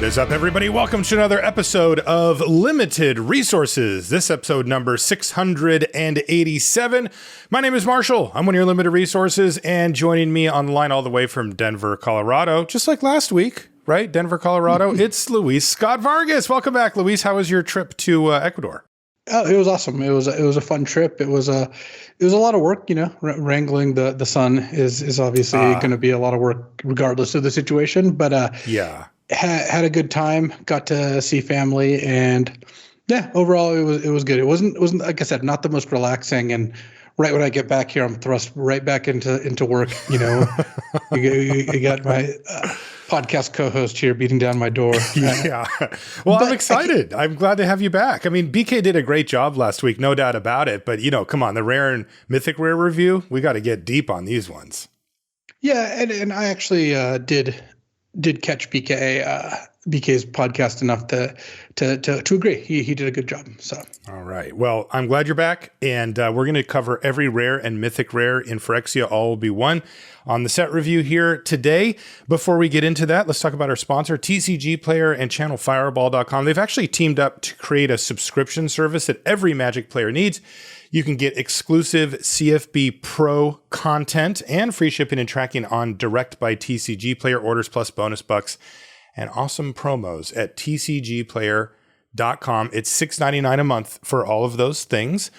What is up, everybody? Welcome to another episode of Limited Resources. This episode number 687. My name is Marshall. I'm one of your Limited Resources, and joining me on the line all the way from Denver, Colorado, just like last week, right? Denver, Colorado. It's Luis Scott-Vargas. Welcome back, Luis. How was your trip to Ecuador? Oh, it was awesome. It was a fun trip. It was a lot of work, you know. Wrangling the son is obviously going to be a lot of work regardless of the situation. But had a good time. Got to see family, and yeah, overall it was good. It wasn't like I said, not the most relaxing. And right when I get back here, I'm thrust right back into work. You know, you got my podcast co-host here beating down my door. Yeah. Well, I'm excited. I'm glad to have you back. I mean, BK did a great job last week, no doubt about it. But, you know, come on, the rare and mythic rare review, we got to get deep on these ones. Yeah, and I actually did catch BK's podcast enough to agree. He did a good job. So all right. Well, I'm glad you're back, and we're going to cover every rare and mythic rare in Phyrexia. All will be one on the set review here today. Before we get into that, let's talk about our sponsor, TCG Player and channel Fireball.com. They've actually teamed up to create a subscription service that every Magic player needs. You can get exclusive CFB Pro content and free shipping and tracking on direct by TCG Player orders plus bonus bucks and awesome promos at tcgplayer.com. It's $6.99 a month for all of those things.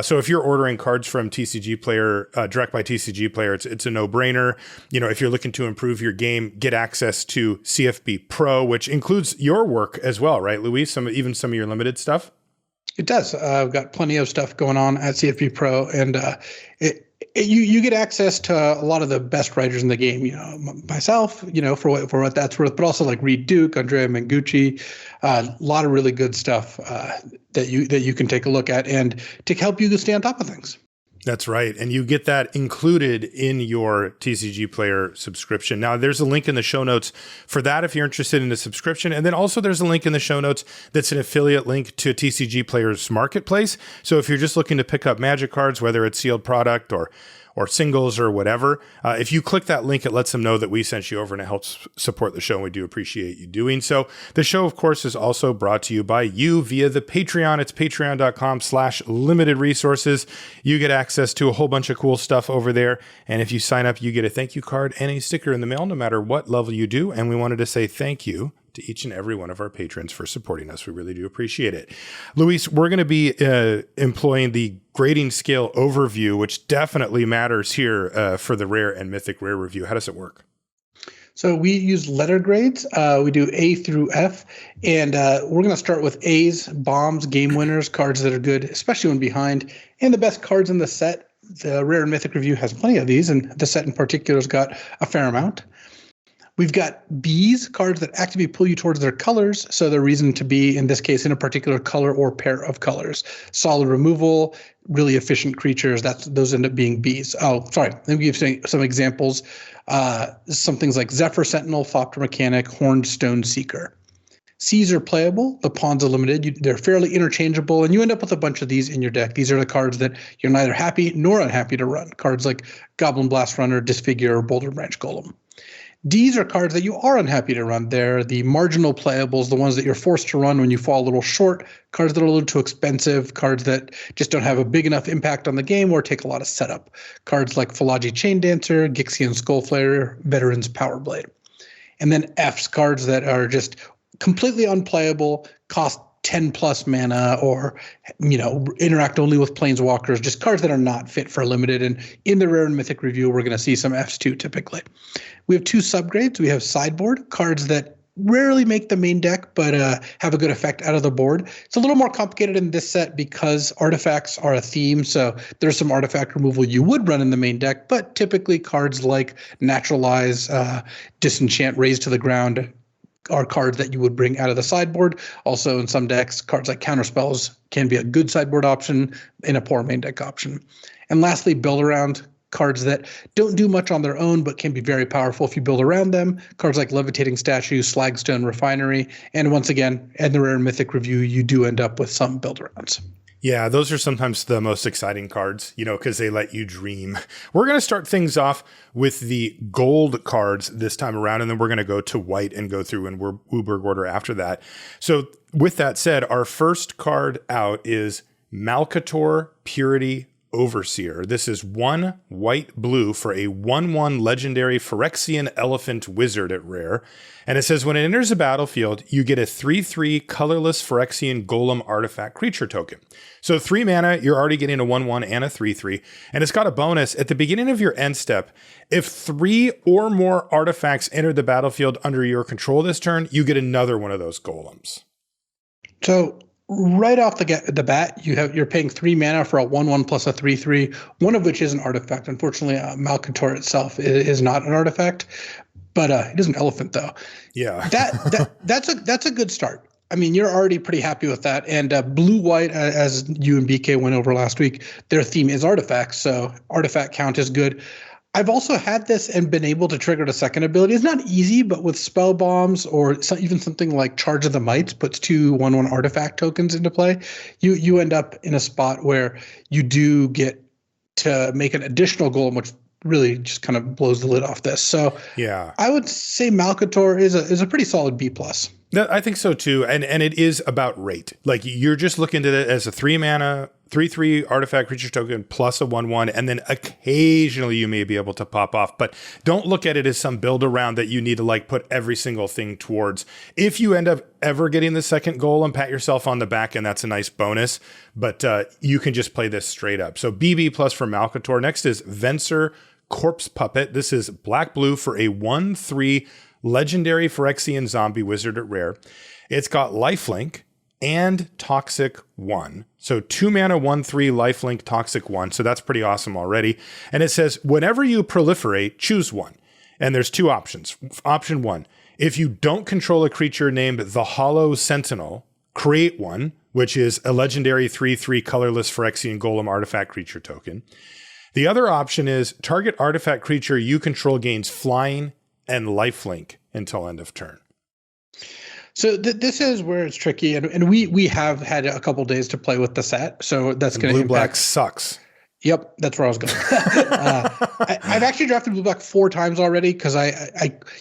So if you're ordering cards from TCG Player, direct by TCG Player, it's a no-brainer. You know, if you're looking to improve your game, get access to CFB Pro, which includes your work as well, right, Luis? Even some of your limited stuff? It does. I've got plenty of stuff going on at CFP Pro, and you get access to a lot of the best writers in the game. You know, myself, you know, for what that's worth, but also like Reed Duke, Andrea Mengucci, a lot of really good stuff that you can take a look at and to help you stay on top of things. That's right. And you get that included in your TCG Player subscription. Now, there's a link in the show notes for that if you're interested in the subscription. And then also there's a link in the show notes that's an affiliate link to TCG Player's marketplace. So if you're just looking to pick up Magic cards, whether it's sealed product or singles or whatever, if you click that link, it lets them know that we sent you over, and it helps support the show, and we do appreciate you doing so. The show, of course, is also brought to you by you via the Patreon. It's patreon.com/limited resources. You get access to a whole bunch of cool stuff over there, and if you sign up, you get a thank you card and a sticker in the mail, no matter what level you do, and we wanted to say thank you to each and every one of our patrons for supporting us. We really do appreciate it. Luis, we're going to be employing the grading scale overview, which definitely matters here for the rare and mythic rare review. How does it work? So we use letter grades. We do A through F, and we're going to start with A's, bombs, game winners, cards that are good, especially when behind, and the best cards in the set. The rare and mythic review has plenty of these, and the set in particular has got a fair amount. We've got B's, cards that actively pull you towards their colors, so the reason to be, in this case, in a particular color or pair of colors. Solid removal, really efficient creatures, those end up being B's. Oh, sorry, let me give you some examples. Some things like Zephyr Sentinel, Thopter Mechanic, Horned Stone Seeker. C's are playable, the pawns are limited, they're fairly interchangeable, and you end up with a bunch of these in your deck. These are the cards that you're neither happy nor unhappy to run. Cards like Goblin Blast Runner, Disfigure, or Boulder Branch Golem. D's are cards that you are unhappy to run. They're the marginal playables, the ones that you're forced to run when you fall a little short, cards that are a little too expensive, cards that just don't have a big enough impact on the game or take a lot of setup. Cards like Philagi Chain Dancer, Gixian Skullflare, Veteran's Power Blade. And then F's, cards that are just completely unplayable, cost 10 plus mana, or, you know, interact only with planeswalkers, just cards that are not fit for limited. And in the rare and mythic review, we're going to see some Fs too, typically. We have two subgrades. We have sideboard, cards that rarely make the main deck, but have a good effect out of the board. It's a little more complicated in this set because artifacts are a theme. So there's some artifact removal you would run in the main deck, but typically cards like Naturalize, Disenchant, Raise to the Ground are cards that you would bring out of the sideboard. Also, in some decks, cards like Counterspells can be a good sideboard option and a poor main deck option. And lastly, build around, cards that don't do much on their own but can be very powerful if you build around them. Cards like Levitating Statue, Slagstone Refinery, and once again, in the Rare and Mythic review, you do end up with some build arounds. Yeah, those are sometimes the most exciting cards, because they let you dream. We're going to start things off with the gold cards this time around, and then we're going to go to white and go through in WUBRG order after that. So with that said, our first card out is Malcator Purity Overseer. This is 1 white-blue for a 1/1 legendary Phyrexian Elephant Wizard at rare. And it says when it enters the battlefield, you get a 3/3 colorless Phyrexian Golem artifact creature token. So 3 mana, you're already getting a 1/1 and a 3/3. And it's got a bonus. At the beginning of your end step, if 3 or more artifacts enter the battlefield under your control this turn, you get another one of those golems. So right off the bat, you're paying 3 mana for a 1/1 plus a 3/3, one of which is an artifact. Unfortunately, Malcator itself is not an artifact, but it is an elephant though. Yeah, that's a good start. I mean, you're already pretty happy with that. And blue-white, as you and BK went over last week, their theme is artifacts, so artifact count is good. I've also had this and been able to trigger the second ability. It's not easy, but with spell bombs or even something like Charge of the Mites puts 2 1/1 artifact tokens into play, you end up in a spot where you do get to make an additional golem, which really just kind of blows the lid off this. So yeah, I would say Malcator is a pretty solid B+. I think so too, and it is about rate. Like you're just looking at it as a 3 mana 3/3 artifact creature token plus a 1/1, and then occasionally you may be able to pop off, but don't look at it as some build around that you need to like put every single thing towards. If you end up ever getting the second goal and pat yourself on the back, and that's a nice bonus, but you can just play this straight up. So BB plus for Malcator. Next is Venser Corpse Puppet. This is black-blue for a 1/3 legendary Phyrexian zombie wizard at rare. It's got lifelink and toxic 1. So 2 mana 1/3 lifelink toxic 1. So that's pretty awesome already. And it says whenever you proliferate, choose one. And there's 2 options. Option 1, if you don't control a creature named the Hollow Sentinel, create one, which is a legendary 3/3 colorless Phyrexian Golem artifact creature token. The other option is target artifact creature you control gains flying and lifelink until end of turn. So this is where it's tricky, and we have had a couple days to play with the set, so that's going to impact. Blue-black sucks. Yep, that's where I was going. I've actually drafted blue-black 4 times already because I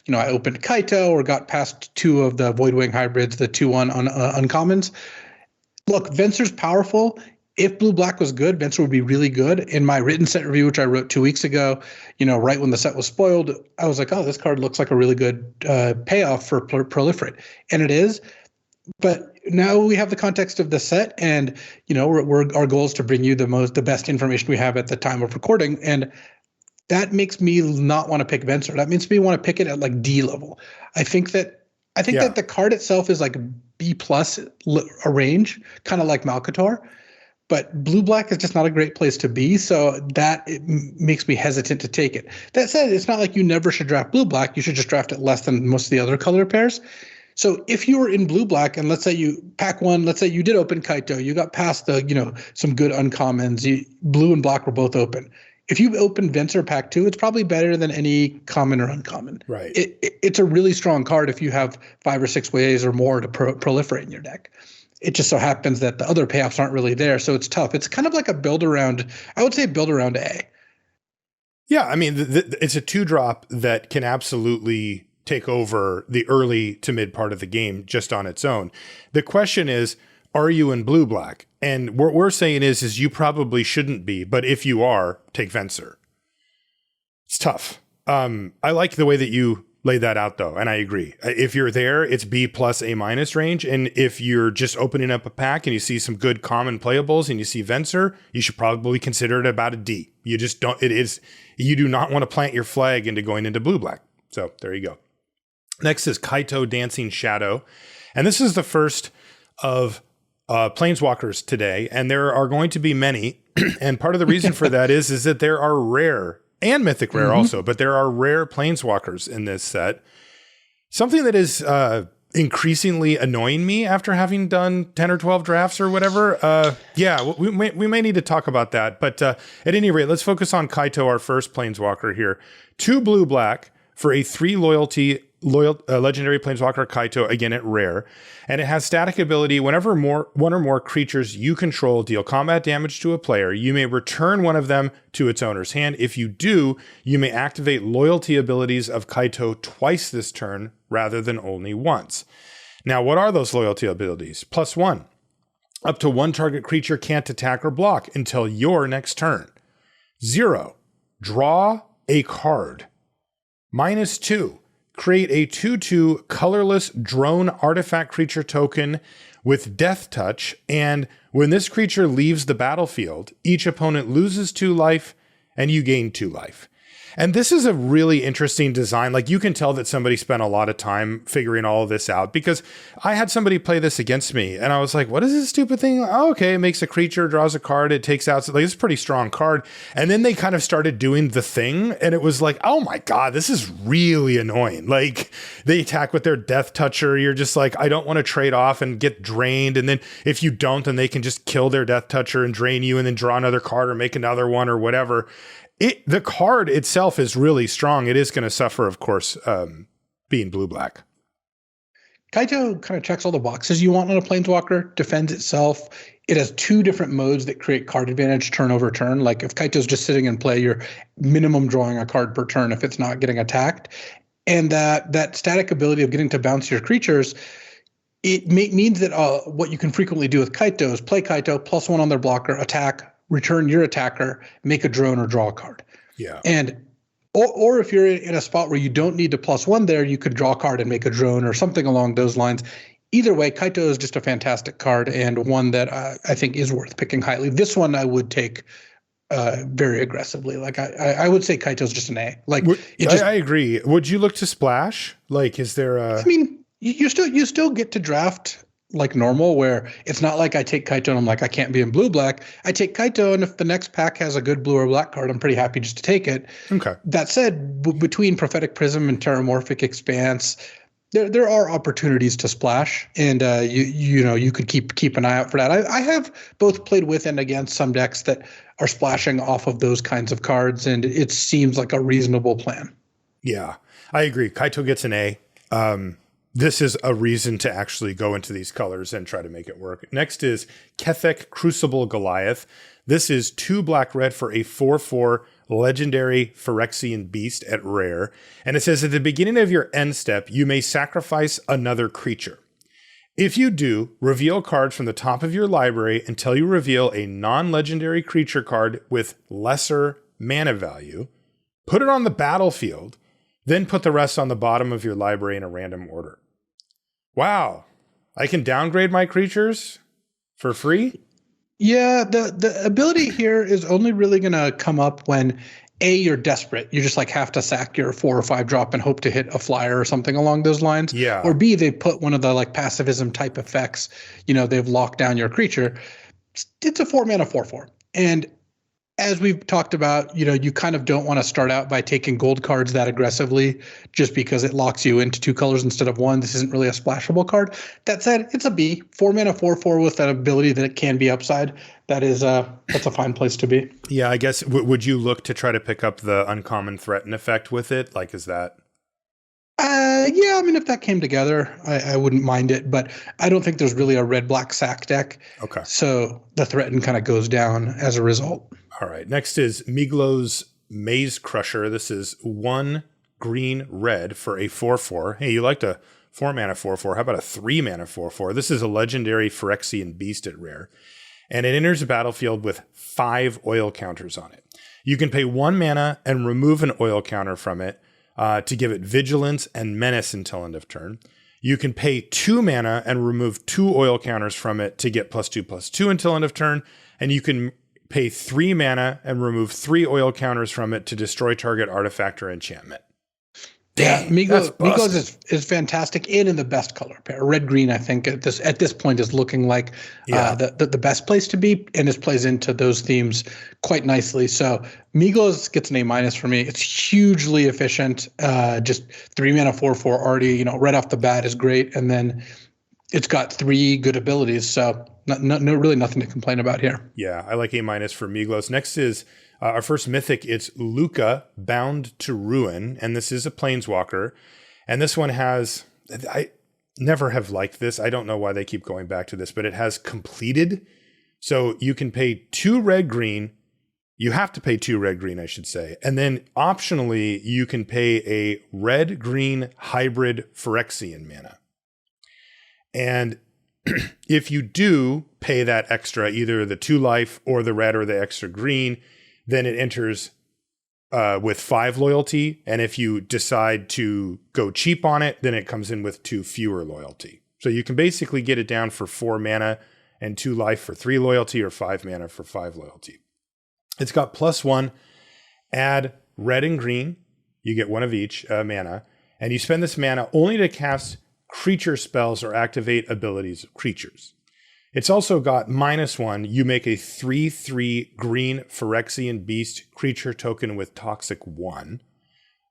opened Kaito or got past 2 of the Voidwing hybrids, the 2/1 uncommons. Look, Venser's powerful. If blue-black was good, Venser would be really good. In my written set review, which I wrote 2 weeks ago, right when the set was spoiled, I was like, oh, this card looks like a really good payoff for Proliferate. And it is. But now we have the context of the set, and our goal is to bring you the best information we have at the time of recording, and that makes me not want to pick Venser. That makes me want to pick it at like D level. I think that the card itself is like B+ a range, kind of like Malcator. But blue-black is just not a great place to be, so it makes me hesitant to take it. That said, it's not like you never should draft blue-black. You should just draft it less than most of the other color pairs. So if you were in blue-black, and let's say you pack one, let's say you did open Kaito, you got past some good uncommons, blue and black were both open. If you open Venser pack 2, it's probably better than any common or uncommon. Right. It's a really strong card if you have 5 or 6 ways or more to proliferate in your deck. It just so happens that the other payoffs aren't really there, so it's tough. It's kind of like a build around. I would say build around A. Yeah, I mean, it's a 2-drop that can absolutely take over the early to mid part of the game just on its own. The question is, are you in blue-black? And what we're saying is you probably shouldn't be, but if you are, take Venser. It's tough. I like the way that you lay that out though, and I agree. If you're there, it's B+ A- range, and if you're just opening up a pack and you see some good common playables and you see Venser, you should probably consider it about a D. You just don't. You do not want to plant your flag into going into blue-black. So there you go. Next is Kaito Dancing Shadow, and this is the first of Planeswalkers today, and there are going to be many. And part of the reason for that is that there are rare and mythic rare also, but there are rare Planeswalkers in this set. Something that is increasingly annoying me after having done 10 or 12 drafts or whatever. We may need to talk about that. But at any rate, let's focus on Kaito, our first Planeswalker here. 2 blue-black for a 3 loyalty legendary Planeswalker Kaito, again at rare, and it has static ability. Whenever one or more creatures you control deal combat damage to a player, you may return one of them to its owner's hand. If you do, you may activate loyalty abilities of Kaito twice this turn rather than only once. Now, what are those loyalty abilities? +1. Up to one target creature can't attack or block until your next turn. 0. Draw a card. -2. Create a 2/2 colorless drone artifact creature token with Death Touch, and when this creature leaves the battlefield, each opponent loses 2 life and you gain 2 life. And this is a really interesting design. Like, you can tell that somebody spent a lot of time figuring all of this out, because I had somebody play this against me and I was like, what is this stupid thing? Oh, okay, it makes a creature, draws a card, it takes out, like, it's a pretty strong card. And then they kind of started doing the thing and it was like, oh my God, this is really annoying. Like, they attack with their Death Toucher. You're just like, I don't want to trade off and get drained. And then if you don't, then they can just kill their Death Toucher and drain you and then draw another card or make another one or whatever. The card itself is really strong. It is going to suffer, of course, being blue-black. Kaito kind of checks all the boxes you want on a Planeswalker, defends itself. It has 2 different modes that create card advantage turn over turn. Like, if Kaito's just sitting in play, you're minimum drawing a card per turn if it's not getting attacked. And that static ability of getting to bounce your creatures, it means that what you can frequently do with Kaito is play Kaito, +1 on their blocker, attack, return your attacker, make a drone or draw a card. Yeah. And or if you're in a spot where you don't need to +1 there, you could draw a card and make a drone or something along those lines. Either way, Kaito is just a fantastic card and one that I think is worth picking highly. This one I would take very aggressively. Like, I would say Kaito's just an A. Like, I agree. Would you look to splash? Like, is there a? I mean, you still get to draft like normal, where it's not like I take Kaito and I'm like, I can't be in blue-black. I take Kaito, and if the next pack has a good blue or black card, I'm pretty happy just to take it. Okay. That said, between Prophetic Prism and Terramorphic Expanse, there are opportunities to splash, and you could keep an eye out for that. I have both played with and against some decks that are splashing off of those kinds of cards, and it seems like a reasonable plan. Yeah, I agree. Kaito gets an A. This is a reason to actually go into these colors and try to make it work. Next is Kethek Crucible Goliath. This is 2 black-red for a 4/4 legendary Phyrexian beast at rare. And it says, at the beginning of your end step, you may sacrifice another creature. If you do, reveal cards from the top of your library until you reveal a non-legendary creature card with lesser mana value. Put it on the battlefield, then put the rest on the bottom of your library in a random order. Wow. I can downgrade my creatures for free? Yeah, the ability here is only really going to come up when, A, you're desperate. You just like have to sack your 4 or 5 drop and hope to hit a flyer or something along those lines. Yeah. Or B, they put one of the like pacifism type effects. They've locked down your creature. It's a 4-mana 4/4. And as we've talked about, you kind of don't want to start out by taking gold cards that aggressively just because it locks you into 2 colors instead of 1. This isn't really a splashable card. That said, it's a B. 4-mana 4/4 with that ability that it can be upside. That's a fine place to be. Yeah, I guess. Would you look to try to pick up the uncommon threaten effect with it? Like, is that? Yeah, I mean, if that came together, I wouldn't mind it, but I don't think there's really a red-black sack deck. Okay. So the threaten kind of goes down as a result. All right. Next is Miglo's Maze Crusher. This is 1 green-red for a 4/4. Hey, you liked a 4-mana 4/4. How about a 3-mana 4/4? This is a legendary Phyrexian beast at rare. And it enters the battlefield with 5 oil counters on it. You can pay 1 mana and remove an oil counter from it to give it vigilance and menace until end of turn. You can pay 2 mana and remove 2 oil counters from it to get +2/+2 until end of turn. And you can pay 3 mana and remove 3 oil counters from it to destroy target artifact or enchantment. Yeah, Migos is fantastic and in the best color pair. Red-green, I think, at this point is looking like the best place to be, and this plays into those themes quite nicely. So Migos gets an A- for me. It's hugely efficient. Just 3-mana 4/4 already, right off the bat is great, and then it's got 3 good abilities. So no, really nothing to complain about here. Yeah, I like A- for Miglos. Next is our first mythic. It's Luca, Bound to Ruin, and this is a Planeswalker. And this one has, I never have liked this. I don't know why they keep going back to this, but it has completed. So you can pay 2 red green. You have to pay 2 red green, I should say. And then optionally, you can pay a red green hybrid Phyrexian mana. And if you do pay that extra, either the 2 life or the red or the extra green, then it enters with 5 loyalty. And if you decide to go cheap on it, then it comes in with 2 fewer loyalty. So you can basically get it down for 4 mana and 2 life for 3 loyalty, or 5 mana for 5 loyalty. It's got +1, add red and green. You get 1 of each mana. And you spend this mana only to cast creature spells or activate abilities of creatures. It's also got -1. You make a 3/3 green Phyrexian beast creature token with toxic 1.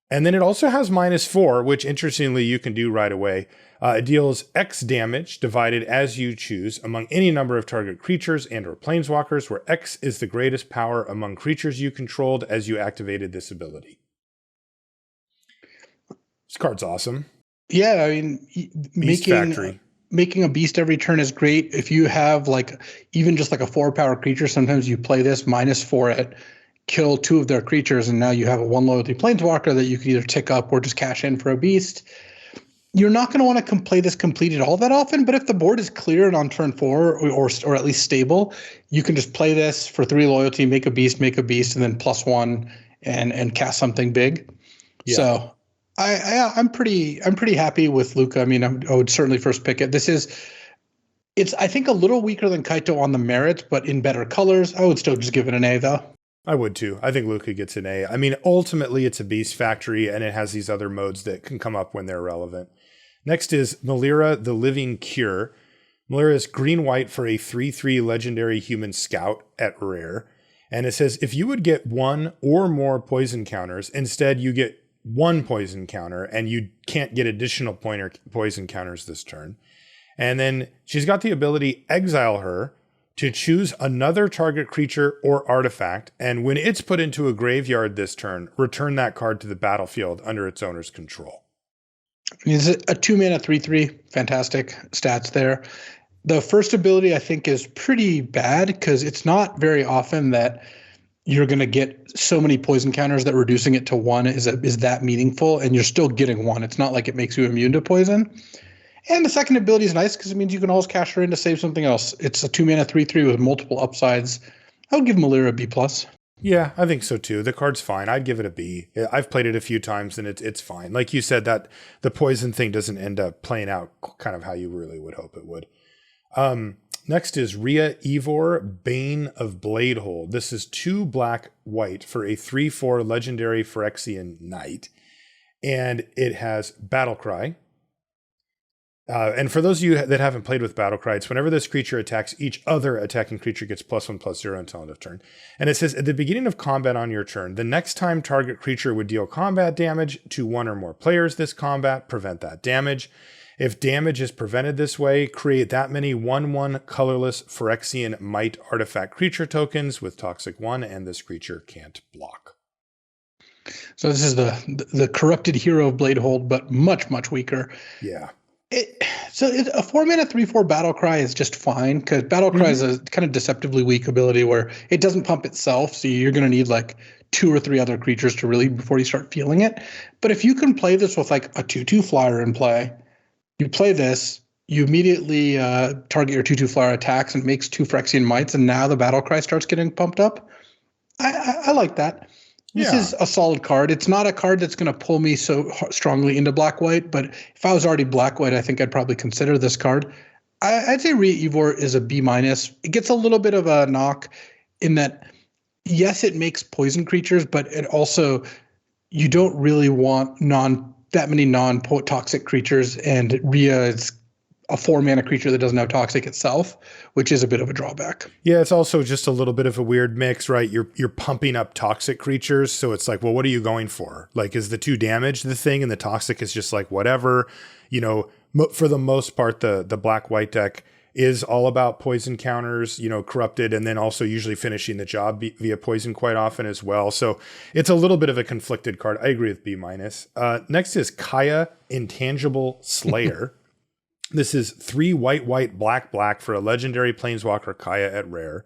And then it also has -4, which interestingly you can do right away. It deals X damage divided as you choose among any number of target creatures and or planeswalkers, where X is the greatest power among creatures you controlled as you activated this ability. This card's awesome. Yeah, I mean, making a beast every turn is great. If you have even just a 4-power creature, sometimes you play this -4 it, kill 2 of their creatures, and now you have a 1 loyalty planeswalker that you could either tick up or just cash in for a beast. You're not going to want to play this completed all that often, but if the board is cleared on turn 4 or at least stable, you can just play this for 3 loyalty, make a beast, and then +1 and cast something big. Yeah. So I'm pretty happy with Luca. I mean, I would certainly first pick it. It's I think a little weaker than Kaito on the merits, but in better colors. I would still just give it an A though. I would too. I think Luca gets an A. I mean, ultimately it's a beast factory and it has these other modes that can come up when they're relevant. Next is Melira, the Living Cure. Melira is green-white for a 3/3 legendary human scout at rare. And it says, if you would get 1 or more poison counters, instead you get 1 poison counter, and you can't get additional poison counters this turn. And then she's got the ability exile her to choose another target creature or artifact, and when it's put into a graveyard this turn, return that card to the battlefield under its owner's control. Is it a 2-mana 3/3? Fantastic stats there. The first ability I think is pretty bad because it's not very often that you're going to get so many poison counters that reducing it to 1 is that meaningful, and you're still getting 1. It's not like it makes you immune to poison. And the second ability is nice because it means you can always cash her in to save something else. It's a 2-mana 3/3 with multiple upsides. I would give Melira a B+. Yeah, I think so too. The card's fine. I'd give it a B. I've played it a few times and it's fine. Like you said, that the poison thing doesn't end up playing out kind of how you really would hope it would. Next is Rhea Ivor, Bane of Bladehold. This is 2 black-white for a 3/4 legendary Phyrexian knight. And it has Battlecry. And for those of you that haven't played with Battlecry, it's whenever this creature attacks, each other attacking creature gets +1/+0 until end of turn. And it says, at the beginning of combat on your turn, the next time target creature would deal combat damage to 1 or more players this combat, prevent that damage. If damage is prevented this way, create that many 1/1 colorless Phyrexian Might artifact creature tokens with toxic 1, and this creature can't block. So this is the corrupted hero of Bladehold, but much weaker. Yeah. A 4-mana 3/4 Battlecry is just fine because Battlecry is a kind of deceptively weak ability where it doesn't pump itself, so you're going to need 2 or 3 other creatures to really before you start feeling it. But if you can play this with a 2/2 flyer in play, you play this, you immediately target your 2/2 flyer attacks and makes 2 Phyrexian Mights, and now the Battlecry starts getting pumped up. I like that. This is a solid card. It's not a card that's going to pull me so strongly into black-white, but if I was already black-white, I think I'd probably consider this card. I'd say Rhea Ivor is a B-. It gets a little bit of a knock in that, yes, it makes poison creatures, but it also, you don't really want that many non-toxic creatures, and Rhea is a 4-mana creature that doesn't have toxic itself, which is a bit of a drawback. Yeah, it's also just a little bit of a weird mix, right? You're pumping up toxic creatures, so it's well, what are you going for? Is the 2 damage the thing, and the toxic is just whatever? For the most part, the black-white deck is all about poison counters, corrupted, and then also usually finishing the job via poison quite often as well. So it's a little bit of a conflicted card. I agree with B-. Next is Kaya, Intangible Slayer. This is 3 white, black for a legendary Planeswalker Kaya at rare.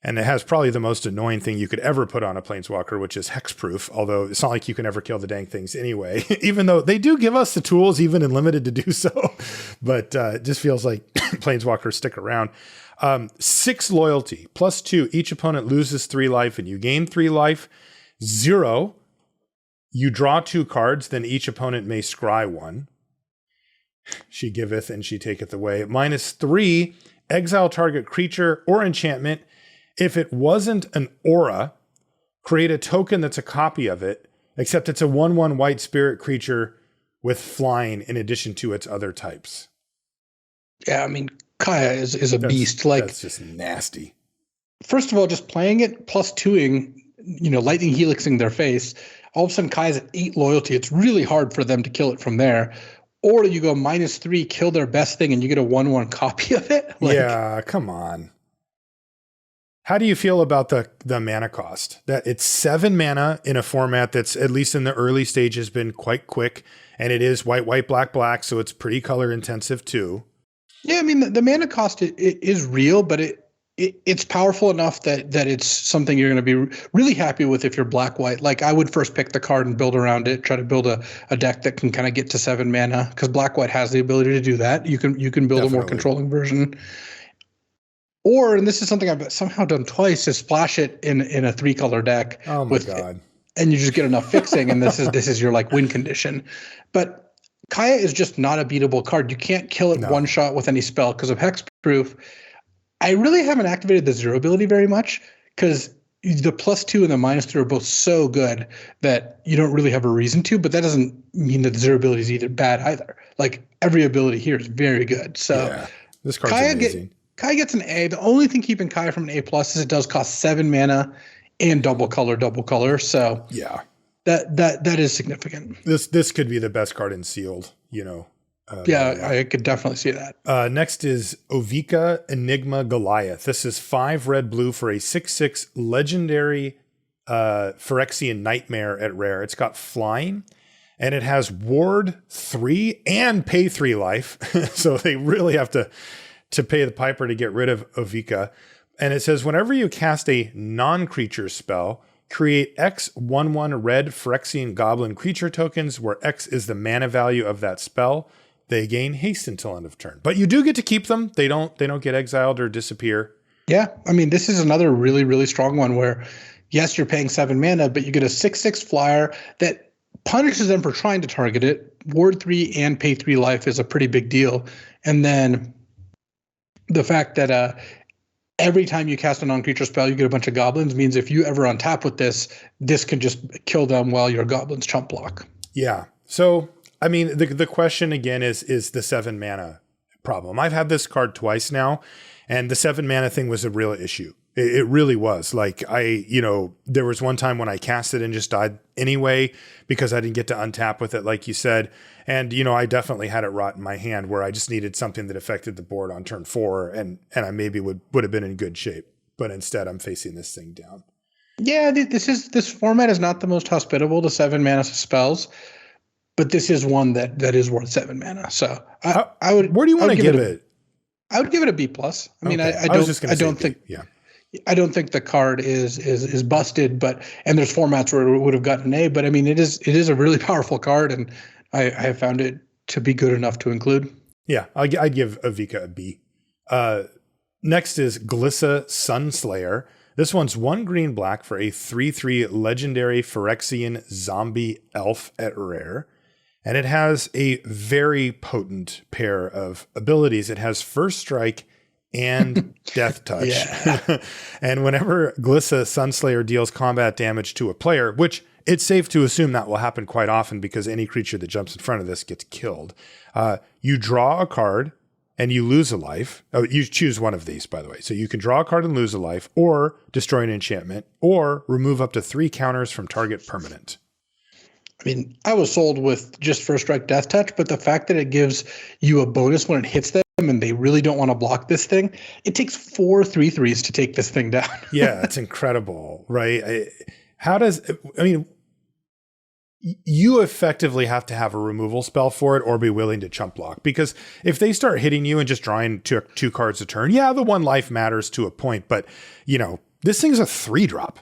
And it has probably the most annoying thing you could ever put on a Planeswalker, which is hexproof, although it's not like you can ever kill the dang things anyway, even though they do give us the tools, even in limited, to do so. But it just feels like Planeswalkers stick around. 6 loyalty, +2. Each opponent loses 3 life and you gain 3 life. 0. You draw 2 cards, then each opponent may scry 1. She giveth and she taketh away. -3. Exile target creature or enchantment. If it wasn't an aura, create a token that's a copy of it, except it's a 1/1 white spirit creature with flying in addition to its other types. Yeah, I mean, Kaya is a beast. Like, that's just nasty. First of all, just playing it +2ing, lightning helixing their face, all of a sudden Kaya's at 8 loyalty. It's really hard for them to kill it from there. Or you go -3, kill their best thing, and you get a 1/1 copy of it. Yeah, come on. How do you feel about the mana cost? That it's 7 mana in a format that's, at least in the early stages, been quite quick, and it is white, black, so it's pretty color intensive too. Yeah, I mean, the mana cost it is real, but it's powerful enough that it's something you're going to be really happy with if you're black-white. Like, I would first pick the card and build around it, try to build a deck that can kind of get to 7 mana, because black-white has the ability to do that. You can build Definitely. A more controlling version. Or, and this is something I've somehow done twice, is splash it in a 3-color deck. Oh my God. And you just get enough fixing, and this is your win condition. But Kaya is just not a beatable card. You can't kill it one shot with any spell because of hexproof. I really haven't activated the 0 ability very much, because the +2 and the -3 are both so good that you don't really have a reason to, but that doesn't mean that the 0 ability is either bad either. Like, every ability here is very good. So yeah, this card's amazing. Kaya gets an A. The only thing keeping Kaya from an A+ is it does cost 7 mana and double color. So yeah, that is significant. This could be the best card in sealed, Yeah, I could definitely see that. Next is Ovika Enigma Goliath. This is 5 red-blue for a 6/6 legendary Phyrexian Nightmare at rare. It's got flying, and it has ward 3 and pay 3 life. So they really have to pay the piper to get rid of Ovika. And it says, whenever you cast a non-creature spell, create X 1/1 red Phyrexian goblin creature tokens, where X is the mana value of that spell. They gain haste until end of turn. But you do get to keep them. They don't get exiled or disappear. Yeah. I mean, this is another really, really strong one where, yes, you're paying 7 mana, but you get a 6/6 flyer that punishes them for trying to target it. Ward 3 and pay 3 life is a pretty big deal. And then the fact that every time you cast a non-creature spell, you get a bunch of goblins means if you ever untap with this can just kill them while your goblins chump block. Yeah. So, I mean, the question again is the 7 mana problem. I've had this card twice now, and the 7 mana thing was a real issue. It really was. Like, there was one time when I cast it and just died anyway because I didn't get to untap with it, like you said. And, I definitely had it rot in my hand where I just needed something that affected the board on turn 4, and I maybe would have been in good shape. But instead, I'm facing this thing down. Yeah, this format is not the most hospitable to 7 mana spells, but this is one that is worth 7 mana. So I would. Where do you want to give it? I would give it a B+. I mean, okay. I don't think. Yeah. I don't think the card is busted, and there's formats where it would have gotten an A, but I mean, it is a really powerful card, and I have found it to be good enough to include. Yeah, I'd give Ovika a B. Next is Glissa Sunslayer. This one's 1 green-black for a 3/3 legendary Phyrexian zombie elf at rare. And it has a very potent pair of abilities. It has First Strike and Death Touch. Yeah. And whenever Glissa Sunslayer deals combat damage to a player, which it's safe to assume that will happen quite often because any creature that jumps in front of this gets killed, you draw a card and you lose a life. Oh, you choose one of these, by the way. So you can draw a card and lose a life, or destroy an enchantment, or remove up to 3 counters from target permanent. I mean, I was sold with just First Strike Death Touch, but the fact that it gives you a bonus when it hits them and they really don't want to block this thing, it takes 4/3/3s to take this thing down. Yeah, it's incredible, right? You effectively have to have a removal spell for it or be willing to chump block, because if they start hitting you and just drawing two cards a turn, yeah, the one life matters to a point, but this thing's a 3-drop.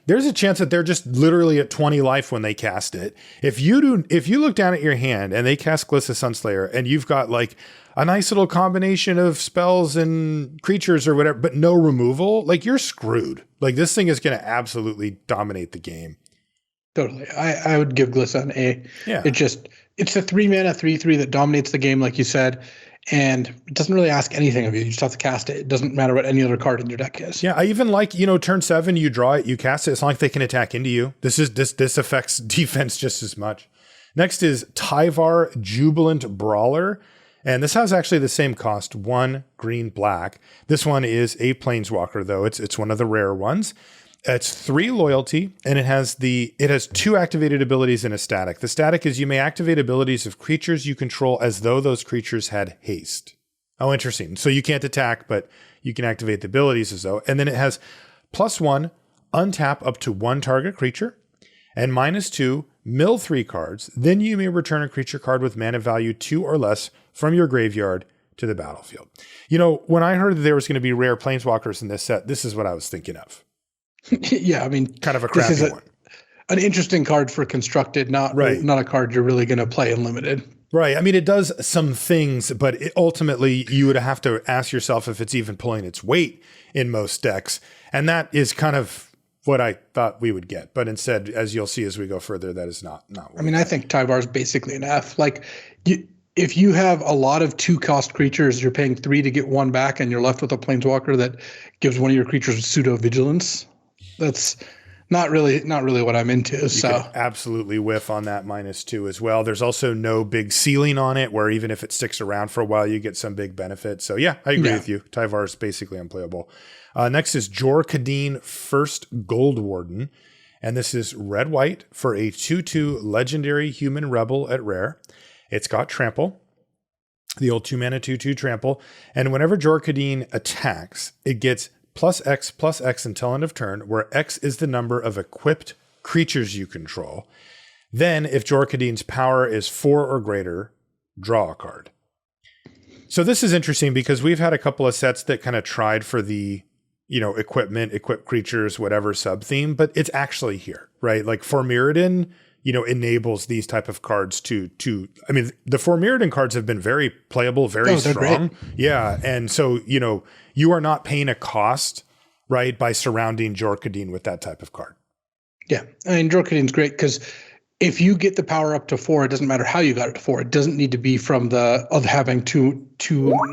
There's a chance that they're just literally at 20 life when they cast it. If you look down at your hand and they cast Glissa Sunslayer and you've got like a nice little combination of spells and creatures or whatever, but no removal, you're screwed. This thing is going to absolutely dominate the game. Totally. I would give Glissa an A. Yeah. It's a 3-mana 3/3 that dominates the game, like you said, and it doesn't really ask anything of you. You just have to cast it. It doesn't matter what any other card in your deck is. Yeah, I even turn 7, you draw it, you cast it. It's not like they can attack into you. This affects defense just as much. Next is Tyvar Jubilant Brawler. And this has actually the same cost, 1 green black. This one is a Planeswalker, though. It's one of the rare ones. It's 3 loyalty, and it has 2 activated abilities and a static. The static is you may activate abilities of creatures you control as though those creatures had haste. Oh, interesting. So you can't attack, but you can activate the abilities as though. And then it has +1, untap up to 1 target creature, and -2, mill 3 cards. Then you may return a creature card with mana value 2 or less from your graveyard to the battlefield. When I heard that there was going to be rare Planeswalkers in this set, this is what I was thinking of. Yeah, I mean, kind of a crappy one. An interesting card for constructed, not a card you're really going to play in limited. Right. I mean, it does some things, but ultimately you would have to ask yourself if it's even pulling its weight in most decks. And that is kind of what I thought we would get. But instead, as you'll see as we go further, that is not what I mean, I think Tyvar is basically an F. If you have a lot of 2-cost creatures, you're paying 3 to get 1 back, and you're left with a Planeswalker that gives one of your creatures pseudo vigilance. That's not really what I'm into. You could absolutely whiff on that -2 as well. There's also no big ceiling on it, where even if it sticks around for a while, you get some big benefit. So yeah, I agree with you. Tyvar is basically unplayable. Next is Jor Kadeen, First Gold Warden. And this is red-white for a 2/2 legendary human rebel at rare. It's got trample, the old 2-mana 2/2 trample. And whenever Jor Kadeen attacks, it gets +X until end of turn, where X is the number of equipped creatures you control. Then, if Jor Kadeen's power is 4 or greater, draw a card. So this is interesting because we've had a couple of sets that kind of tried for the, equip creatures, whatever sub-theme, but it's actually here, right? Like for Mirrodin, enables these type of cards to I mean, the 4 Mirrodin cards have been very playable, very strong. Great. Yeah. And so, you are not paying a cost, right, by surrounding Jor Kadeen with that type of card. Yeah. I mean, Jor Kadeen's great because if you get the power up to 4, it doesn't matter how you got it to 4. It doesn't need to be from of having two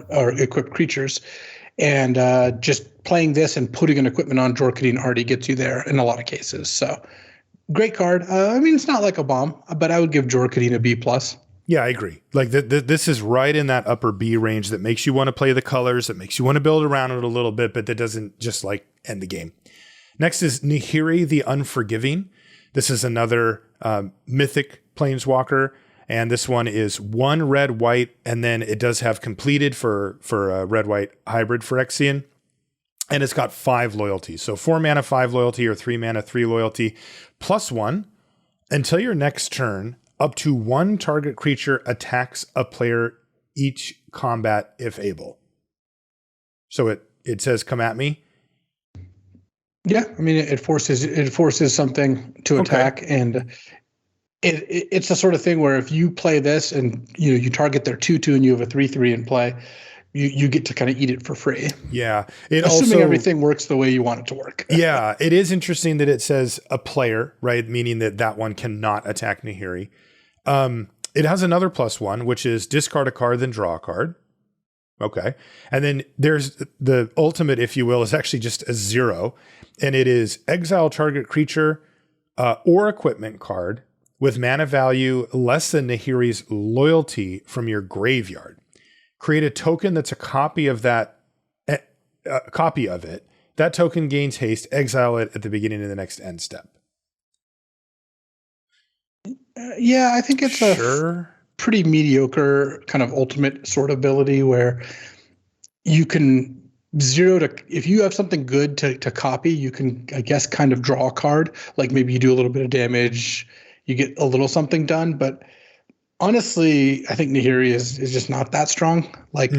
or equipped creatures. And just playing this and putting an equipment on Jor Kadeen already gets you there in a lot of cases. So great card. I mean, it's not like a bomb, but I would give Jor Kadeen a B+. Yeah, I agree. This is right in that upper B range that makes you want to play the colors, that makes you want to build around it a little bit, but that doesn't just end the game. Next is Nahiri the Unforgiving. This is another Mythic Planeswalker, and this one is 1 red-white, and then it does have completed for a red-white hybrid Phyrexian, and it's got 5 loyalties. So 4 mana, 5 loyalty, or 3 mana, 3 loyalty, +1 until your next turn. Up to 1 target creature attacks a player each combat if able. So it says, "Come at me." Yeah, I mean it forces something to attack, and it's the sort of thing where if you play this and you target their 2/2 and you have a 3/3 in play, you get to kind of eat it for free. Yeah. Assuming everything works the way you want it to work. Yeah. It is interesting that it says a player, right? Meaning that one cannot attack Nahiri. It has another +1, which is discard a card, then draw a card. Okay. And then there's the ultimate, if you will, is actually just a 0. And it is exile target creature or equipment card with mana value less than Nahiri's loyalty from your graveyard. Create a token that's a copy of that, copy of it. That token gains haste. Exile it at the beginning of the next end step. Yeah, I think it's sure. pretty mediocre kind of ultimate sort ability where you can if you have something good to copy, you can, I guess, kind of draw a card. Like maybe you do a little bit of damage, you get a little something done. But honestly, I think Nahiri is just not that strong. Like,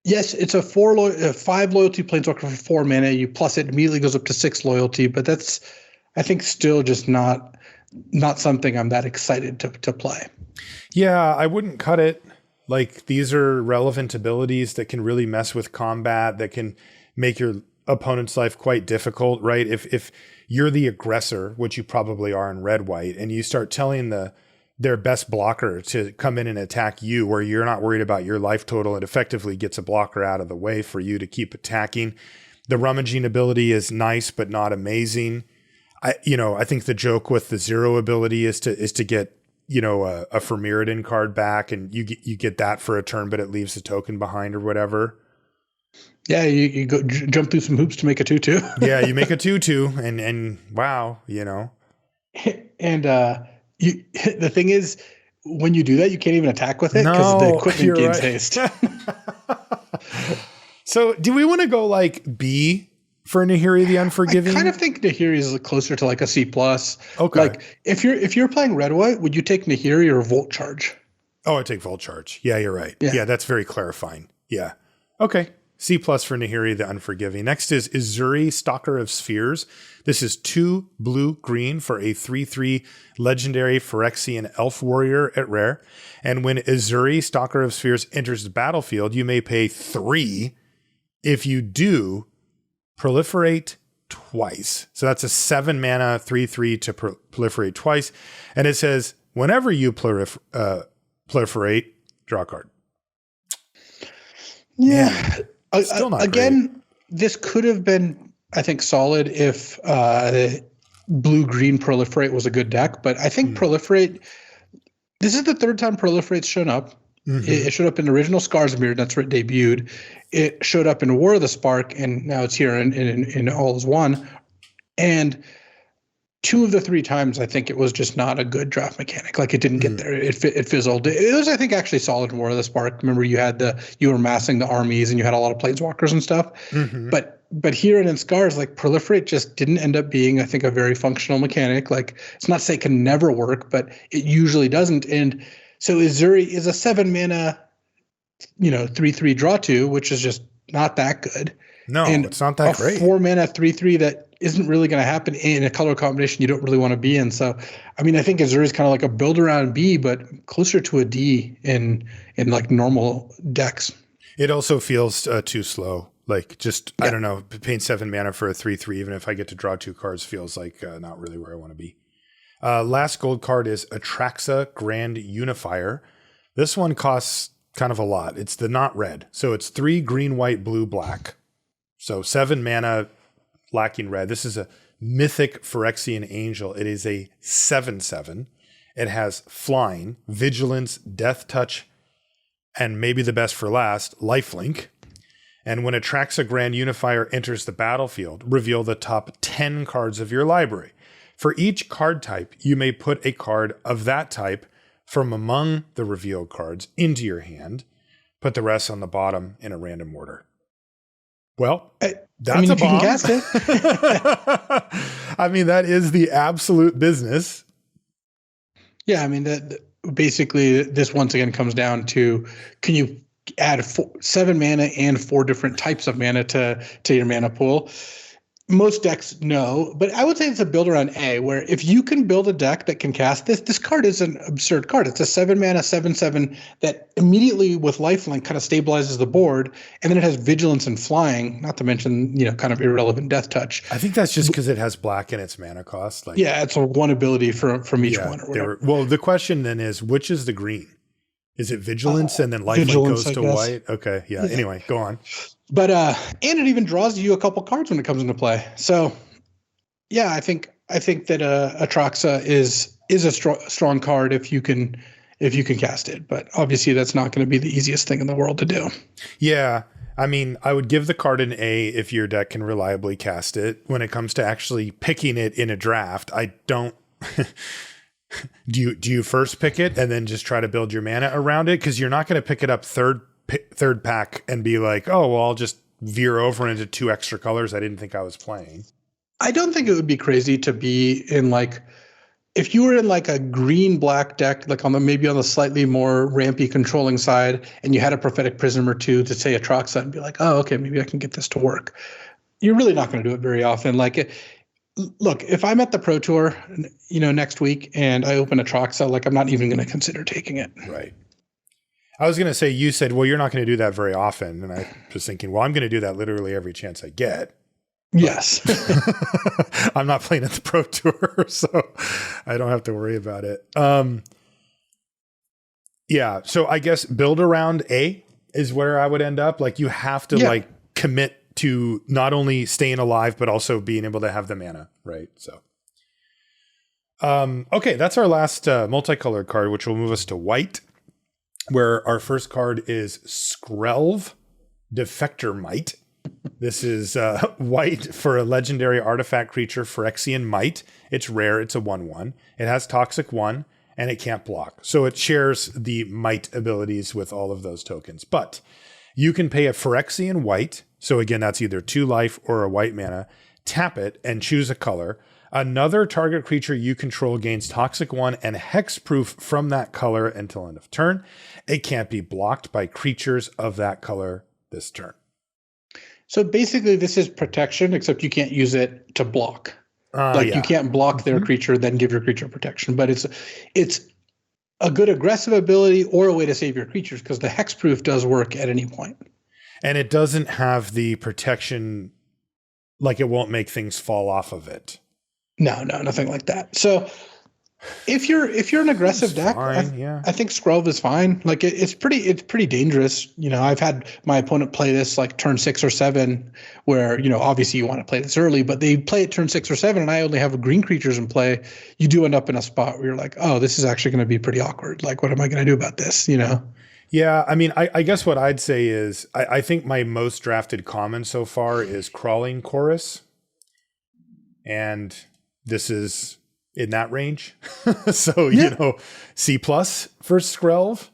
yes, it's a 5 loyalty planeswalker for 4 mana. You plus it immediately goes up to 6 loyalty, but that's, I think, still just not something I'm that excited to play. Yeah, I wouldn't cut it. Like, these are relevant abilities that can really mess with combat, that can make your opponent's life quite difficult, right? If you're the aggressor, which you probably are in red-white, and you start telling their best blocker to come in and attack you where you're not worried about your life total, it effectively gets a blocker out of the way for you to keep attacking. The rummaging ability is nice, but not amazing. I think the joke with the 0 ability is to get, a Firmiridan card back, and you get that for a turn, but it leaves the token behind or whatever. Yeah, you go jump through some hoops to make a 2/2. Yeah, you make a 2/2 and wow, And the thing is, when you do that, you can't even attack with it because the equipment gains haste. So do we want to go like B for Nahiri the Unforgiving? I kind of think Nahiri is closer to like a C+. Okay. Like if you're playing red white, would you take Nahiri or Volt Charge? Oh, I take Volt Charge. Yeah, you're right. Yeah, that's very clarifying. Yeah. Okay. C+ for Nahiri the Unforgiving. Next is Izuri, Stalker of Spheres. This is 2 blue-green for a 3/3 legendary Phyrexian elf warrior at rare. And when Izuri, Stalker of Spheres, enters the battlefield, you may pay 3. If you do, proliferate twice. So that's a 7 mana 3/3 to proliferate twice. And it says, whenever you proliferate, draw a card. Yeah. Man. Still not Again, great. This could have been, I think, solid if blue-green Proliferate was a good deck. But I think Proliferate, this is the 3rd time Proliferate's shown up. It showed up in original Scarsmere, that's where it debuted. It showed up in War of the Spark, and now it's here in All is One. And 2 of the 3 times, I think it was just not a good draft mechanic. Like it didn't get there. It fizzled. It was, I think, actually solid in War of the Spark. Remember, you were massing the armies, and you had a lot of Planeswalkers and stuff. But here and in Scars, like Proliferate just didn't end up being, I think, a very functional mechanic. Like it's not to say it can never work, but it usually doesn't. And so Izuri is a 7 mana, 3/3 draw 2, which is just not that good. No, and it's not that great. 4 mana 3/3 that isn't really going to happen in a color combination you don't really want to be in. So, I mean, I think Izuri is kind of like a build around B, but closer to a D in like normal decks. It also feels too slow. Like just, I don't know, paying 7 mana for a 3/3, even if I get to draw 2 cards, feels like not really where I want to be. Last gold card is Atraxa Grand Unifier. This one costs kind of a lot. It's the not red. So it's 3 green, white, blue, black. So 7 mana lacking red. This is a Mythic Phyrexian Angel. It is a 7/7. It has flying, vigilance, death touch, and maybe the best for last, lifelink. And when Atraxa Grand Unifier enters the battlefield, reveal the top 10 cards of your library. For each card type, you may put a card of that type from among the revealed cards into your hand. Put the rest on the bottom in a random order. Well, that's a bomb. You can cast it. I mean, that is the absolute business. Yeah, I mean, basically, this once again comes down to, can you add 7 mana and 4 different types of mana to your mana pool? Most decks, no, but I would say it's a build around A, where if you can build a deck that can cast this card is an absurd card. It's a 7 mana 7/7 that immediately with lifelink kind of stabilizes the board, and then it has vigilance and flying, not to mention, kind of irrelevant death touch. I think that's just because it has black in its mana cost. Like, yeah, it's a 1 ability from each one or whatever. Well, the question then is, which is the green? Is it vigilance and then lifelink goes to white? Okay, yeah. Anyway, go on. But and it even draws you a couple cards when it comes into play. So yeah, I think that Atraxa is a strong card if you can cast it. But obviously that's not going to be the easiest thing in the world to do. Yeah. I mean, I would give the card an A if your deck can reliably cast it. When it comes to actually picking it in a draft, I don't Do you first pick it and then just try to build your mana around it? Because you're not going to pick it up third pack and be like, oh, well, I'll just veer over into 2 extra colors I didn't think I was playing. I don't think it would be crazy to be in like, if you were in like a green black deck, like maybe on the slightly more rampy controlling side, and you had a Prophetic Prism or 2 to say Atraxa and be like, oh, okay, maybe I can get this to work. You're really not going to do it very often. Like, look, if I'm at the Pro Tour, next week and I open Atraxa, like I'm not even going to consider taking it. Right. I was going to say, you said, well, you're not going to do that very often. And I was thinking, well, I'm going to do that literally every chance I get. Yes. I'm not playing at the Pro Tour, so I don't have to worry about it. Yeah. So I guess build around A is where I would end up. Like you have to like commit to not only staying alive, but also being able to have the mana. Right. So, okay. That's our last multicolored card, which will move us to white, where our first card is Skrelv, Defector Might. This is white for a legendary artifact creature, Phyrexian Might. It's rare. It's a 1/1. It has Toxic 1, and it can't block. So it shares the Might abilities with all of those tokens. But you can pay a Phyrexian White. So again, that's either 2 life or a white mana. Tap it and choose a color. Another target creature you control gains Toxic 1 and Hexproof from that color until end of turn. It can't be blocked by creatures of that color this turn. So basically, this is protection, except you can't use it to block. You can't block their creature, then give your creature protection. But it's a good aggressive ability or a way to save your creatures, because the hexproof does work at any point. And it doesn't have the protection, like it won't make things fall off of it. No, nothing like that. So if you're an aggressive deck, I think Skrelv is fine. Like it's pretty dangerous. I've had my opponent play this like turn 6 or 7, where obviously you want to play this early, but they play it turn 6 or 7, and I only have green creatures in play. You do end up in a spot where you're like, oh, this is actually going to be pretty awkward. Like, what am I going to do about this? Yeah, I mean, I guess what I'd say is I think my most drafted common so far is Crawling Chorus, and this is in that range. So, C+ for Skrelv.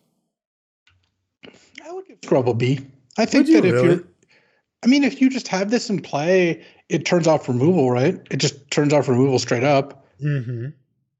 I would give Skrelv a B. I think that if you just have this in play, it turns off removal, right? It just turns off removal straight up. Mm-hmm.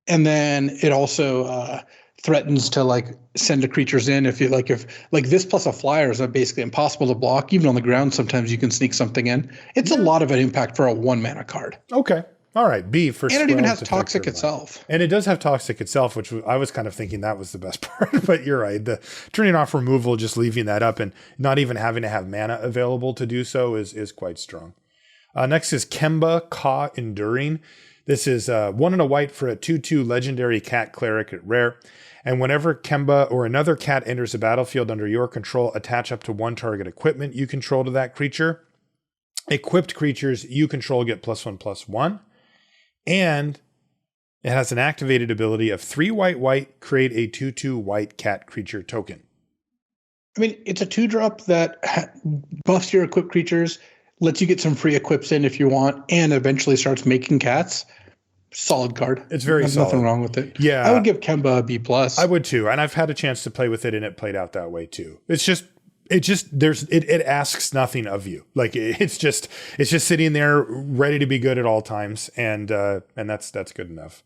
And then it also threatens to like send the creatures in. If this plus a flyer is basically impossible to block, even on the ground, sometimes you can sneak something in. It's a lot of an impact for a 1 mana card. Okay. All right, B for and it even has Toxic itself. And it does have Toxic itself, which I was kind of thinking that was the best part. But you're right. The turning off removal, just leaving that up and not even having to have mana available to do so is quite strong. Next is Kemba Ka Enduring. This is 1 and a white for a 2/2 legendary cat cleric at rare. And whenever Kemba or another cat enters the battlefield under your control, attach up to 1 target equipment you control to that creature. Equipped creatures you control get +1/+1. And it has an activated ability of 3 white, create a 2/2 white cat creature token. I mean, it's a 2-drop that buffs your equipped creatures, lets you get some free equips in if you want, and eventually starts making cats. Solid card. It's very solid. Nothing wrong with it. Yeah. I would give Kemba a B+. I would too. And I've had a chance to play with it, and it played out that way too. It asks nothing of you. Like it's just sitting there ready to be good at all times. And that's good enough.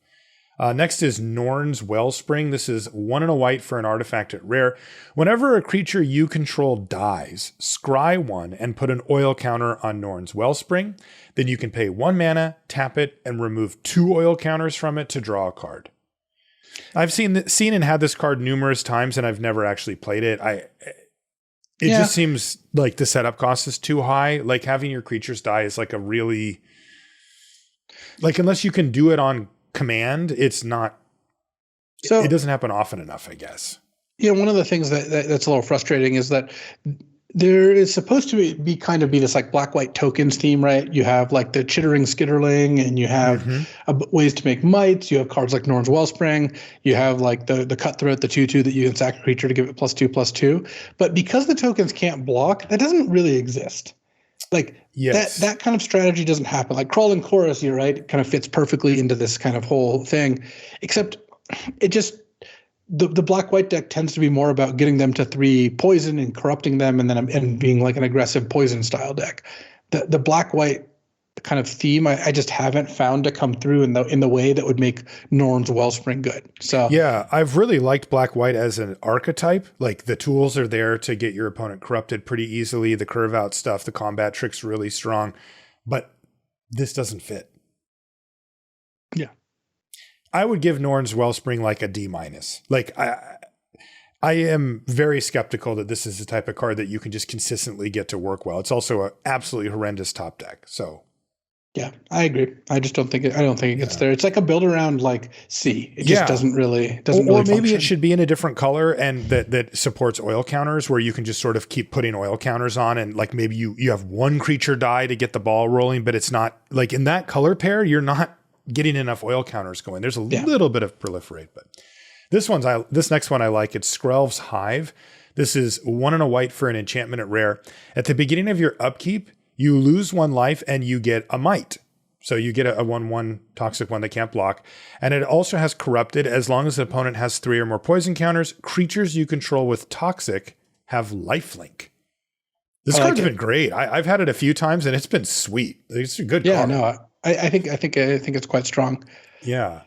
Next is Norn's Wellspring. This is 1 and a white for an artifact at rare. Whenever a creature you control dies, scry 1 and put an oil counter on Norn's Wellspring. Then you can pay 1 mana, tap it, and remove 2 oil counters from it to draw a card. I've seen and had this card numerous times, and I've never actually played it. It just seems like the setup cost is too high. Like having your creatures die is like a really, like, unless you can do it on command, it's not, so it doesn't happen often enough, I guess. One of the things that's a little frustrating is that there is supposed to be this like black-white tokens theme, right? You have like the Chittering Skitterling, and you have ways to make mites. You have cards like Norn's Wellspring. You have like the Cutthroat, the 2/2 that you can sack a creature to give it +2/+2. But because the tokens can't block, that doesn't really exist. Like that kind of strategy doesn't happen. Like Crawling Chorus, you're right, it kind of fits perfectly into this kind of whole thing. Except it just the black-white deck tends to be more about getting them to 3 poison and corrupting them, and being like an aggressive poison style deck. The black-white kind of theme I just haven't found to come through in the way that would make Norn's Wellspring good. So yeah, I've really liked black white as an archetype. Like the tools are there to get your opponent corrupted pretty easily. The curve out stuff, the combat trick's really strong, but this doesn't fit. Yeah, I would give Norn's Wellspring like a D-. Like I am very skeptical that this is the type of card that you can just consistently get to work well. It's also an absolutely horrendous top deck. So yeah, I agree. I just don't think it gets there. It's like a build around like C. It just doesn't really or maybe function. It should be in a different color and that supports oil counters, where you can just sort of keep putting oil counters on, and like maybe you have one creature die to get the ball rolling, but it's not like in that color pair, you're not getting enough oil counters going. There's a little bit of proliferate, but this next one I like. It's Skrelv's Hive. This is 1 and a white for an enchantment at rare. At the beginning of your upkeep, you lose 1 life and you get a Might. So you get a 1/1 toxic one that can't block. And it also has corrupted. As long as the opponent has 3 or more poison counters, creatures you control with toxic have lifelink. This card's been great. I've had it a few times and it's been sweet. It's a good card. Yeah, no, I think it's quite strong. Yeah.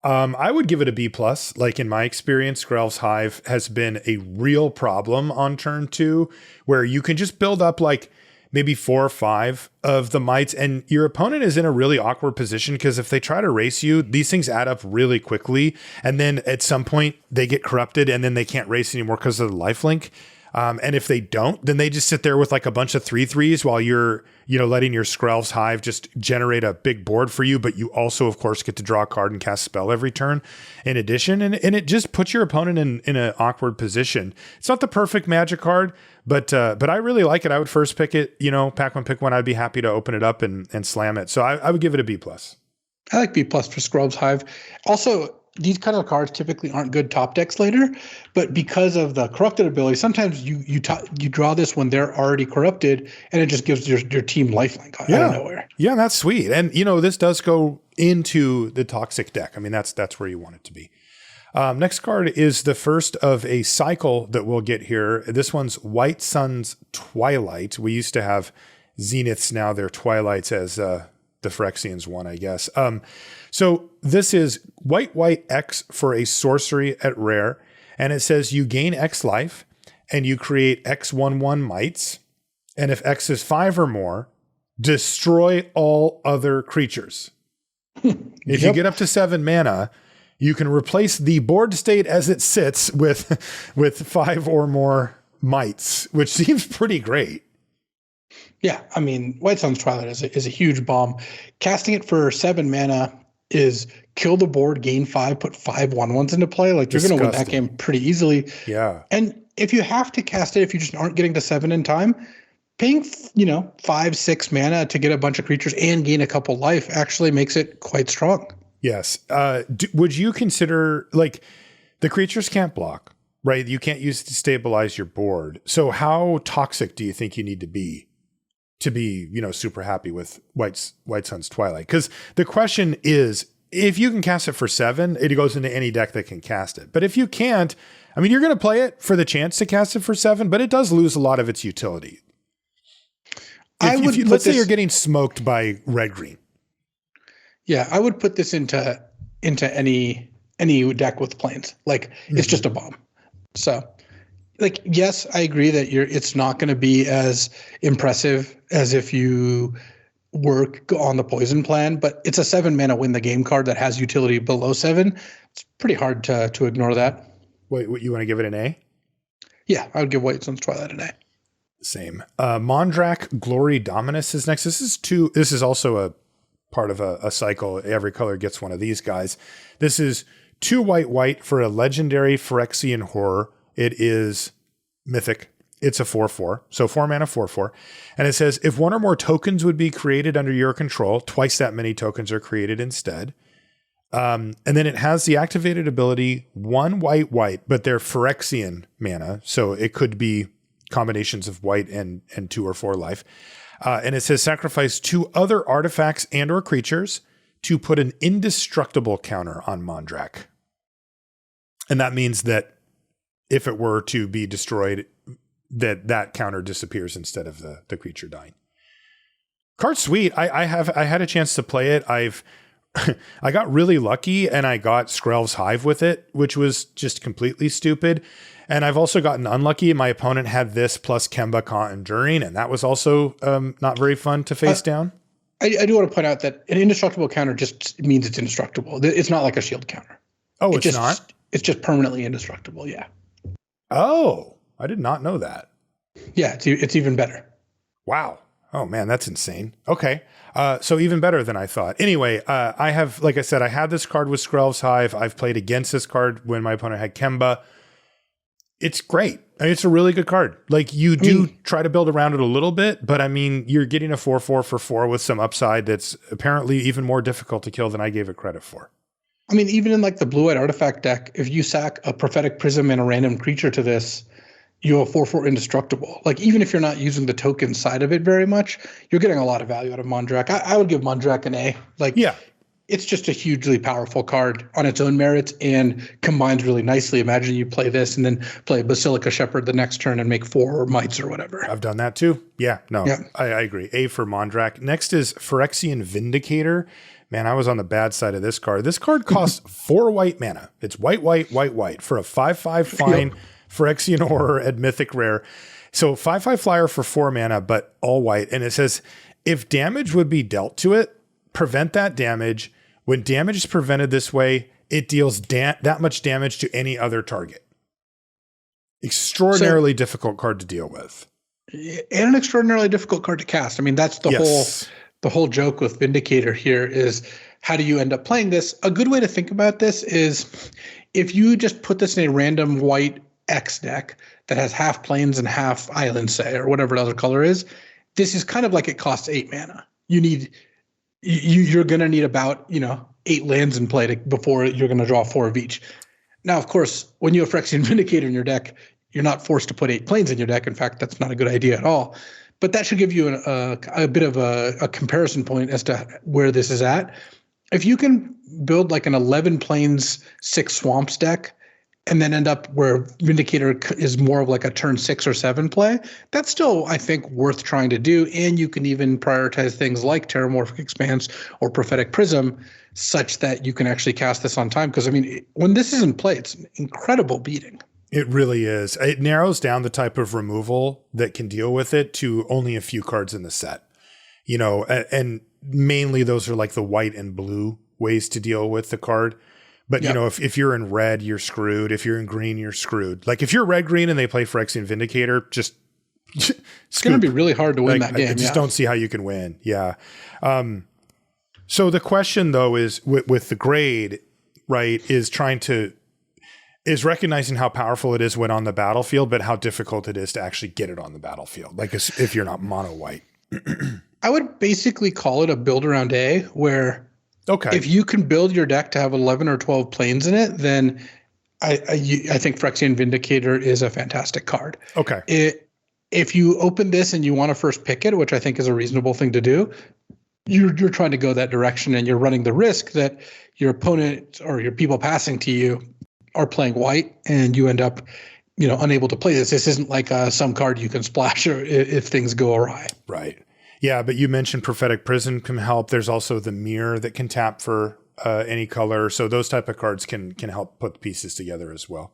I would give it a B+. Like in my experience, Skrelv's Hive has been a real problem on turn 2, where you can just build up like maybe 4 or 5 of the mites, and your opponent is in a really awkward position because if they try to race you, these things add up really quickly. And then at some point they get corrupted and then they can't race anymore because of the lifelink. And if they don't, then they just sit there with like a bunch of 3/3s while you're, letting your Skrelv's Hive just generate a big board for you. But you also, of course, get to draw a card and cast a spell every turn in addition. And it just puts your opponent in an awkward position. It's not the perfect Magic card, but I really like it. I would first pick it, pack one, pick one. I'd be happy to open it up and slam it. So I would give it a B+. I like B+ for Skrelv's Hive. Also, these kind of cards typically aren't good top decks later, but because of the corrupted ability, sometimes you draw this when they're already corrupted, and it just gives your team lifelink out of nowhere. Yeah, that's sweet. And this does go into the toxic deck. I mean, that's where you want it to be. Next card is the first of a cycle that we'll get here. This one's White Sun's Twilight. We used to have Zeniths, now they're Twilights, as the Phyrexians one, I guess. So this is white X for a sorcery at rare. And it says you gain X life and you create X/1/1 mites. And if X is 5 or more, destroy all other creatures. If you get up to 7 mana, you can replace the board state as it sits with 5 or more mites, which seems pretty great. Yeah, I mean, White Sun's Twilight is a huge bomb. Casting it for 7 mana is kill the board, gain 5, put 5 1/1s into play. Like, you're going to win that game pretty easily. Yeah. And if you have to cast it, if you just aren't getting to 7 in time, paying 5, 6 mana to get a bunch of creatures and gain a couple life actually makes it quite strong. Yes. Would you consider, like, the creatures can't block, right? You can't use it to stabilize your board. So how toxic do you think you need to be, super happy with White Sun's Twilight? Because the question is, if you can cast it for 7, it goes into any deck that can cast it. But if you can't, I mean, you're going to play it for the chance to cast it for 7, but it does lose a lot of its utility. Let's say you're getting smoked by red-green. Yeah, I would put this into any deck with planes. Like, it's just a bomb. So, like, yes, I agree that it's not going to be as impressive as if you work on the poison plan, but it's a 7 mana win the game card that has utility below 7. It's pretty hard to ignore that. Wait, you want to give it an A? Yeah, I would give White Sun's Twilight an A. Same. Mondrak Glory Dominus is next. This is also a part of a cycle. Every color gets one of these guys. This is 2 white for a legendary Phyrexian horror. It is Mythic. It's a 4/4. So 4 mana, 4/4. And it says, if 1 or more tokens would be created under your control, twice that many tokens are created instead. And then it has the activated ability 1 white, but they're Phyrexian mana. So it could be combinations of white and 2 or 4 life. And it says sacrifice 2 other artifacts and or creatures to put an indestructible counter on Mondrak. And that means that if it were to be destroyed, that counter disappears instead of the creature dying. Card's sweet. I had a chance to play it. I got really lucky and I got Skrelv's Hive with it, which was just completely stupid. And I've also gotten unlucky. My opponent had this plus Kemba Enduring, and that was also not very fun to face down. I do want to point out that an indestructible counter just means it's indestructible. It's not like a shield counter. Oh, it's not? It's just permanently indestructible, yeah. Oh, I did not know that. Yeah, it's even better. Wow. Oh, man, that's insane. Okay. So even better than I thought. Anyway, I have, like I said, I had this card with Skrelv's Hive. I've played against this card when my opponent had Kemba. It's great. I mean, it's a really good card. Like, you do try to build around it a little bit, but I mean, you're getting a 4/4 for 4 with some upside that's apparently even more difficult to kill than I gave it credit for. I mean, even in like the blue-white artifact deck, if you sack a Prophetic Prism and a random creature to this, you have 4/4 indestructible. Like, even if you're not using the token side of it very much, you're getting a lot of value out of Mondrak. I would give Mondrak an A. Like, yeah, it's just a hugely powerful card on its own merits and combines really nicely. Imagine you play this and then play Basilica Shepherd the next turn and make 4 mites or whatever. I've done that too. Yeah, no, yeah. I agree. A for Mondrak. Next is Phyrexian Vindicator. Man, I was on the bad side of this card. This card costs 4 white mana. It's white, for a 5/5 flying Phyrexian Horror at Mythic Rare. So 5/5 flyer for 4 mana, but all white. And it says, if damage would be dealt to it, prevent that damage. When damage is prevented this way, it deals that much damage to any other target. Extraordinarily difficult card to deal with. And an extraordinarily difficult card to cast. I mean, that's the whole joke with Vindicator here is, how do you end up playing this? A good way to think about this is, if you just put this in a random white X deck that has half plains and half islands, say, or whatever the other color is, this is kind of like it costs 8 mana. You're going to need about, 8 lands in play before you're going to draw 4 of each. Now, of course, when you have Phyrexian Vindicator in your deck, you're not forced to put 8 plains in your deck. In fact, that's not a good idea at all. But that should give you a bit of a comparison point as to where this is at. If you can build like an 11 plains, 6 swamps deck, and then end up where Vindicator is more of like a turn 6 or 7 play, that's still, I think, worth trying to do. And you can even prioritize things like Terramorphic Expanse or Prophetic Prism such that you can actually cast this on time. Because, I mean, when this is in play, it's an incredible beating. It really is. It narrows down the type of removal that can deal with it to only a few cards in the set. And mainly those are like the white and blue ways to deal with the card. But, if you're in red, you're screwed. If you're in green, you're screwed. Like, if you're red-green and they play Phyrexian Vindicator, just it's going to be really hard to win that game. I just don't see how you can win. Yeah. So the question, though, is with the grade, right, is recognizing how powerful it is when on the battlefield, but how difficult it is to actually get it on the battlefield. Like, if you're not mono white. I would basically call it a build around A, where if you can build your deck to have 11 or 12 planes in it, then I think Phyrexian Vindicator is a fantastic card. Okay. If you open this and you want to first pick it, which I think is a reasonable thing to do, you're trying to go that direction, and you're running the risk that your opponent or your people passing to you are playing white, and you end up, unable to play this. This isn't like some card you can splash if things go awry. Right. Yeah, but you mentioned Prophetic Prism can help. There's also the Mirror that can tap for any color. So those type of cards can help put the pieces together as well.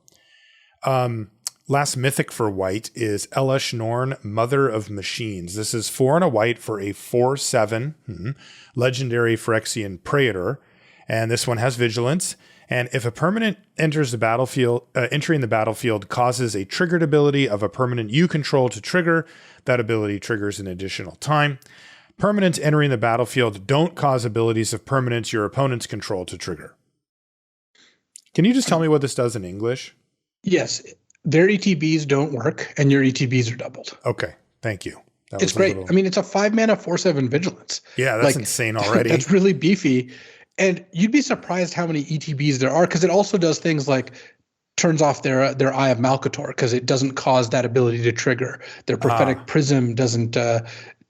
Last Mythic for white is Elesh Norn, Mother of Machines. This is 4 and a white for a 4/7 legendary Phyrexian Praetor. And this one has Vigilance. And if a permanent enters the battlefield, entering the battlefield causes a triggered ability of a permanent you control to trigger, that ability triggers an additional time. Permanents entering the battlefield don't cause abilities of permanents your opponents control to trigger. Can you just tell me what this does in English? Yes. Their ETBs don't work, and your ETBs are doubled. Okay. Thank you. It's great. I mean, it's a 5 mana 4/7 Vigilance. Yeah, that's insane already. That's really beefy. And you'd be surprised how many ETBs there are, because it also does things like turns off their Eye of Malcator because it doesn't cause that ability to trigger. Their Prophetic Prism doesn't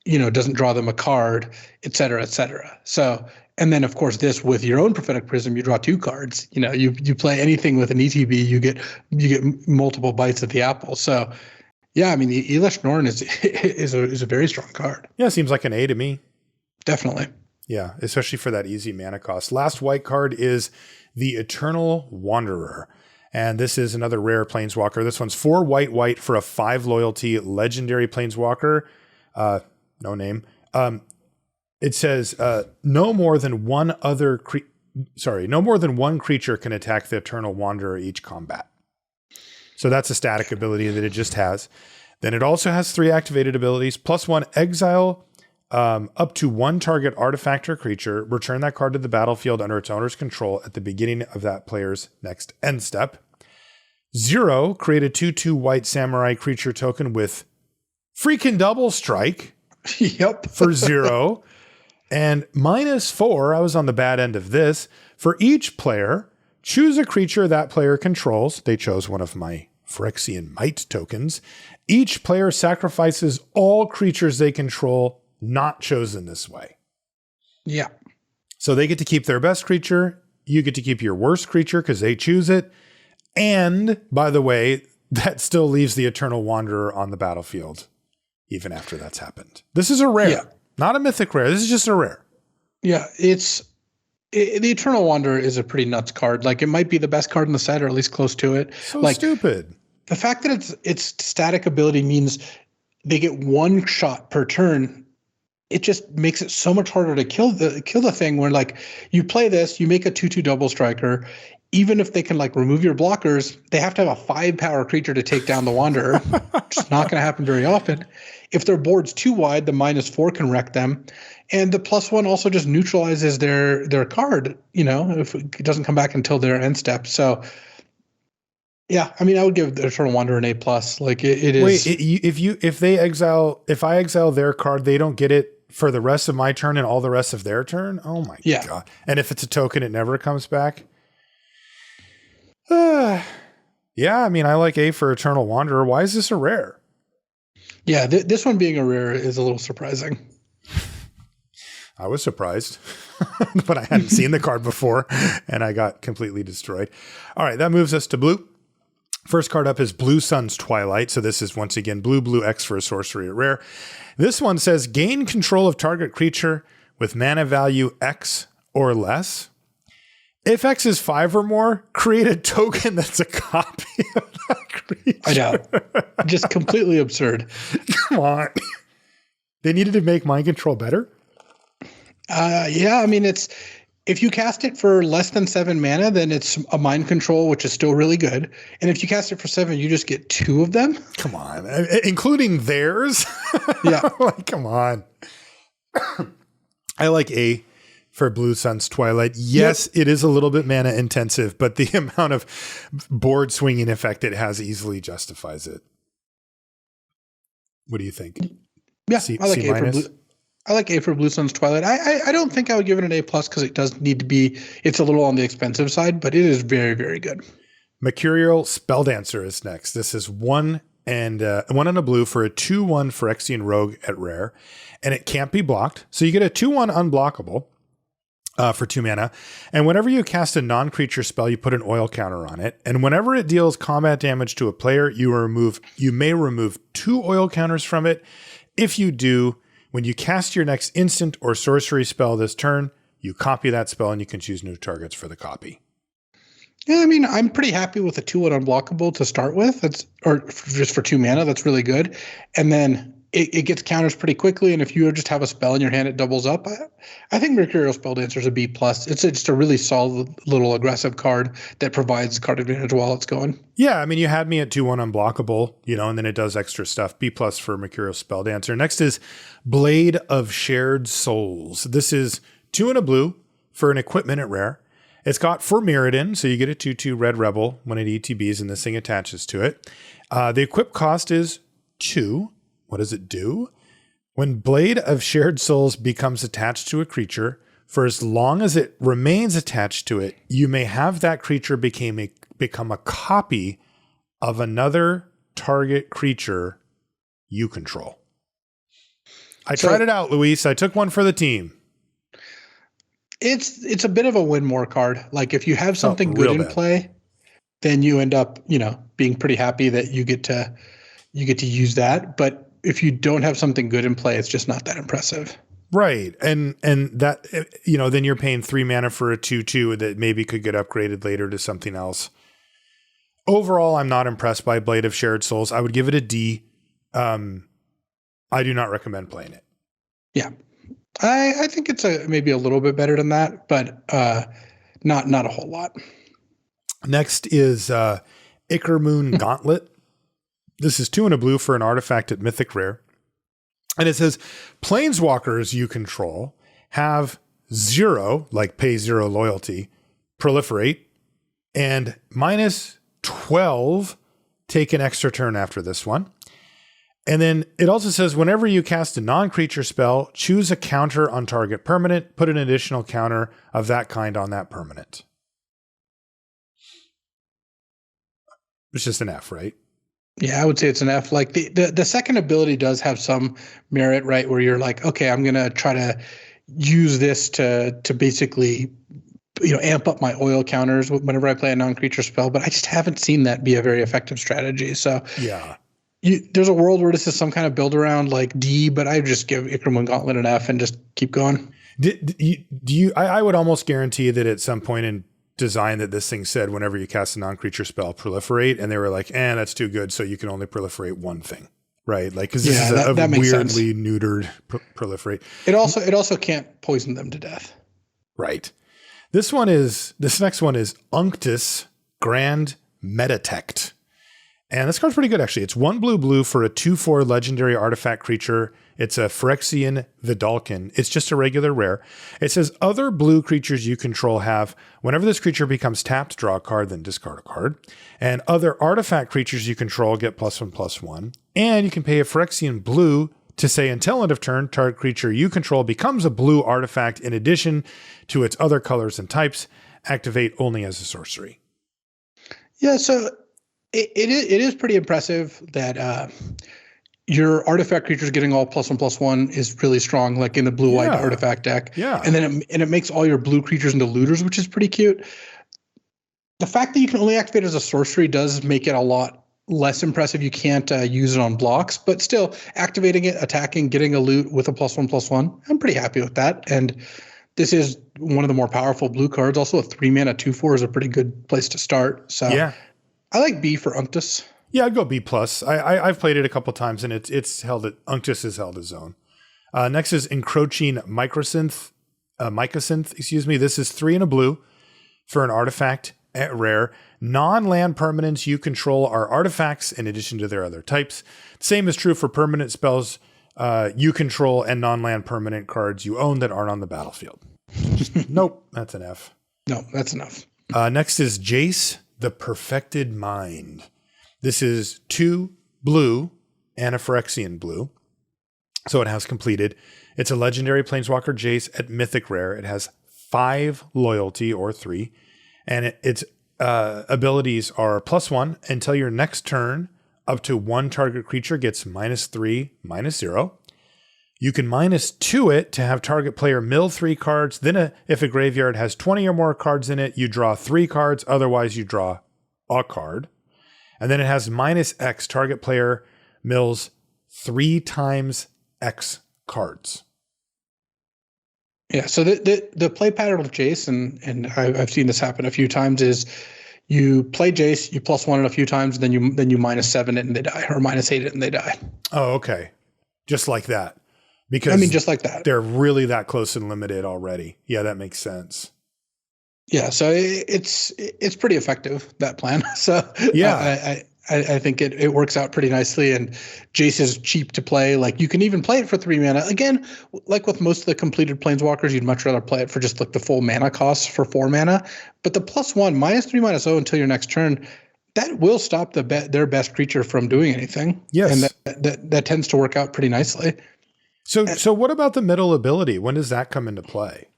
doesn't draw them a card, et cetera, et cetera. So, and then of course this with your own prophetic prism, you draw 2 cards. You play anything with an ETB, you get multiple bites at the apple. So yeah, I mean the Elish Norn is a very strong card. Yeah, seems like an A to me. Definitely. Yeah, especially for that easy mana cost. Last white card is the Eternal Wanderer. And this is another rare Planeswalker. This one's 4 white for a 5 loyalty legendary Planeswalker. No name. It says no more than one creature can attack the Eternal Wanderer each combat. So that's a static ability that it just has. Then it also has 3 activated abilities, +1 exile up to 1 target artifact or creature. Return that card to the battlefield under its owner's control at the beginning of that player's next end step. 0, create a 2/2 white samurai creature token with freaking double strike. Yep. For 0. And -4, I was on the bad end of this. For each player, choose a creature that player controls. They chose one of my Phyrexian Might tokens. Each player sacrifices all creatures they control not chosen this way. Yeah. So they get to keep their best creature. You get to keep your worst creature because they choose it. And by the way, that still leaves the Eternal Wanderer on the battlefield even after that's happened. This is a rare, not a mythic rare. This is just a rare. Yeah, the Eternal Wanderer is a pretty nuts card. Like it might be the best card in the set, or at least close to it. So stupid. The fact that its static ability means they get 1 shot per turn. It just makes it so much harder to kill the thing. Where like you play this, you make a 2/2 double striker. Even if they can like remove your blockers, they have to have a 5 power creature to take down the Wanderer. It's not going to happen very often. If their board's too wide, the -4 can wreck them. And the +1 also just neutralizes their card, if it doesn't come back until their end step. So yeah, I mean, I would give the Eternal Wanderer an A+. Like it is. Wait, if I exile their card, they don't get it for the rest of my turn and all the rest of their turn? Oh my God. And if it's a token, it never comes back? Yeah, I mean, I like A for Eternal Wanderer. Why is this a rare? Yeah, this one being a rare is a little surprising. I was surprised, but I hadn't seen the card before, and I got completely destroyed. All right, that moves us to blue. First card up is Blue Sun's Twilight. So this is once again blue X for a sorcery at rare. This one says gain control of target creature with mana value X or less. If X is 5 or more, create a token that's a copy of that creature. I know. Just completely absurd. Come on. They needed to make mind control better? Yeah, I mean, if you cast it for less than 7 mana, then it's a mind control, which is still really good. And if you cast it for 7, you just get 2 of them. Come on. Including theirs? Yeah. Like, come on. I like A for Blue Sun's Twilight. Yes, It is a little bit mana intensive, but the amount of board swinging effect it has easily justifies it. What do you think? Yeah, I like A for Blue. I like A for Blue Sun's Twilight. I don't think I would give it an A+ because it does need to be. It's a little on the expensive side, but it is very, very good. Mercurial Spelldancer is next. This is 1 and a blue for a 2/1 Phyrexian Rogue at rare, and it can't be blocked. So you get a 2/1 unblockable for 2 mana. And whenever you cast a non-creature spell, you put an oil counter on it. And whenever it deals combat damage to a player, you may remove 2 oil counters from it. If you do, when you cast your next instant or sorcery spell this turn, you copy that spell and you can choose new targets for the copy. Yeah, I mean, I'm pretty happy with a 2/1 unblockable to start with. Or just for 2 mana, that's really good. And then it gets counters pretty quickly. And if you just have a spell in your hand, it doubles up. I think Mercurial Spelldancer is a B+. It's just a really solid little aggressive card that provides card advantage while it's going. Yeah, I mean, you had me at 2/1 unblockable, and then it does extra stuff. B+ for Mercurial Spelldancer. Next is Blade of Shared Souls. This is 2 and a blue for an equipment at rare. It's got for Mirrodin, so you get a 2/2 red rebel when it ETBs and this thing attaches to it. The equip cost is 2. What does it do? When Blade of Shared Souls becomes attached to a creature, for as long as it remains attached to it, you may have that creature become a copy of another target creature you control. I tried it out, Luis. I took one for the team. It's a bit of a win more card. Like if you have something good in play, then you end up, being pretty happy that you get to use that. But if you don't have something good in play, it's just not that impressive. Right. And that, then you're paying 3 mana for a 2/2 that maybe could get upgraded later to something else. Overall, I'm not impressed by Blade of Shared Souls. I would give it a D. I do not recommend playing it. Yeah. I think it's maybe a little bit better than that, but not a whole lot. Next is Ichor Moon Gauntlet. This is 2 and a blue for an artifact at Mythic Rare. And it says, Planeswalkers you control have 0, like pay 0 loyalty, proliferate, and -12 take an extra turn after this one. And then it also says, whenever you cast a non-creature spell, choose a counter on target permanent, put an additional counter of that kind on that permanent. It's just an F, right? Yeah, I would say it's an F. Like the second ability does have some merit, right? Where you're like, okay, I'm going to try to use this to basically, amp up my oil counters whenever I play a non-creature spell. But I just haven't seen that be a very effective strategy. So yeah, there's a world where this is some kind of build around like D, but I just give Ichor Moon Gauntlet an F and just keep going. I would almost guarantee that at some point in design that this thing said whenever you cast a non-creature spell, proliferate, and they were like, that's too good, so you can only proliferate one thing, right? Like, because this is a weirdly neutered proliferate. It also can't poison them to death, right? This next one is Unctus Grand Metatect, and this card's pretty good actually. It's 1 blue for a 2/4 legendary artifact creature. It's a Phyrexian Vidalkin. It's just a regular rare. It says other blue creatures you control have, whenever this creature becomes tapped, draw a card, then discard a card. And other artifact creatures you control get +1/+1. And you can pay a Phyrexian blue to say until end of turn, target creature you control becomes a blue artifact in addition to its other colors and types. Activate only as a sorcery. Yeah, so it is pretty impressive that your artifact creatures getting all +1/+1 is really strong, like in the blue-white artifact deck. Yeah. And then it makes all your blue creatures into looters, which is pretty cute. The fact that you can only activate it as a sorcery does make it a lot less impressive. You can't use it on blocks, but still activating it, attacking, getting a loot with a +1/+1, I'm pretty happy with that. And this is one of the more powerful blue cards. Also, a 3 mana 2/4 is a pretty good place to start. So yeah, I like B for Unctus. Yeah, I'd go B+. I've played it a couple times, and Unctus has held his own. Next is Encroaching Mycosynth. This is 3 and a blue for an artifact at rare. Non-land permanents you control are artifacts in addition to their other types. Same is true for permanent spells you control and non-land permanent cards you own that aren't on the battlefield. Nope, that's an F. No, that's enough. Next is Jace, the Perfected Mind. This is 2 blue and a Phyrexian blue. So it has completed. It's a legendary Planeswalker Jace at Mythic Rare. It has 5 loyalty or 3. And its abilities are +1 until your next turn. Up to 1 target creature gets -3, -0. You can -2 it to have target player mill 3 cards. Then if a graveyard has 20 or more cards in it, you draw 3 cards. Otherwise, you draw a card. And then it has -X, target player mills 3 times X cards. Yeah, so the play pattern of Jace, and I've seen this happen a few times, is you play Jace, you +1 it a few times, then you -7 it and they die, or -8 it and they die. Oh, okay. Just like that. Because just like that. They're really that close and limited already. Yeah, that makes sense. Yeah, so it's pretty effective, that plan. So yeah, I think it works out pretty nicely, and Jace is cheap to play. Like you can even play it for 3 mana. Again, like with most of the completed Planeswalkers, you'd much rather play it for just like the full mana cost for 4 mana. But the +1, -3, -0 until your next turn, that will stop their best creature from doing anything. Yes, and that tends to work out pretty nicely. So what about the middle ability? When does that come into play?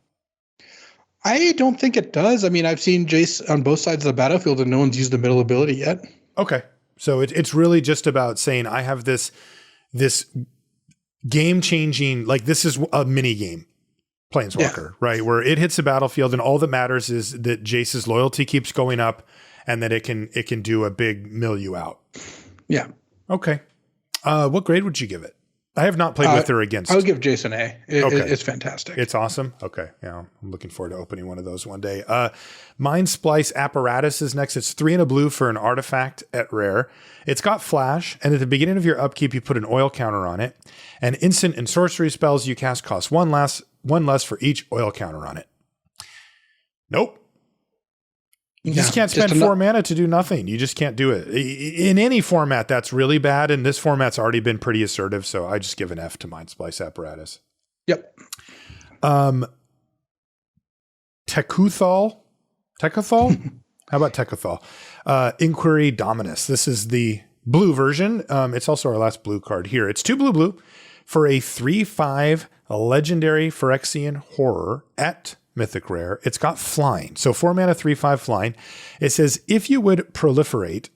I don't think it does. I mean, I've seen Jace on both sides of the battlefield and no one's used the middle ability yet. Okay. So it's really just about saying, I have this game changing. Like this is a mini game Planeswalker, right? Where it hits the battlefield and all that matters is that Jace's loyalty keeps going up and that it can do a big mill you out. Yeah. Okay. What grade would you give it? I have not played with or against. I would give Jason A. Okay. It's fantastic. It's awesome. Okay. Yeah. I'm looking forward to opening one of those one day. Mind Splice Apparatus is next. It's 3 and a blue for an artifact at rare. It's got flash, and at the beginning of your upkeep, you put an oil counter on it. And instant and sorcery spells you cast cost one less for each oil counter on it. Nope. You just can't spend 4 mana to do nothing. You just can't do it. In any format, that's really bad. And this format's already been pretty assertive. So I just give an F to Mind Splice Apparatus. Yep. Tekuthal? How about Tekuthal? Inquiry Dominus. This is the blue version. It's also our last blue card here. It's 2 blue for a 3/5 legendary Phyrexian horror at Mythic rare. It's got flying. So 4 mana, 3/5 flying. It says if you would proliferate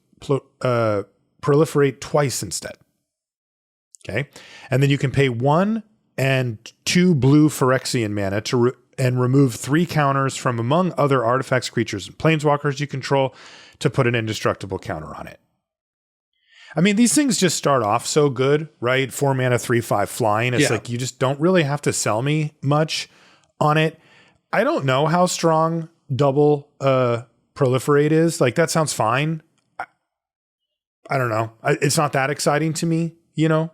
twice instead. Okay. And then you can pay 1 and 2 blue Phyrexian mana and remove 3 counters from among other artifacts, creatures, and planeswalkers you control to put an indestructible counter on it. I mean, these things just start off so good, right? 4 mana, 3/5 flying. It's like you just don't really have to sell me much on it. I don't know how strong double proliferate is. Like that sounds fine. I don't know. It's not that exciting to me, you know?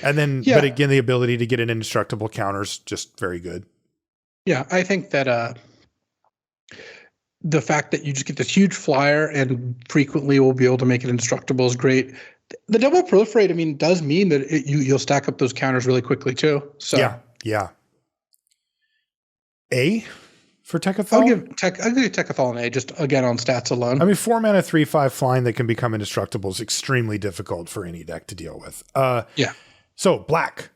And then, but again, the ability to get an indestructible counter's just very good. Yeah, I think that the fact that you just get this huge flyer and frequently will be able to make it indestructible is great. The double proliferate, I mean, does mean that you'll stack up those counters really quickly too. So yeah. A for Tekuthal? I'll give Tekuthal an A, just again on stats alone. I mean, 4 mana, 3/5 flying that can become indestructible is extremely difficult for any deck to deal with. So black.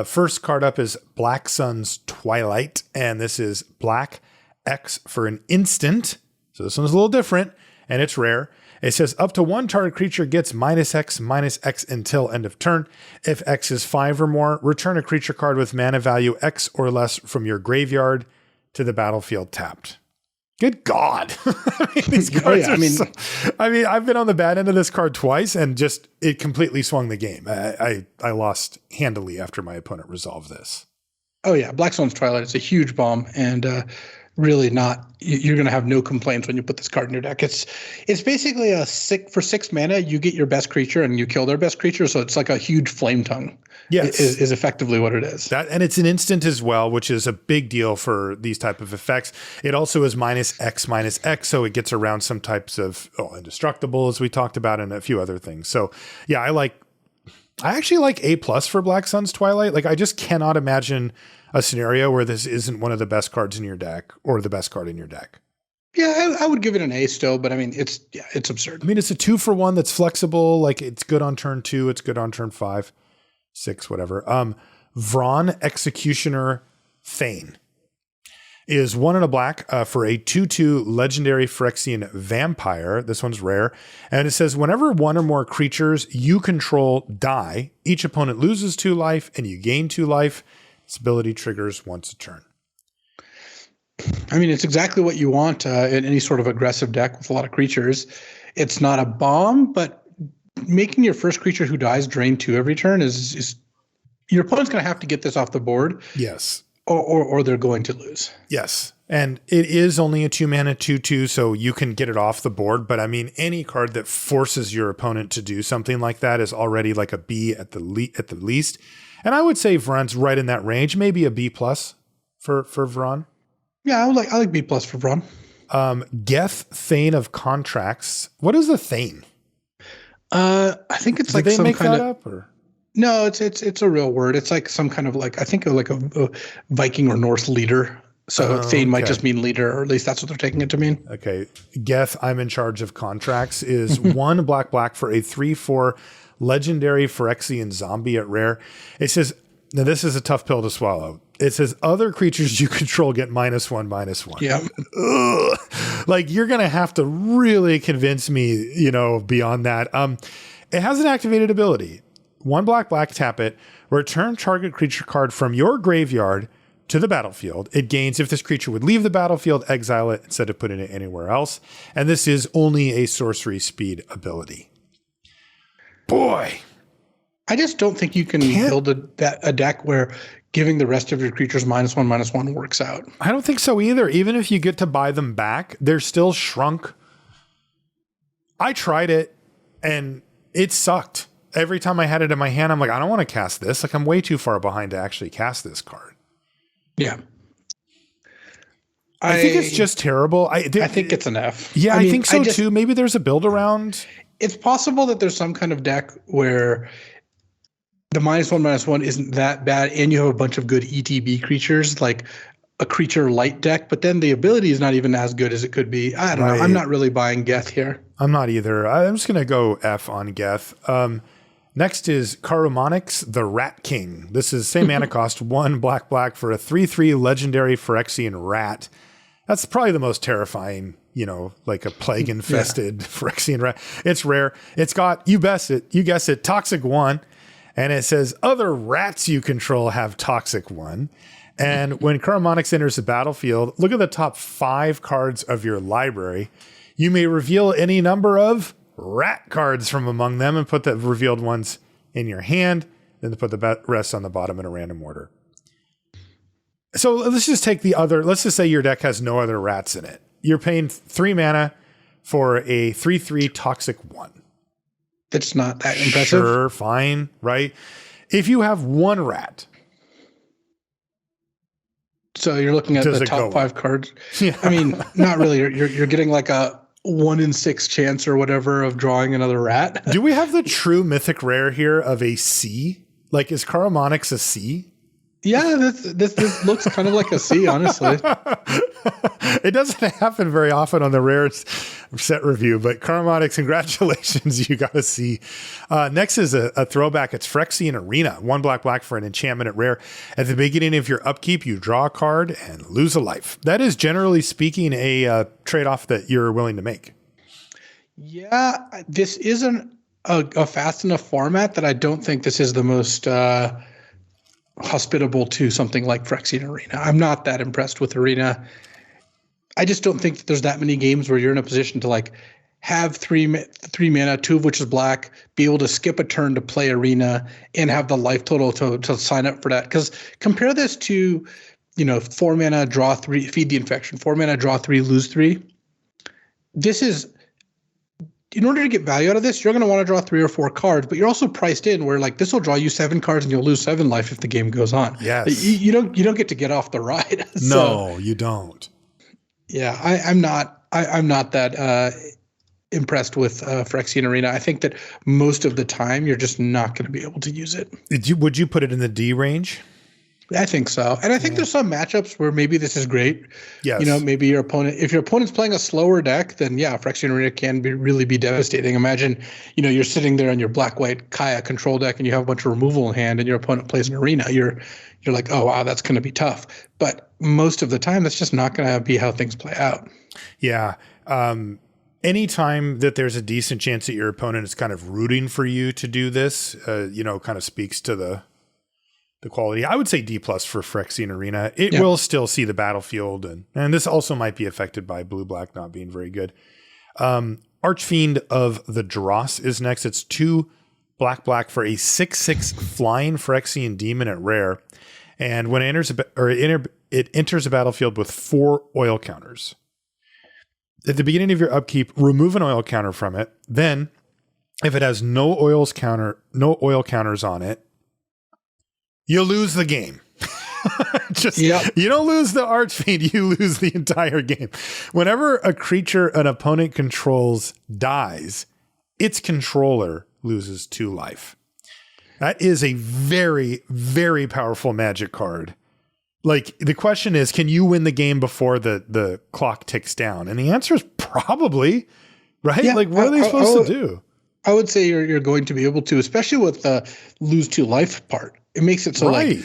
First card up is Black Sun's Twilight, and this is black X for an instant. So this one's a little different, and it's rare. It says up to 1 target creature gets -X until end of turn. If X is 5 or more, return a creature card with mana value X or less from your graveyard to the battlefield tapped. Good God. I mean, these cards I've been on the bad end of this card twice and just it completely swung the game. I lost handily after my opponent resolved this. Oh yeah, Black Sun's Twilight is a huge bomb and really not. You're going to have no complaints when you put this card in your deck. It's basically for 6 mana, you get your best creature and you kill their best creature. So it's like a huge flame tongue. Yes, is effectively what it is. And it's an instant as well, which is a big deal for these type of effects. It also is -X, so it gets around some types of indestructible, as we talked about, and a few other things. So yeah, I actually like A+ for Black Sun's Twilight. Like I just cannot imagine a scenario where this isn't one of the best cards in your deck or the best card in your deck. Yeah, I would give it an A still, but I mean, it's absurd. I mean, it's a 2-for-1 that's flexible. Like it's good on turn 2. It's good on turn 5, 6, whatever. Vron Executioner Thane is 1 and a black for a 2/2 legendary Phyrexian vampire. This one's rare. And it says whenever 1 or more creatures you control die, each opponent loses 2 life and you gain 2 life. Its ability triggers once a turn. I mean, it's exactly what you want in any sort of aggressive deck with a lot of creatures. It's not a bomb, but making your first creature who dies drain 2 every turn is your opponent's going to have to get this off the board. Yes. Or they're going to lose. Yes. And it is only a 2 mana 2/2, so you can get it off the board. But I mean, any card that forces your opponent to do something like that is already like a B at the least. And I would say Vron's right in that range, maybe a B+ for Vron. Yeah, I like B+ for Vron. Geth Thane of Contracts. What is a Thane? I think it's Did like they make that up or? No, it's a real word. It's like some kind of I think of like a Viking or Norse leader. So Thane might just mean leader, or at least that's what they're taking it to mean. Okay. Geth, I'm in charge of contracts, is 1 black for a 3/4 legendary Phyrexian zombie at rare. It says, now this is a tough pill to swallow. It says other creatures you control get -1/-1. Yeah. Like you're going to have to really convince me, beyond that. It has an activated ability. 1 black, tap it, return target creature card from your graveyard to the battlefield. It gains, if this creature would leave the battlefield, exile it instead of putting it anywhere else. And this is only a sorcery speed ability. Boy. I just don't think you can build a deck where giving the rest of your creatures -1/-1 works out. I don't think so either. Even if you get to buy them back, they're still shrunk. I tried it and it sucked. Every time I had it in my hand, I'm like, I don't want to cast this. Like, I'm way too far behind to actually cast this card. Yeah. I think it's just terrible. I think it's an F. Yeah, I think so too. Maybe there's a build around. It's possible that there's some kind of deck where the -1/-1 isn't that bad and you have a bunch of good ETB creatures, like a creature light deck, but then the ability is not even as good as it could be. I don't know. I'm not really buying Geth here. I'm not either. I'm just going to go F on Geth. Next is Karumonix, the Rat King. This is same mana cost, 1 black for a 3/3 legendary Phyrexian rat. That's probably the most terrifying, like a plague infested Phyrexian rat. It's rare. It's got, you guess it, Toxic 1. And it says other rats you control have Toxic 1. And when Karumonix enters the battlefield, look at the top 5 cards of your library. You may reveal any number of rat cards from among them and put the revealed ones in your hand, then put the rest on the bottom in a random order. So let's just take let's just say your deck has no other rats in it. You're paying 3 mana for a 3/3 Toxic 1. That's not that impressive. Sure, fine, right? If you have 1 rat. So you're looking at the top 5 cards. Yeah. I mean, not really. You're getting like a 1 in 6 chance or whatever of drawing another rat. Do we have the true mythic rare here of a C? Like, is Karumonix a C? Yeah, this looks kind of like a C, honestly. It doesn't happen very often on the rare set review, but Karumonix, congratulations, you got a C. Next is a throwback. It's Phyrexian Arena, 1 black for an enchantment at rare. At the beginning of your upkeep, you draw a card and lose a life. That is, generally speaking, a trade-off that you're willing to make. Yeah, this isn't a fast enough format that I don't think this is the most hospitable to something like Phyrexian Arena. I'm not that impressed with Arena. I just don't think that there's that many games where you're in a position to like have three mana, 2 of which is black, be able to skip a turn to play Arena and have the life total to sign up for that. Because compare this to, 4 mana, draw 3, feed the infection, 4 mana, draw 3, lose 3. This is, in order to get value out of this, you're going to want to draw 3 or 4 cards, but you're also priced in where like this will draw you 7 cards and you'll lose 7 life if the game goes on. Yes. You don't get to get off the ride. No, you don't. Yeah, I'm not that impressed with Phyrexian Arena. I think that most of the time you're just not going to be able to use it. Would you put it in the D range? I think so. And I think there's some matchups where maybe this is great. Yes. Maybe if your opponent's playing a slower deck, then yeah, Phyrexian Arena can really be devastating. Imagine, you're sitting there on your black-white Kaya control deck and you have a bunch of removal in hand and your opponent plays an Arena. You're like, oh, wow, that's going to be tough. But most of the time, that's just not going to be how things play out. Yeah. Anytime that there's a decent chance that your opponent is kind of rooting for you to do this, kind of speaks to the quality. I would say D+ for Phyrexian Arena. It will still see the battlefield, and this also might be affected by blue-black not being very good. Archfiend of the Dross is next. It's 2 black for a 6/6 flying Phyrexian demon at rare. And when it enters a battlefield with 4 oil counters. At the beginning of your upkeep, remove an oil counter from it. Then, if it has no oil counters on it, you lose the game. You don't lose the Archfiend, you lose the entire game. Whenever a creature an opponent controls dies, its controller loses 2 life. That is a very, very powerful Magic card. Like, the question is, can you win the game before the clock ticks down? And the answer is probably, right? Yeah, like, what are they supposed to do? I would say you're going to be able to, especially with the lose 2 life part. It makes it so like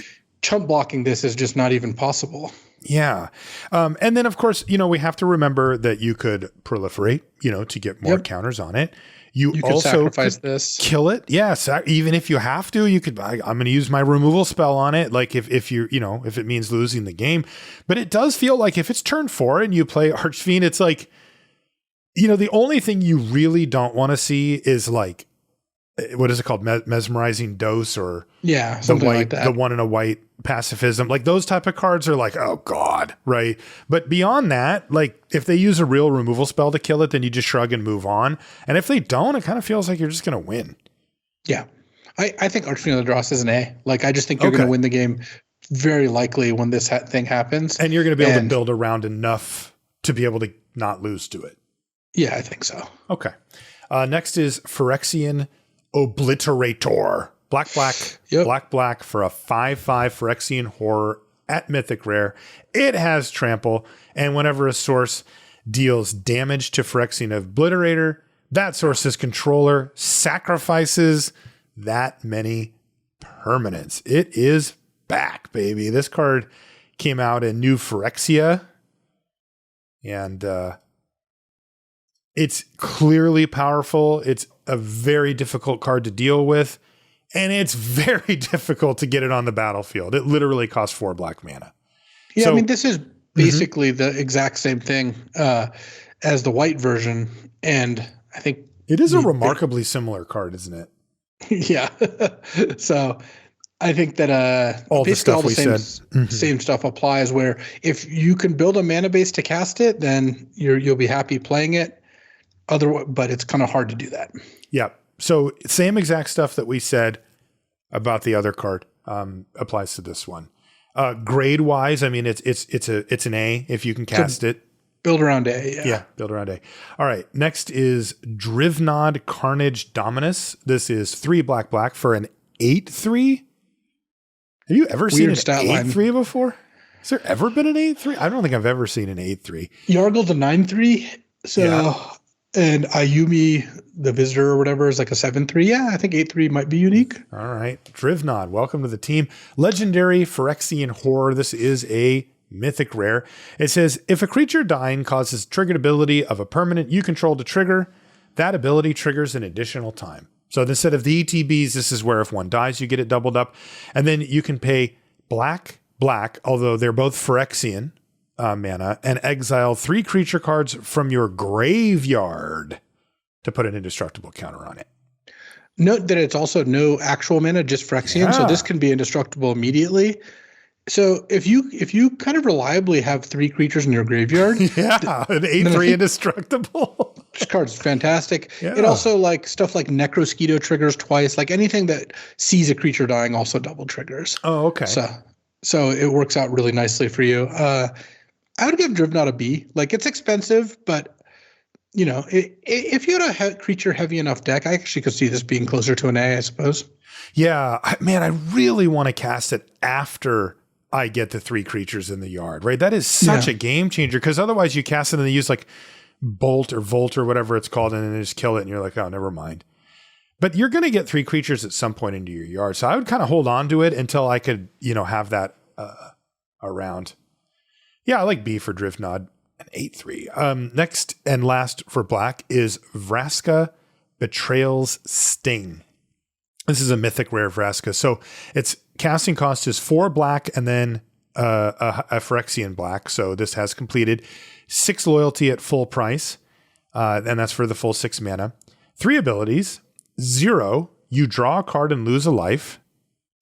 chump blocking this is just not even possible. Yeah. And then, of course, we have to remember that you could proliferate, to get more counters on it. You could also sacrifice this. kill it. Yes. Even if you have to, you could, I'm going to use my removal spell on it. Like if you, if it means losing the game, but it does feel like if it's turn 4 and you play Archfiend, it's like, the only thing you really don't want to see is like, what is it called? Mesmerizing Dose or something like that. The 1 in a white pacifism. Like those type of cards are like, oh God. Right. But beyond that, like if they use a real removal spell to kill it, then you just shrug and move on. And if they don't, it kind of feels like you're just going to win. Yeah. I think Archfiend of the Dross is an A. Like, I just think you're going to win the game very likely when this thing happens. And you're going to be able to build around enough to be able to not lose to it. Yeah, I think so. Okay. Next is Phyrexian Obliterator. Black, black for a 5/5 Phyrexian horror at Mythic Rare. It has trample, and whenever a source deals damage to Phyrexian Obliterator, that source's controller sacrifices that many permanents. It is back, baby. This card came out in new Phyrexia, and it's clearly powerful. It's a very difficult card to deal with, and it's very difficult to get it on the battlefield. It literally costs 4 black mana. Yeah, so, I mean, this is basically the exact same thing as the white version, and I think it is a remarkably similar card, isn't it? Yeah. So I think that all the stuff we said, same stuff applies. Where if you can build a mana base to cast it, then you'll be happy playing it. But it's kind of hard to do that. Yeah. So same exact stuff that we said about the other card applies to this one. Grade wise, I mean, it's an A if you can cast it. Build around A. Yeah, build around A. All right. Next is Drivnod Carnage Dominus. This is 3 black for an 8/3. Have you ever seen an 8/3 before? Has there ever been an 8/3? I don't think I've ever seen an 8/3. Yargle's a 9/3. So, and Ayumi, the Visitor or whatever, is like a 7/3. Yeah, I think 8/3 might be unique. All right. Drivnod, welcome to the team. Legendary Phyrexian Horror. This is a Mythic Rare. It says, if a creature dying causes triggered ability of a permanent you control to trigger, that ability triggers an additional time. So instead of the ETBs, this is where if one dies, you get it doubled up. And then you can pay black, although they're both Phyrexian mana, and exile 3 creature cards from your graveyard to put an indestructible counter on it. Note that it's also no actual mana, just Phyrexian. So this can be indestructible immediately. So if you kind of reliably have 3 creatures in your graveyard, an 8/3 indestructible. This card's fantastic. Yeah. It also stuff like Necrosquito triggers twice. Like anything that sees a creature dying also double triggers. Oh, okay. So it works out really nicely for you. I would give Drivnod a B. Like, it's expensive, but if you had a creature heavy enough deck, I actually could see this being closer to an A, I suppose. Yeah, man, I really want to cast it after I get the 3 creatures in the yard, right? That is such a game changer, because otherwise you cast it and they use like Bolt or Volt or whatever it's called, and then they just kill it and you're like, oh, never mind. But you're going to get 3 creatures at some point into your yard. So I would kind of hold on to it until I could, have that around. Yeah, I like B for Drivnod, an 8/3. Next and last for black is Vraska Betrayal's Sting. This is a Mythic Rare Vraska. So its casting cost is 4 black and then a Phyrexian black. So this has completed 6 loyalty at full price. And that's for the full 6 mana. 3 abilities. 0, you draw a card and lose a life.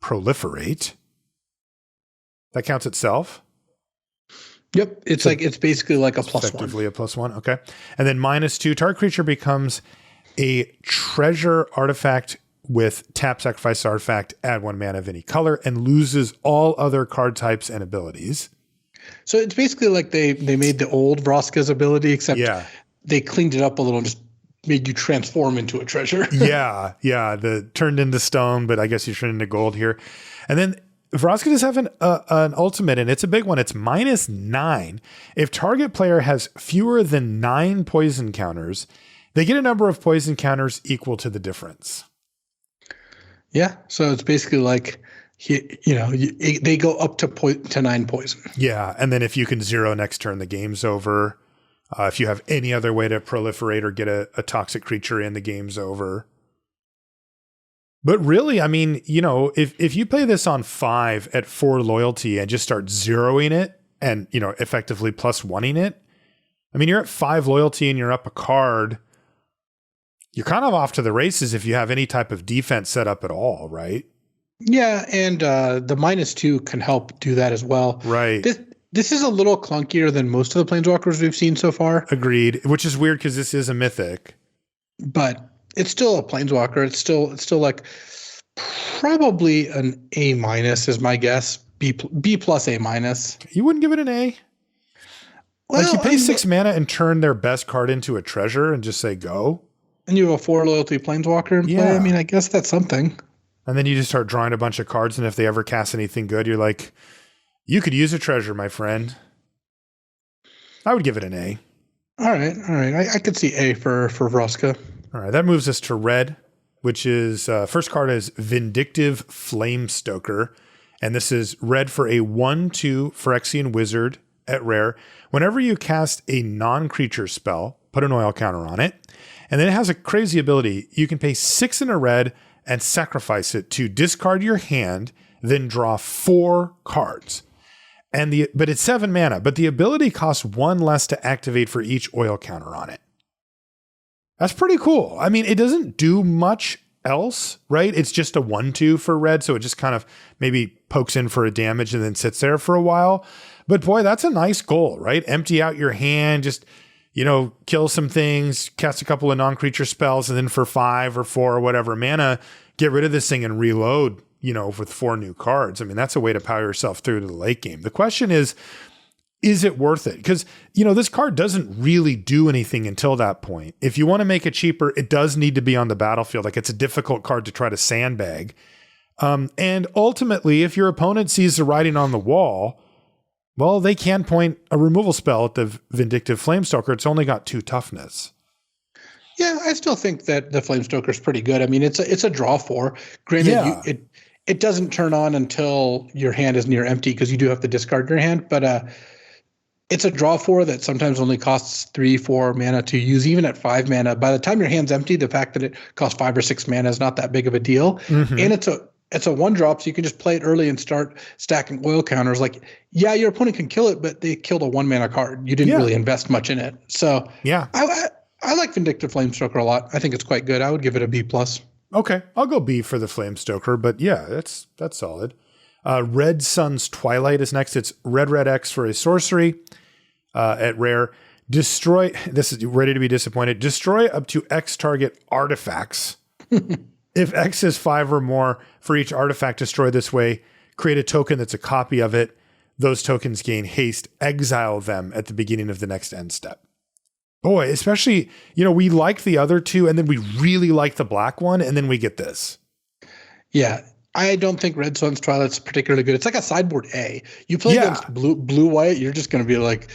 Proliferate. That counts itself. Yep. It's basically like a +1. Effectively a +1. Okay. And then -2, target creature becomes a treasure artifact with tap, sacrifice artifact, add 1 mana of any color, and loses all other card types and abilities. So it's basically like they made the old Vraska's ability, except they cleaned it up a little and just made you transform into a treasure. Yeah. The turned into stone, but I guess you turned into gold here. And then Vraska does have an ultimate, and it's a big one. It's -9. If target player has fewer than 9 poison counters, they get a number of poison counters equal to the difference. Yeah, so it's basically like, they go up to 9 poison. Yeah, and then if you can 0 next turn, the game's over. If you have any other way to proliferate or get a toxic creature in, the game's over. But really, I mean, you know, if you play this on 5 at 4 loyalty and just start zeroing it and, you know, effectively plus 1ing it, I mean, you're at 5 loyalty and you're up a card. You're kind of off to the races if you have any type of defense set up at all, right? Yeah, and the -2 can help do that as well. Right. This is a little clunkier than most of the Planeswalkers we've seen so far. Agreed, which is weird because this is a Mythic. But it's still a Planeswalker. It's still like probably an A- is my guess. B plus A-. You wouldn't give it an A? Well, like you pay 6 mana and turn their best card into a treasure and just say go? And you have a 4 loyalty Planeswalker in play? Yeah. I mean, I guess that's something. And then you just start drawing a bunch of cards, and if they ever cast anything good, you're like, you could use a treasure, my friend. I would give it an A. All right. I could see A for Vraska. All right, that moves us to red, which is first card is Vindictive Flamestoker. And this is red for a 1/2 Phyrexian Wizard at rare. Whenever you cast a non-creature spell, put an oil counter on it. And then it has a crazy ability. You can pay 6 in a red and sacrifice it to discard your hand, then draw 4 cards. But it's 7 mana, but the ability costs 1 less to activate for each oil counter on it. That's pretty cool. I mean, it doesn't do much else, right? It's just a 1/2 for red, so it just kind of maybe pokes in for a damage and then sits there for a while. But boy, that's a nice goal, right? Empty out your hand, just, you know, kill some things, cast a couple of non-creature spells, and then for 5 or 4 or whatever mana, get rid of this thing and reload, you know, with 4 new cards. I mean, that's a way to power yourself through to the late game. The question is it worth it? Because, you know, this card doesn't really do anything until that point. If you want to make it cheaper, it does need to be on the battlefield. Like, it's a difficult card to try to sandbag. And ultimately, if your opponent sees the writing on the wall, well, they can point a removal spell at the Vindictive Flamestoker. It's only got 2 toughness. Yeah, I still think that the Flamestoker is pretty good. I mean, it's a draw 4. Granted, Yeah. it doesn't turn on until your hand is near empty because you do have to discard your hand. But it's a draw 4 that sometimes only costs 3-4 mana to use, even at 5 mana. By the time your hand's empty, the fact that it costs 5 or 6 mana is not that big of a deal. Mm-hmm. And it's a 1-drop, so you can just play it early and start stacking oil counters. Like, yeah, your opponent can kill it, but they killed a 1-mana card. You didn't really invest much in it. So yeah, I like Vindictive Flamestoker a lot. I think it's quite good. I would give it a B+. Okay, I'll go B for the Flamestoker, but yeah, that's solid. Red Sun's Twilight is next. It's red X for a sorcery at rare. Destroy, this is ready to be disappointed. Destroy up to X target artifacts. If X is 5 or more for each artifact destroyed this way, create a token that's a copy of it. Those tokens gain haste. Exile them at the beginning of the next end step. Boy, especially, you know, we like the other 2, and then we really like the black one, and then we get this. Yeah, I don't think Red Sun's Twilight's particularly good. It's like a sideboard A. You play against blue white, you're just going to be like,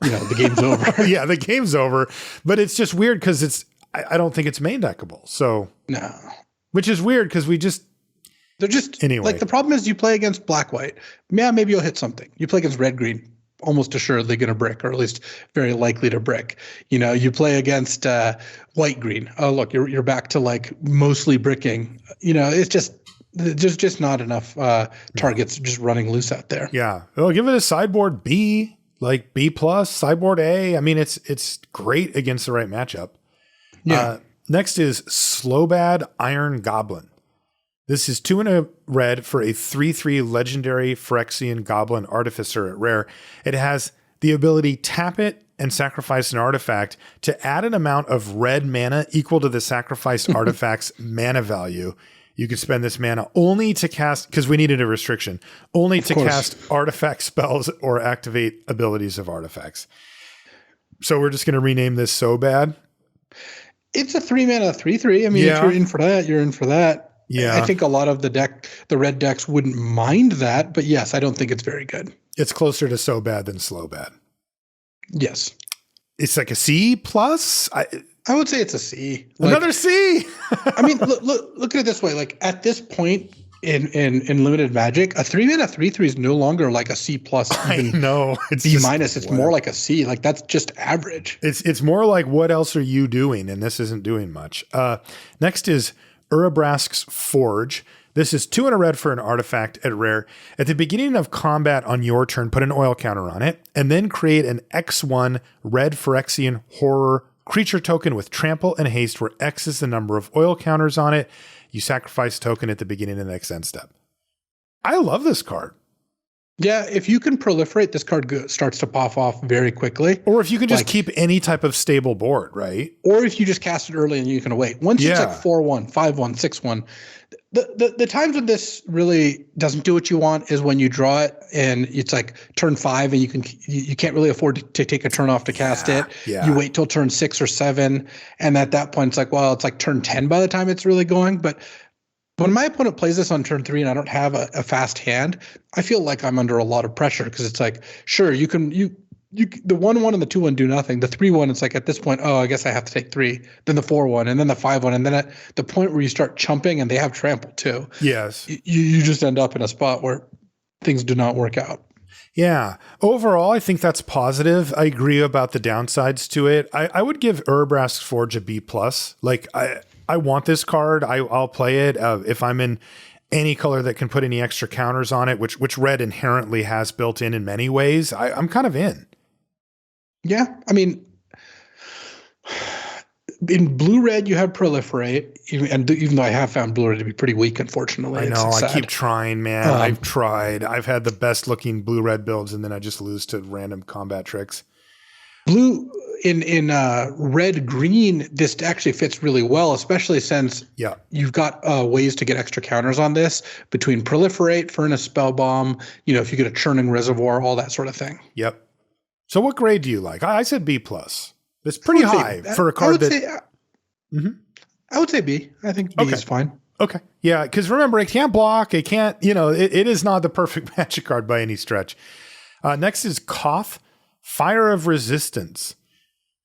you know, the game's over. Yeah, the game's over. But it's just weird because I don't think it's main deckable. So no. Which is weird because they're just anyway. Like, the problem is you play against black white. Yeah, maybe you'll hit something. You play against red green, almost assuredly going to brick, or at least very likely to brick. You know, you play against white green. Oh, look, you're back to like mostly bricking. You know, it's just not enough targets just running loose out there. Yeah, well, give it a sideboard B, like B+, sideboard A. I mean, it's great against the right matchup. Yeah. Next is Slowbad Iron Goblin. This is 2 and a red for a 3/3 legendary Phyrexian Goblin Artificer at rare. It has the ability tap it and sacrifice an artifact to add an amount of red mana equal to the sacrificed artifact's mana value. You can spend this mana only to cast, because we needed a restriction, only to cast artifact spells or activate abilities of artifacts. So we're just going to rename this So Bad. It's a 3-mana 3/3. I mean, if you're in for that, you're in for that. Yeah. I think a lot of the red decks wouldn't mind that, but yes, I don't think it's very good. It's closer to So Bad than Slow Bad. Yes. It's like a C+. I would say it's a C. Another C. I mean, look at it this way. Like, at this point, in limited Magic, a 3-mana 3/3 is no longer like a C plus, even I know. It's B just minus. It's more like a C. Like that's just average. It's more like, what else are you doing? And this isn't doing much. Next is Urabrask's Forge. This is 2 and a red for an artifact at rare. At the beginning of combat on your turn, put an oil counter on it, and then create an X1 red Phyrexian horror creature token with trample and haste, where X is the number of oil counters on it. You sacrifice a token at the beginning of the next end step. I love this card. Yeah, if you can proliferate, this card starts to pop off very quickly. Or if you can just keep any type of stable board, right? Or if you just cast it early and you can wait. Once it's like 4/1, 5/1, 6/1. The times when this really doesn't do what you want is when you draw it and it's like turn 5 and you can't really afford to take a turn off to cast it. Yeah. You wait till turn 6 or 7, and at that point it's like, well, it's like turn 10 by the time it's really going. But when my opponent plays this on turn 3 and I don't have a fast hand, I feel like I'm under a lot of pressure, because it's like, sure, you the 1/1 and the 2/1 do nothing. The 3/1, it's like at this point, oh, I guess I have to take 3. Then the 4/1, and then the 5/1, and then at the point where you start chumping and they have trample too. Yes, you just end up in a spot where things do not work out. Yeah. Overall, I think that's positive. I agree about the downsides to it. I would give Urabrask's Forge a B+. Like, I want this card. I'll play it if I'm in any color that can put any extra counters on it, which red inherently has built in many ways. I'm kind of in. Yeah. I mean, in blue-red, you have proliferate, and even though I have found blue-red to be pretty weak, unfortunately. I know. I keep trying, man. I've tried. I've had the best-looking blue-red builds, and then I just lose to random combat tricks. Blue in red-green, this actually fits really well, especially since you've got ways to get extra counters on this between proliferate, Furnace Spellbomb, if you get a churning reservoir, all that sort of thing. Yep. So what grade do you like? I said B+. It's pretty high for a card I would say B. I think B is fine. Okay. Yeah, because remember, it can't block. It can't, it is not the perfect Magic card by any stretch. Next is Koth, Fire of Resistance.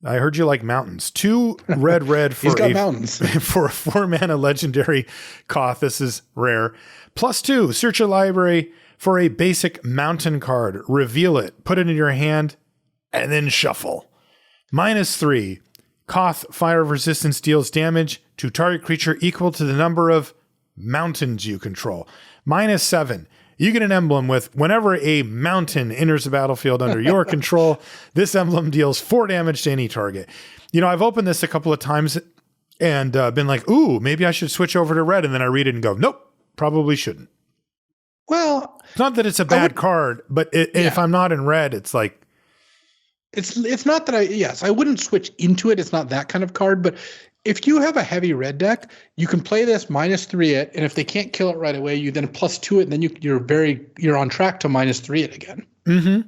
I heard you like mountains. 2 red for He's got mountains. For a 4-mana legendary Koth. This is rare. +2, search your library for a basic mountain card. Reveal it, put it in your hand, and then shuffle. -3, Koth, Fire of Resistance deals damage to target creature equal to the number of mountains you control. -7, you get an emblem with whenever a mountain enters the battlefield under your control, this emblem deals 4 damage to any target. I've opened this a couple of times and been like, ooh, maybe I should switch over to red. And then I read it and go, nope, probably shouldn't. Well, it's not that it's a bad card, but if I'm not in red, it's like, it's not that I wouldn't switch into it. It's not that kind of card, but if you have a heavy red deck, you can play this -3 it, and if they can't kill it right away, you then +2 it, and then you're on track to -3 it again. Mm-hmm.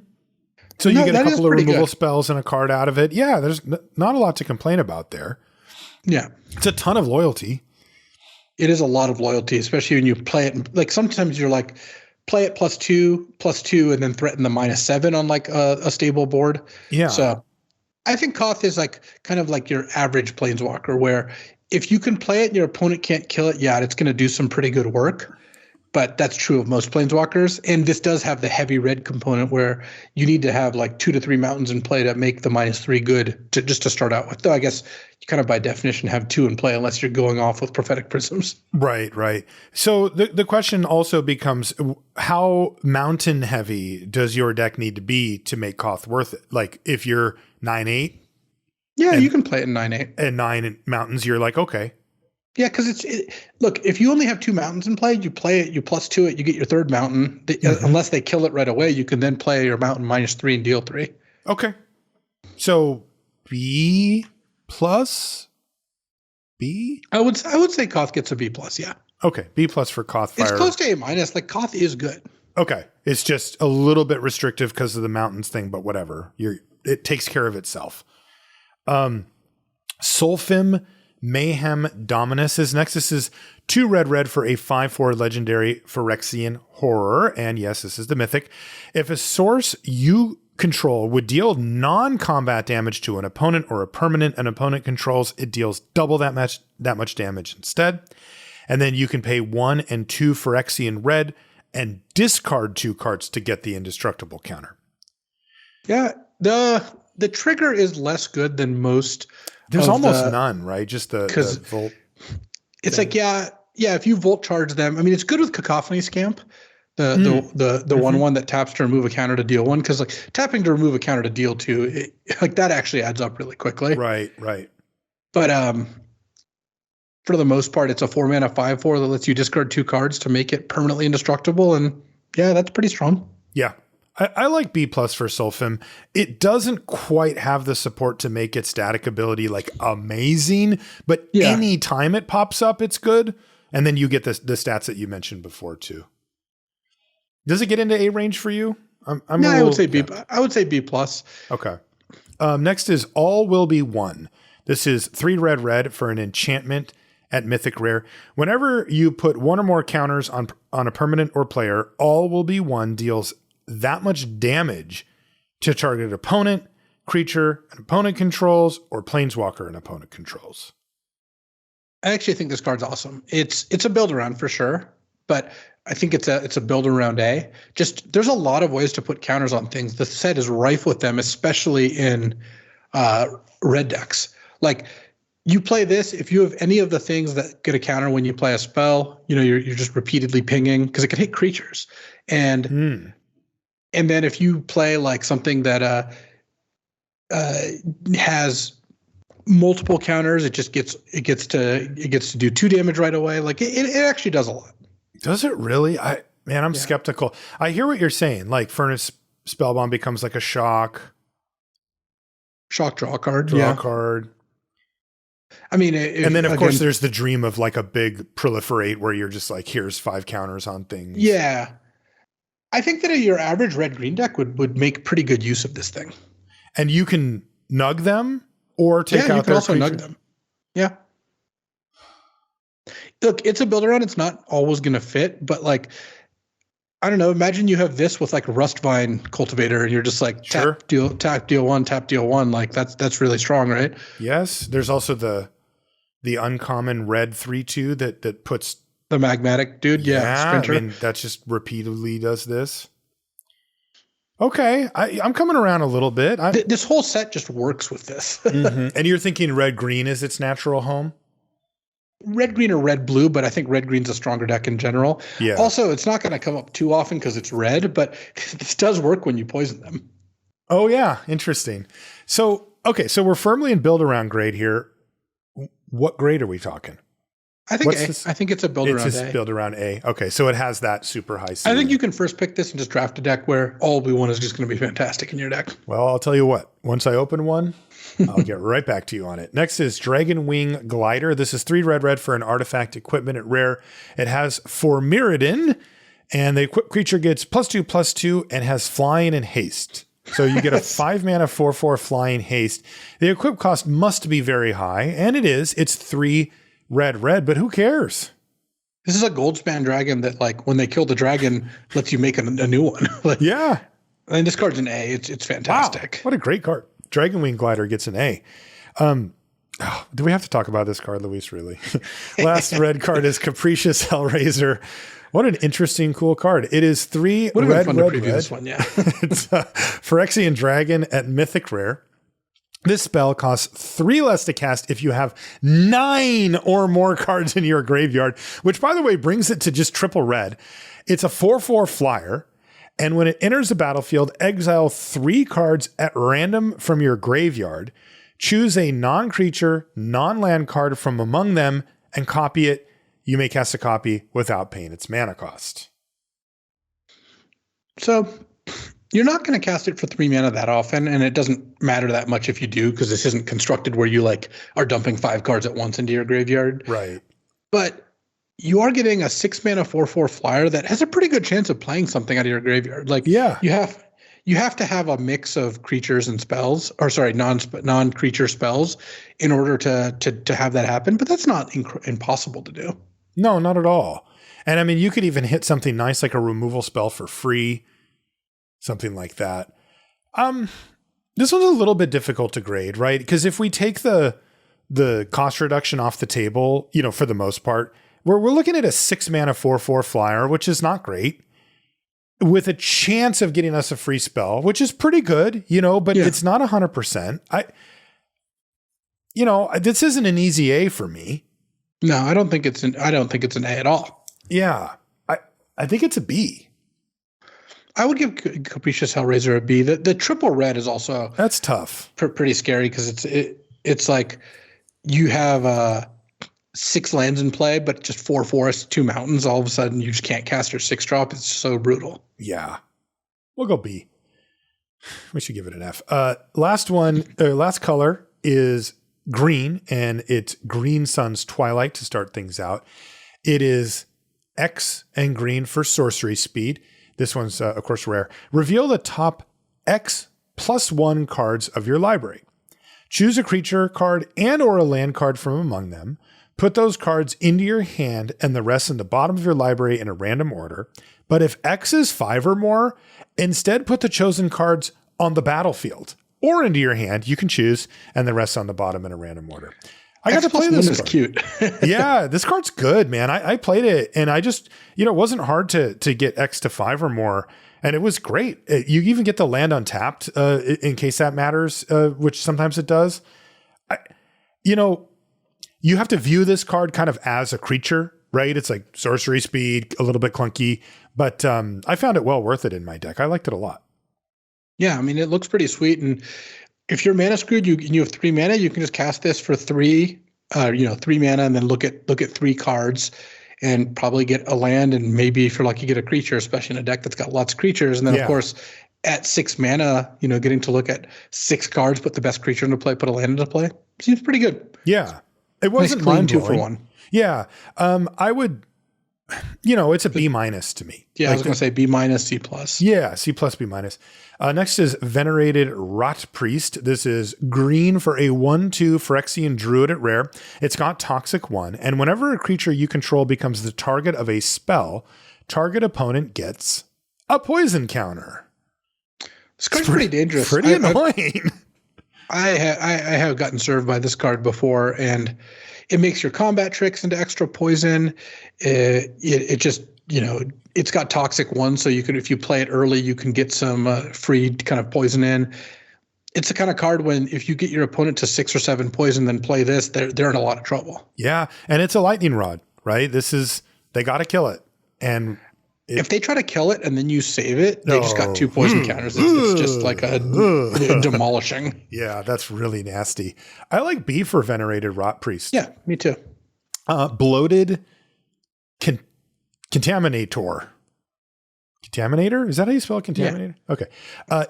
So you get a couple of removal spells and a card out of it. Yeah, there's not a lot to complain about there. Yeah. It's a ton of loyalty. It is a lot of loyalty, especially when you play it. Like sometimes you're like, play it +2, and then threaten the -7 on like a stable board. Yeah. So I think Koth is like kind of like your average Planeswalker, where if you can play it and your opponent can't kill it, it's going to do some pretty good work. But that's true of most Planeswalkers. And this does have the heavy red component where you need to have like 2 to 3 mountains in play to make the -3 good just to start out with. Though I guess you kind of by definition have 2 in play unless you're going off with Prophetic Prisms. Right. So the question also becomes, how mountain heavy does your deck need to be to make Koth worth it? Like if you're 9/8? Yeah, you can play it in 9/8. And 9 mountains, you're like, okay. Yeah, because look, if you only have 2 mountains in play, you play it, you +2 it, you get your 3rd mountain. Unless they kill it right away, you can then play your mountain -3 and deal 3. Okay. So B+? B? I would say Koth gets a B+, yeah. Okay, B+ for Koth Fire. It's close to A-. Like Koth is good. Okay. It's just a little bit restrictive because of the mountains thing, but whatever. It takes care of itself. Solfim Mayhem Dominus is next. This is 2 red for a 5/4 legendary Phyrexian horror. And yes, this is the Mythic. If a source you control would deal non-combat damage to an opponent or a permanent an opponent controls, it deals double that much damage instead. And then you can pay 1 and 2 Phyrexian red and discard 2 cards to get the indestructible counter. Yeah, the trigger is less good than most. There's almost none, right? Just the Volt. It's thing. Like, yeah, if you Volt charge them, I mean, it's good with Cacophony Scamp, the 1/1 that taps to remove a counter to deal 1, because like tapping to remove a counter to deal 2, like that actually adds up really quickly. Right. But for the most part, it's a 4-mana 5/4 that lets you discard 2 cards to make it permanently indestructible, and yeah, that's pretty strong. Yeah. I like B+ for Sulfim. It doesn't quite have the support to make its static ability like amazing, but any time it pops up, it's good. And then you get the stats that you mentioned before too. Does it get into A range for you? I would say B. I would say B+. Okay. Next is All Will Be One. This is 3 red for an enchantment at Mythic Rare. Whenever you put 1 or more counters on a permanent or player, All Will Be One deals that much damage to target opponent, creature an opponent controls, or planeswalker an opponent controls. I actually think this card's awesome. It's a build around for sure, but I think it's a build around A. Just there's a lot of ways to put counters on things. The set is rife with them, especially in red decks. Like you play this, if you have any of the things that get a counter when you play a spell, you're just repeatedly pinging because it can hit creatures. And then if you play like something that has multiple counters, it gets to do 2 damage right away. Like it actually does a lot. Does it really? I'm skeptical. I hear what you're saying. Like Furnace Spellbomb becomes like a shock draw card. Card. I mean, and then of course there's the dream of like a big proliferate where you're just like, here's 5 counters on things. Yeah. I think that your average red-green deck would make pretty good use of this thing. And you can nug them or take out their you can also creature. nug them. Yeah. Look, it's a build around. It's not always going to fit, but like, I don't know. Imagine you have this with like a Rustvine Cultivator and you're just like, sure. tap, deal 1, tap, deal 1. Like that's really strong, right? Yes. There's also the uncommon red 3/2 that puts the magmatic dude. Yeah. Sprinter. I mean, that just repeatedly does this. Okay. I'm coming around a little bit. This whole set just works with this. And you're thinking red-green is its natural home? Red-green or red-blue, but I think red-green's a stronger deck in general. Yeah. Also, it's not going to come up too often because it's red, but this does work when you poison them. Oh, yeah. Interesting. So, okay. So we're firmly in build-around grade here. What grade are we talking? I think A. I think it's a build around A. It's build around A. Okay, so it has that super high ceiling. I think you can first pick this and just draft a deck where All We Want is just going to be fantastic in your deck. Well, I'll tell you what. Once I open one, I'll get right back to you on it. Next is Dragon Wing Glider. This is 3 red for an artifact equipment at rare. It has 4 Mirrodin, and the equipped creature gets +2/+2 and has flying and haste. So you get a 5 mana 4/4 flying haste. The equip cost must be very high, and it is. It's 3 red, but who cares? This is a Goldspan dragon that, like, when they kill the dragon, lets you make a new one. Like, yeah. And this card's an A. It's fantastic. Wow, what a great card. Dragon Wing Glider gets an A. Do we have to talk about this card, Luis, really? Last red card is Capricious Hellraiser. What an interesting, cool card. It is 3 red. This one, yeah. It's a Phyrexian Dragon at Mythic Rare. This spell costs 3 less to cast if you have 9 or more cards in your graveyard, which, by the way, brings it to just triple red. It's a 4/4 flyer, and when it enters the battlefield, exile 3 cards at random from your graveyard. Choose a non-creature, non-land card from among them and copy it. You may cast a copy without paying its mana cost. So you're not going to cast it for 3 mana that often, and it doesn't matter that much if you do, because this isn't constructed where you like are dumping 5 cards at once into your graveyard. Right. But you are getting a 6 mana 4/4 flyer that has a pretty good chance of playing something out of your graveyard. Like, yeah, you have to have a mix of creatures and spells, or sorry, non-creature spells, in order to have that happen. But that's not impossible to do. No, not at all. And I mean, you could even hit something nice like a removal spell for free, something like that. This one's a little bit difficult to grade, right? Because if we take the cost reduction off the table, for the most part, we're looking at a 6 mana 4/4 flyer, which is not great, with a chance of getting us a free spell, which is pretty good, but it's not 100%. This isn't an easy A for me. No, I don't think it's an A at all. Yeah. I think it's a B. I would give Capricious Hellraiser a B. The triple red is also that's tough. Pretty scary because it's like you have 6 lands in play, but just 4 forests, 2 mountains. All of a sudden, you just can't cast your 6-drop. It's so brutal. Yeah, we'll go B. We should give it an F. Last color is green, and it's Green Sun's Twilight to start things out. It is X and green for sorcery speed. This one's, of course, rare. Reveal the top X +1 cards of your library. Choose a creature card and or a land card from among them. Put those cards into your hand and the rest in the bottom of your library in a random order. But if X is 5 or more, instead put the chosen cards on the battlefield or into your hand. You can choose, and the rest on the bottom in a random order. I got to play this card. Cute. Yeah, this card's good, man. I played it, and I just, it wasn't hard to get X to 5 or more, and it was great. You even get the land untapped in case that matters, which sometimes it does. You have to view this card kind of as a creature, right? It's like sorcery speed, a little bit clunky, but I found it well worth it in my deck. I liked it a lot. Yeah, I mean, it looks pretty sweet, and if you're mana screwed, you have 3 mana, you can just cast this for 3 mana, and then look at 3 cards and probably get a land, and maybe if you're lucky, get a creature, especially in a deck that's got lots of creatures. And then of course at 6 mana, getting to look at 6 cards, put the best creature into play, put a land into play, seems pretty good. Yeah. It wasn't nice clean 2 mind-blowing. for 1. Yeah. I would, it's a B- to me. Yeah, I was going to say B-, C+. Yeah, C+, B-. Next is Venerated Rot Priest. This is green for a 1/2 Phyrexian Druid at rare. It's got Toxic 1, and whenever a creature you control becomes the target of a spell, target opponent gets a poison counter. This card's pretty dangerous. Pretty annoying. I have gotten served by this card before, and it makes your combat tricks into extra poison. It just, it's got Toxic 1, so you can, if you play it early, you can get some free kind of poison in. It's the kind of card when if you get your opponent to 6 or 7 poison, then play this, they're in a lot of trouble. Yeah, and it's a lightning rod, right? They got to kill it, and if they try to kill it and then you save it, they just got 2 poison counters. It's just like a demolishing. Yeah, that's really nasty. I like B for Venerated Rot Priest. Yeah, me too. Bloated Contaminator. Contaminator? Is that how you spell Contaminator? Yeah. Okay.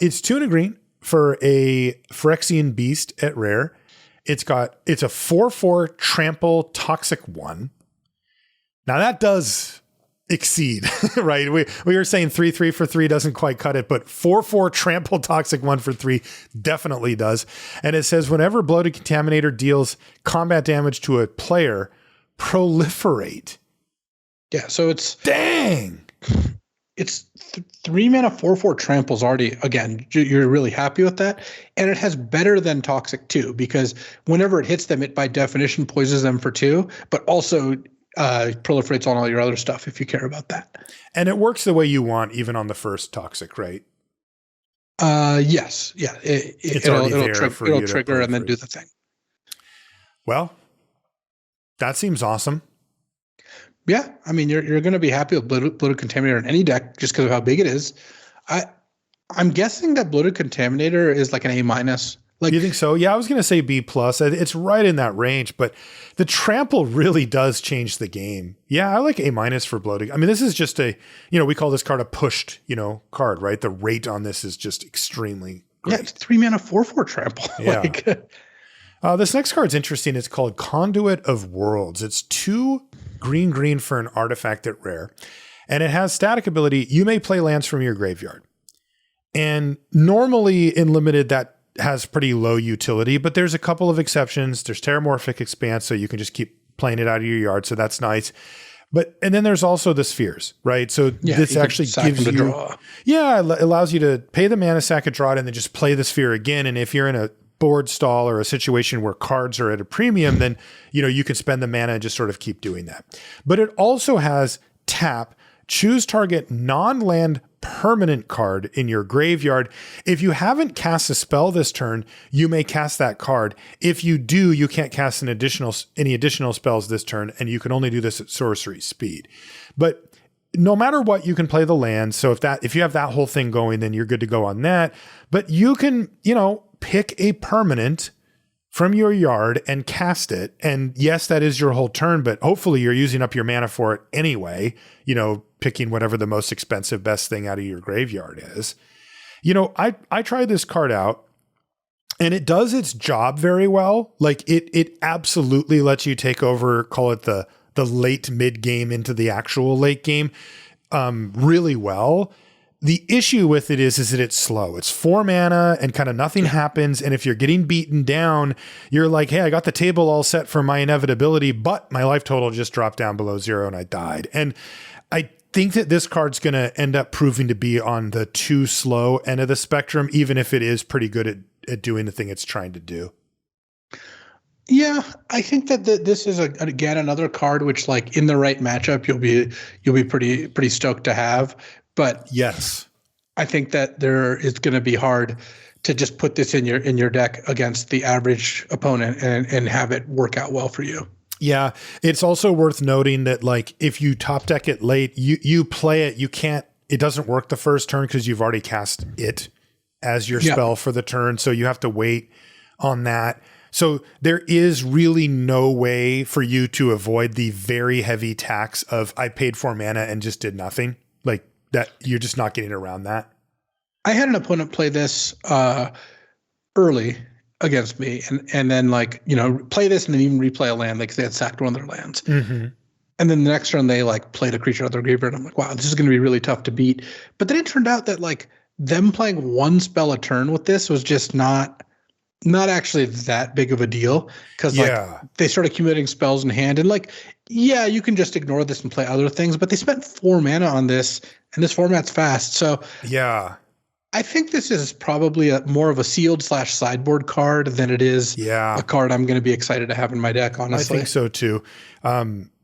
It's 2 and a green for a Phyrexian Beast at rare. It's a 4/4 Trample Toxic 1. Now that does exceed, right? We were saying 3/3 for 3 doesn't quite cut it, but 4/4 Trample Toxic 1 for 3 definitely does. And it says whenever Bloated Contaminator deals combat damage to a player, proliferate. Yeah, so it's dang. It's 3 mana 4/4 trample's already, again, you're really happy with that. And it has better than Toxic 2 because whenever it hits them, it by definition poisons them for 2, but also proliferates on all your other stuff if you care about that. And it works the way you want, even on the first Toxic, right? Yes. Yeah. It'll trigger and then do the thing. Well, that seems awesome. Yeah. I mean, you're going to be happy with Bloated Contaminator in any deck just because of how big it is. I'm guessing that Bloated Contaminator is like an A-. Like, you think so? Yeah, I was going to say B+. It's right in that range, but the trample really does change the game. Yeah, I like A- for Bloated. I mean, this is just we call this card a pushed, card, right? The rate on this is just extremely great. Yeah, it's 3 mana 4/4 trample. Yeah. This next card's interesting. It's called Conduit of Worlds. It's 2 green for an artifact at rare, and it has static ability. You may play lands from your graveyard. And normally in limited, that has pretty low utility, but there's a couple of exceptions. There's Terramorphic Expanse, so you can just keep playing it out of your yard. So that's nice. And then there's also the spheres, right? So this actually gives you, it allows you to pay the mana sack, draw it, and then just play the sphere again. And if you're in a board stall or a situation where cards are at a premium, then, you can spend the mana and just sort of keep doing that. But it also has tap, choose target non-land permanent card in your graveyard. If you haven't cast a spell this turn, you may cast that card. If you do, you can't cast any additional spells this turn, and you can only do this at sorcery speed. But no matter what, you can play the land. So if you have that whole thing going, then you're good to go on that. But you can, pick a permanent from your yard and cast it. And yes, that is your whole turn, but hopefully you're using up your mana for it anyway, picking whatever the most expensive, best thing out of your graveyard is. I tried this card out and it does its job very well. Like it absolutely lets you take over, call it the late mid game into the actual late game, really well. The issue with it is that it's slow. It's 4 mana and kind of nothing happens. And if you're getting beaten down, you're like, hey, I got the table all set for my inevitability, but my life total just dropped down below 0 and I died. And I think that this card's going to end up proving to be on the too slow end of the spectrum, even if it is pretty good at doing the thing it's trying to do. Yeah, I think that this is again another card which, like, in the right matchup, you'll be pretty stoked to have. But yes, I think that it's going to be hard to just put this in your deck against the average opponent and have it work out well for you. Yeah, it's also worth noting that, like, if you top deck it late, you play it, it doesn't work the first turn because you've already cast it as your spell for the turn, so you have to wait on that. So there is really no way for you to avoid the very heavy tax of I paid 4 mana and just did nothing. Like that, you're just not getting around that. I had an opponent play this early against me and then, like, play this and then even replay a land, like they had sacked one of their lands. Mm-hmm. And then the next turn they, like, played a creature out of their graveyard. And I'm like, wow, this is going to be really tough to beat. But then it turned out that, like, them playing one spell a turn with this was just not actually that big of a deal, because they started accumulating spells in hand, and, like, you can just ignore this and play other things, but they spent 4 mana on this, and this format's fast. So I think this is probably more of a sealed / sideboard card than it is a card I'm going to be excited to have in my deck, honestly. I think so too.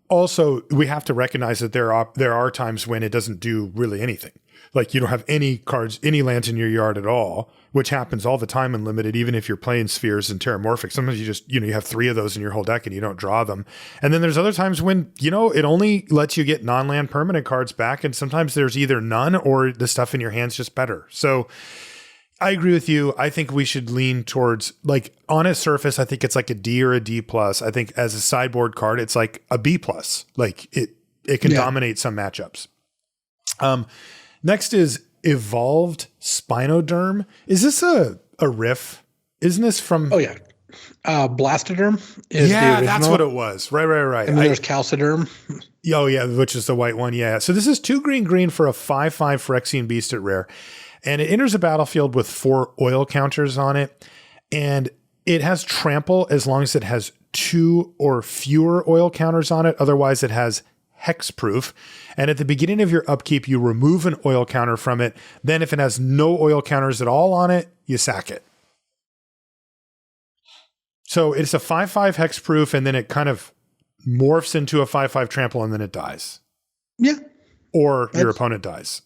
Also, we have to recognize that there are times when it doesn't do really anything. Like, you don't have any cards, any lands in your yard at all, which happens all the time in Limited, even if you're playing Spheres and Terramorphic. Sometimes you just, you have 3 of those in your whole deck and you don't draw them. And then there's other times when, it only lets you get non-land permanent cards back. And sometimes there's either none or the stuff in your hand's just better. So I agree with you. I think we should lean towards, like, on its surface, I think it's like a D or a D+. I think as a sideboard card, it's like a B+. Like, it can dominate some matchups. Next is Evolved Spinoderm. Is this a riff? Isn't this from... Oh, yeah. Blastoderm is the original. That's what it was. Right. And then there's Calciderm. Oh, yeah, which is the white one. Yeah. So this is 2 green for a 5/5 Phyrexian Beast at rare. And it enters the battlefield with 4 oil counters on it. And it has trample as long as it has 2 or fewer oil counters on it. Otherwise, it has hexproof. And at the beginning of your upkeep, you remove an oil counter from it. Then if it has no oil counters at all on it, you sack it. So it's a 5/5 hexproof, and then it kind of morphs into a 5/5 trample, and then it dies. Yeah. Or your opponent dies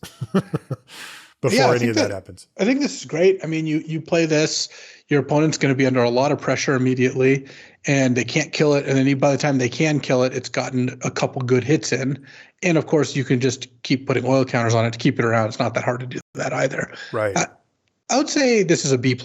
before any of that happens. I think this is great. I mean, you play this, your opponent's going to be under a lot of pressure immediately, and they can't kill it. And then by the time they can kill it, it's gotten a couple good hits in. And of course, you can just keep putting oil counters on it to keep it around. It's not that hard to do that either. Right. I would say this is a B+.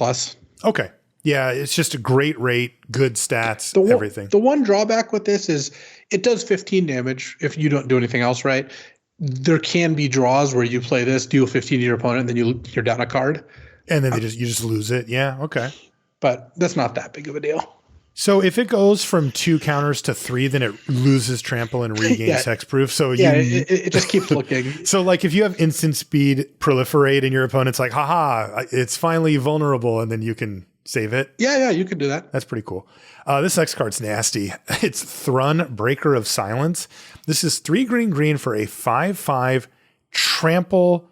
Okay. Yeah, it's just a great rate, good stats, everything. The one drawback with this is it does 15 damage if you don't do anything else right. There can be draws where you play this, deal 15 to your opponent, and then you're down a card. And then you just lose it. Yeah, okay. But that's not that big of a deal. So if it goes from 2 counters to 3, then it loses trample and regains hexproof. So it just keeps looking. So, like, if you have instant speed proliferate and your opponent's like, haha, it's finally vulnerable, and then you can save it. Yeah, you can do that. That's pretty cool. This next card's nasty. It's Thrun, Breaker of Silence. This is 3 green for a 5/5 trample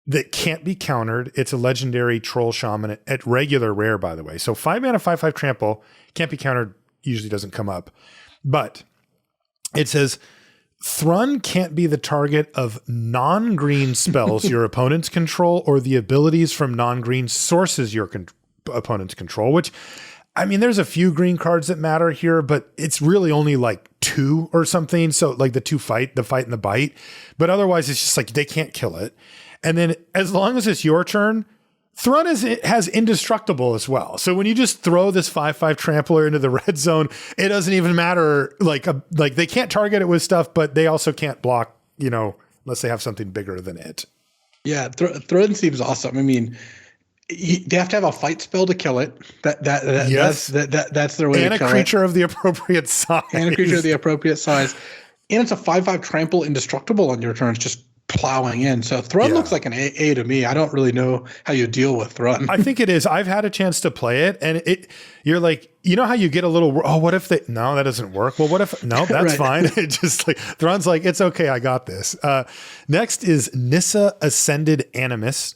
that can't be countered. It's a legendary troll shaman at regular rare, by the way. So 5 mana, 5/5 trample, can't be countered, usually doesn't come up. But it says, Thrun can't be the target of non-green spells your opponents control or the abilities from non-green sources your opponents control, which, I mean, there's a few green cards that matter here, but it's really only like 2 or something. So like the fight and the bite. But otherwise, it's just like they can't kill it. And then as long as it's your turn, Thrun has indestructible as well. So when you just throw this 5/5 trampler into the red zone, it doesn't even matter. Like they can't target it with stuff, but they also can't block, unless they have something bigger than it. Yeah, Thrun seems awesome. I mean, they have to have a fight spell to kill it. That's their way to kill it. And a creature of the appropriate size. And a creature of the appropriate size. And it's a 5/5 trample indestructible on your turn. It's just plowing in. So Thrun looks like an A to me. I don't really know how you deal with Thrun. I think it is. I've had a chance to play it, and you're like, how you get a little, what if no, that doesn't work. Well, what if, no, that's fine. It just like, Thrun's like, it's okay. I got this. Next is Nissa Ascended Animus.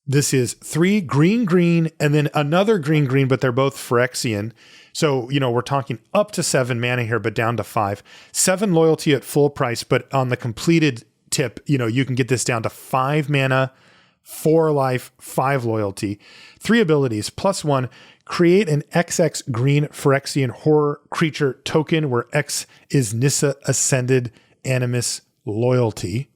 This is 3 green, and then another green, but they're both Phyrexian. So, we're talking up to 7 mana here, but down to 5. 7 loyalty at full price, but on the completed tip, you can get this down to 5 mana, 4 life, 5 loyalty, 3 abilities, +1, create an XX green Phyrexian horror creature token where X is Nissa Ascended Animus loyalty.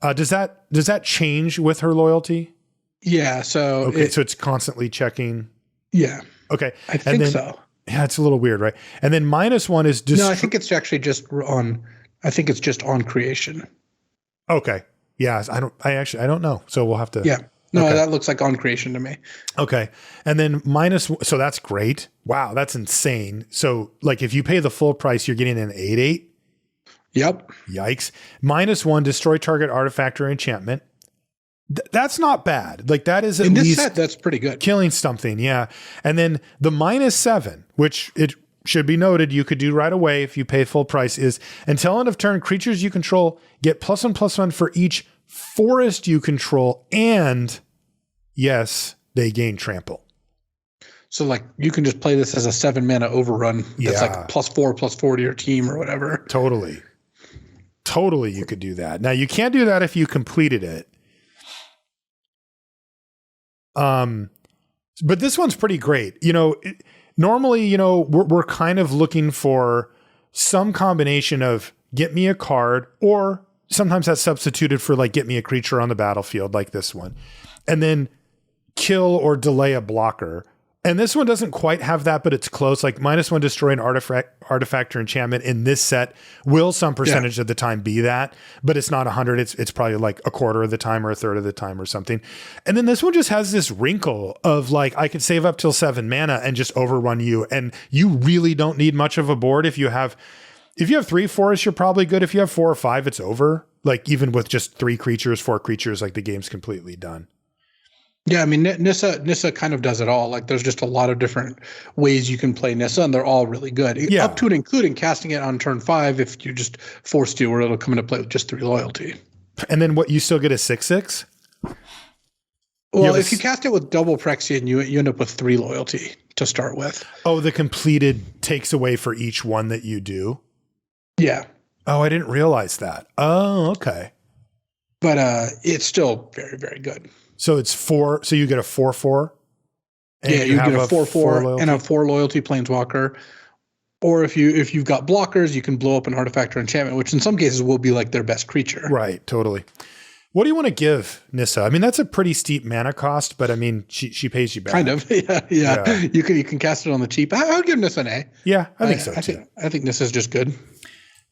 Does that change with her loyalty? Yeah. So so it's constantly checking. Yeah. Okay. I think so. Yeah, it's a little weird, right? And then -1 is no. I think it's actually just on. I think it's just on creation. Okay. Yeah. I don't know. So we'll have to. Yeah. No, that looks like on creation to me. Okay. And then so that's great. Wow. That's insane. So like if you pay the full price, you're getting an 8/8. Yep. Yikes. -1, destroy target artifact or enchantment. That's not bad. Like that is at in this least set, that's pretty good. Killing something. Yeah. And then the -7, which it should be noted, you could do right away if you pay full price, is until end of turn, creatures you control get +1/+1 for each forest you control. And yes, they gain trample. So like you can just play this as a 7 mana overrun. That's like +4/+4 to your team or whatever. Totally. You could do that. Now you can't do that if you completed it. But this one's pretty great. Normally, we're kind of looking for some combination of get me a card, or sometimes that's substituted for like get me a creature on the battlefield like this one, and then kill or delay a blocker. And this one doesn't quite have that, but it's close. Like -1, destroy an artifact or enchantment in this set will some percentage of the time be that, but it's not 100. It's probably like a quarter of the time or a third of the time or something. And then this one just has this wrinkle of like, I could save up till 7 mana and just overrun you. And you really don't need much of a board. If you have 3 forests, you're probably good. If you have 4 or 5, it's over. Like even with just 3 creatures, 4 creatures, like the game's completely done. Yeah, I mean, Nissa kind of does it all. Like, there's just a lot of different ways you can play Nissa, and they're all really good. Yeah. Up to and including casting it on turn 5 if you just forced to, or it'll come into play with just 3 loyalty. And then what, you still get a 6/6? Well, if you cast it with double Phyrexian, you end up with 3 loyalty to start with. Oh, the completed takes away for each one that you do? Yeah. Oh, I didn't realize that. Oh, okay. But it's still very, very good. So it's 4. So you get a 4/4. Yeah, you get a 4/4 and a 4 loyalty planeswalker. Or if you've got blockers, you can blow up an artifact or enchantment, which in some cases will be like their best creature. Right, totally. What do you want to give Nissa? I mean, that's a pretty steep mana cost, but I mean, she pays you back. Kind of, yeah. You can cast it on the cheap. I would give Nissa an A. Yeah, I think so too. I think Nissa's just good.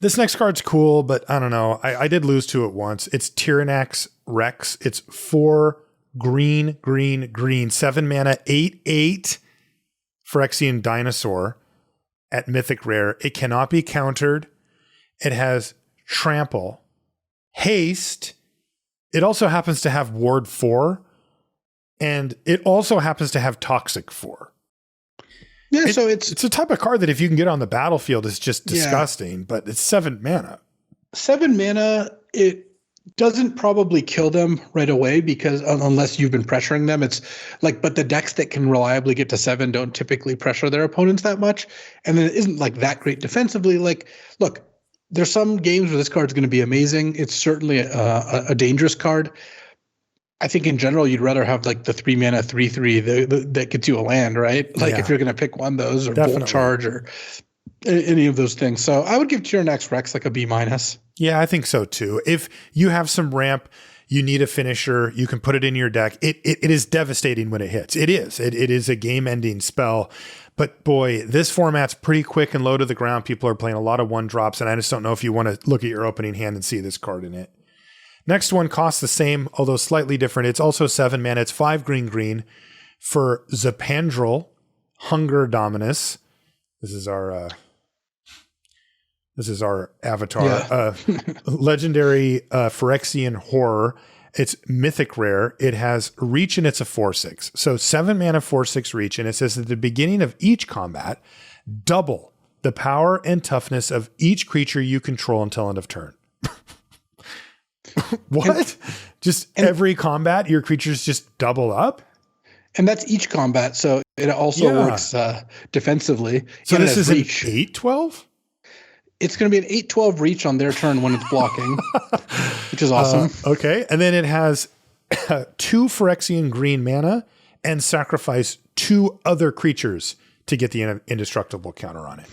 This next card's cool, but I don't know. I did lose to it once. It's Tyrannax Rex. It's 4 green, 7 mana, 8/8 Phyrexian dinosaur at Mythic Rare. It cannot be countered. It has trample, haste. It also happens to have ward 4, and it also happens to have toxic 4. Yeah, so it's a type of card that if you can get on the battlefield is just disgusting, but it's 7 mana. 7 mana, Doesn't probably kill them right away because unless you've been pressuring them, it's like, but the decks that can reliably get to 7 don't typically pressure their opponents that much. And then it isn't like that great defensively. Like, look, there's some games where this card's going to be amazing. It's certainly a dangerous card. I think in general, you'd rather have like the 3 mana 3/3 that gets you a land, right? Like if you're going to pick one of those or Bolt Charge or any of those things. So I would give Tyrannax Rex like a B-. Yeah, I think so too. If you have some ramp, you need a finisher, you can put it in your deck. It is devastating when it hits. It is. It is a game-ending spell. But boy, this format's pretty quick and low to the ground. People are playing a lot of 1-drops, and I just don't know if you want to look at your opening hand and see this card in it. Next one costs the same, although slightly different. It's also 7 mana. It's 5 green for Zapandrel, Hunger Dominus. This is our avatar. Yeah. Legendary Phyrexian Horror. It's mythic rare. It has reach and it's a 4/6. So 7 mana 4/6 reach. And it says at the beginning of each combat, double the power and toughness of each creature you control until end of turn. What? Every combat, your creatures just double up? And that's each combat. So it also works defensively. So this is reach. An 8/12? It's going to be an 8/12 reach on their turn when it's blocking, which is awesome. Okay. And then it has 2 Phyrexian green mana and sacrifice 2 other creatures to get the indestructible counter on it.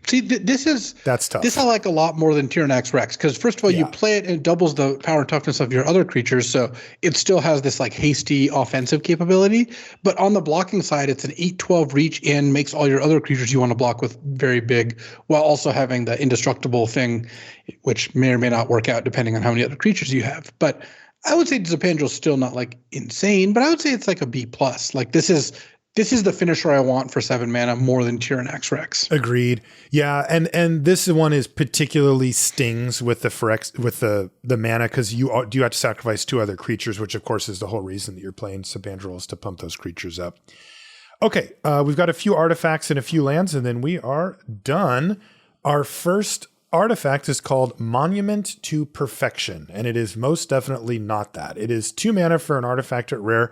See, that's tough. This I like a lot more than Tyrannax Rex because first of all, you play it and it doubles the power and toughness of your other creatures, so it still has this like hasty offensive capability. But on the blocking side, it's an 8/12 reach and makes all your other creatures you want to block with very big, while also having the indestructible thing, which may or may not work out depending on how many other creatures you have. But I would say Zapandrel's still not like insane, but I would say it's like a B+. Like this is the finisher I want for 7 mana more than Tyrannax Rex. Agreed. Yeah, and this one is particularly stings with the mana because you have to sacrifice 2 other creatures, which of course is the whole reason that you're playing Zapandrel is to pump those creatures up. Okay, we've got a few artifacts and a few lands, and then we are done. Our first artifact is called Monument to Perfection, and it is most definitely not that. It is 2 mana for an artifact at rare.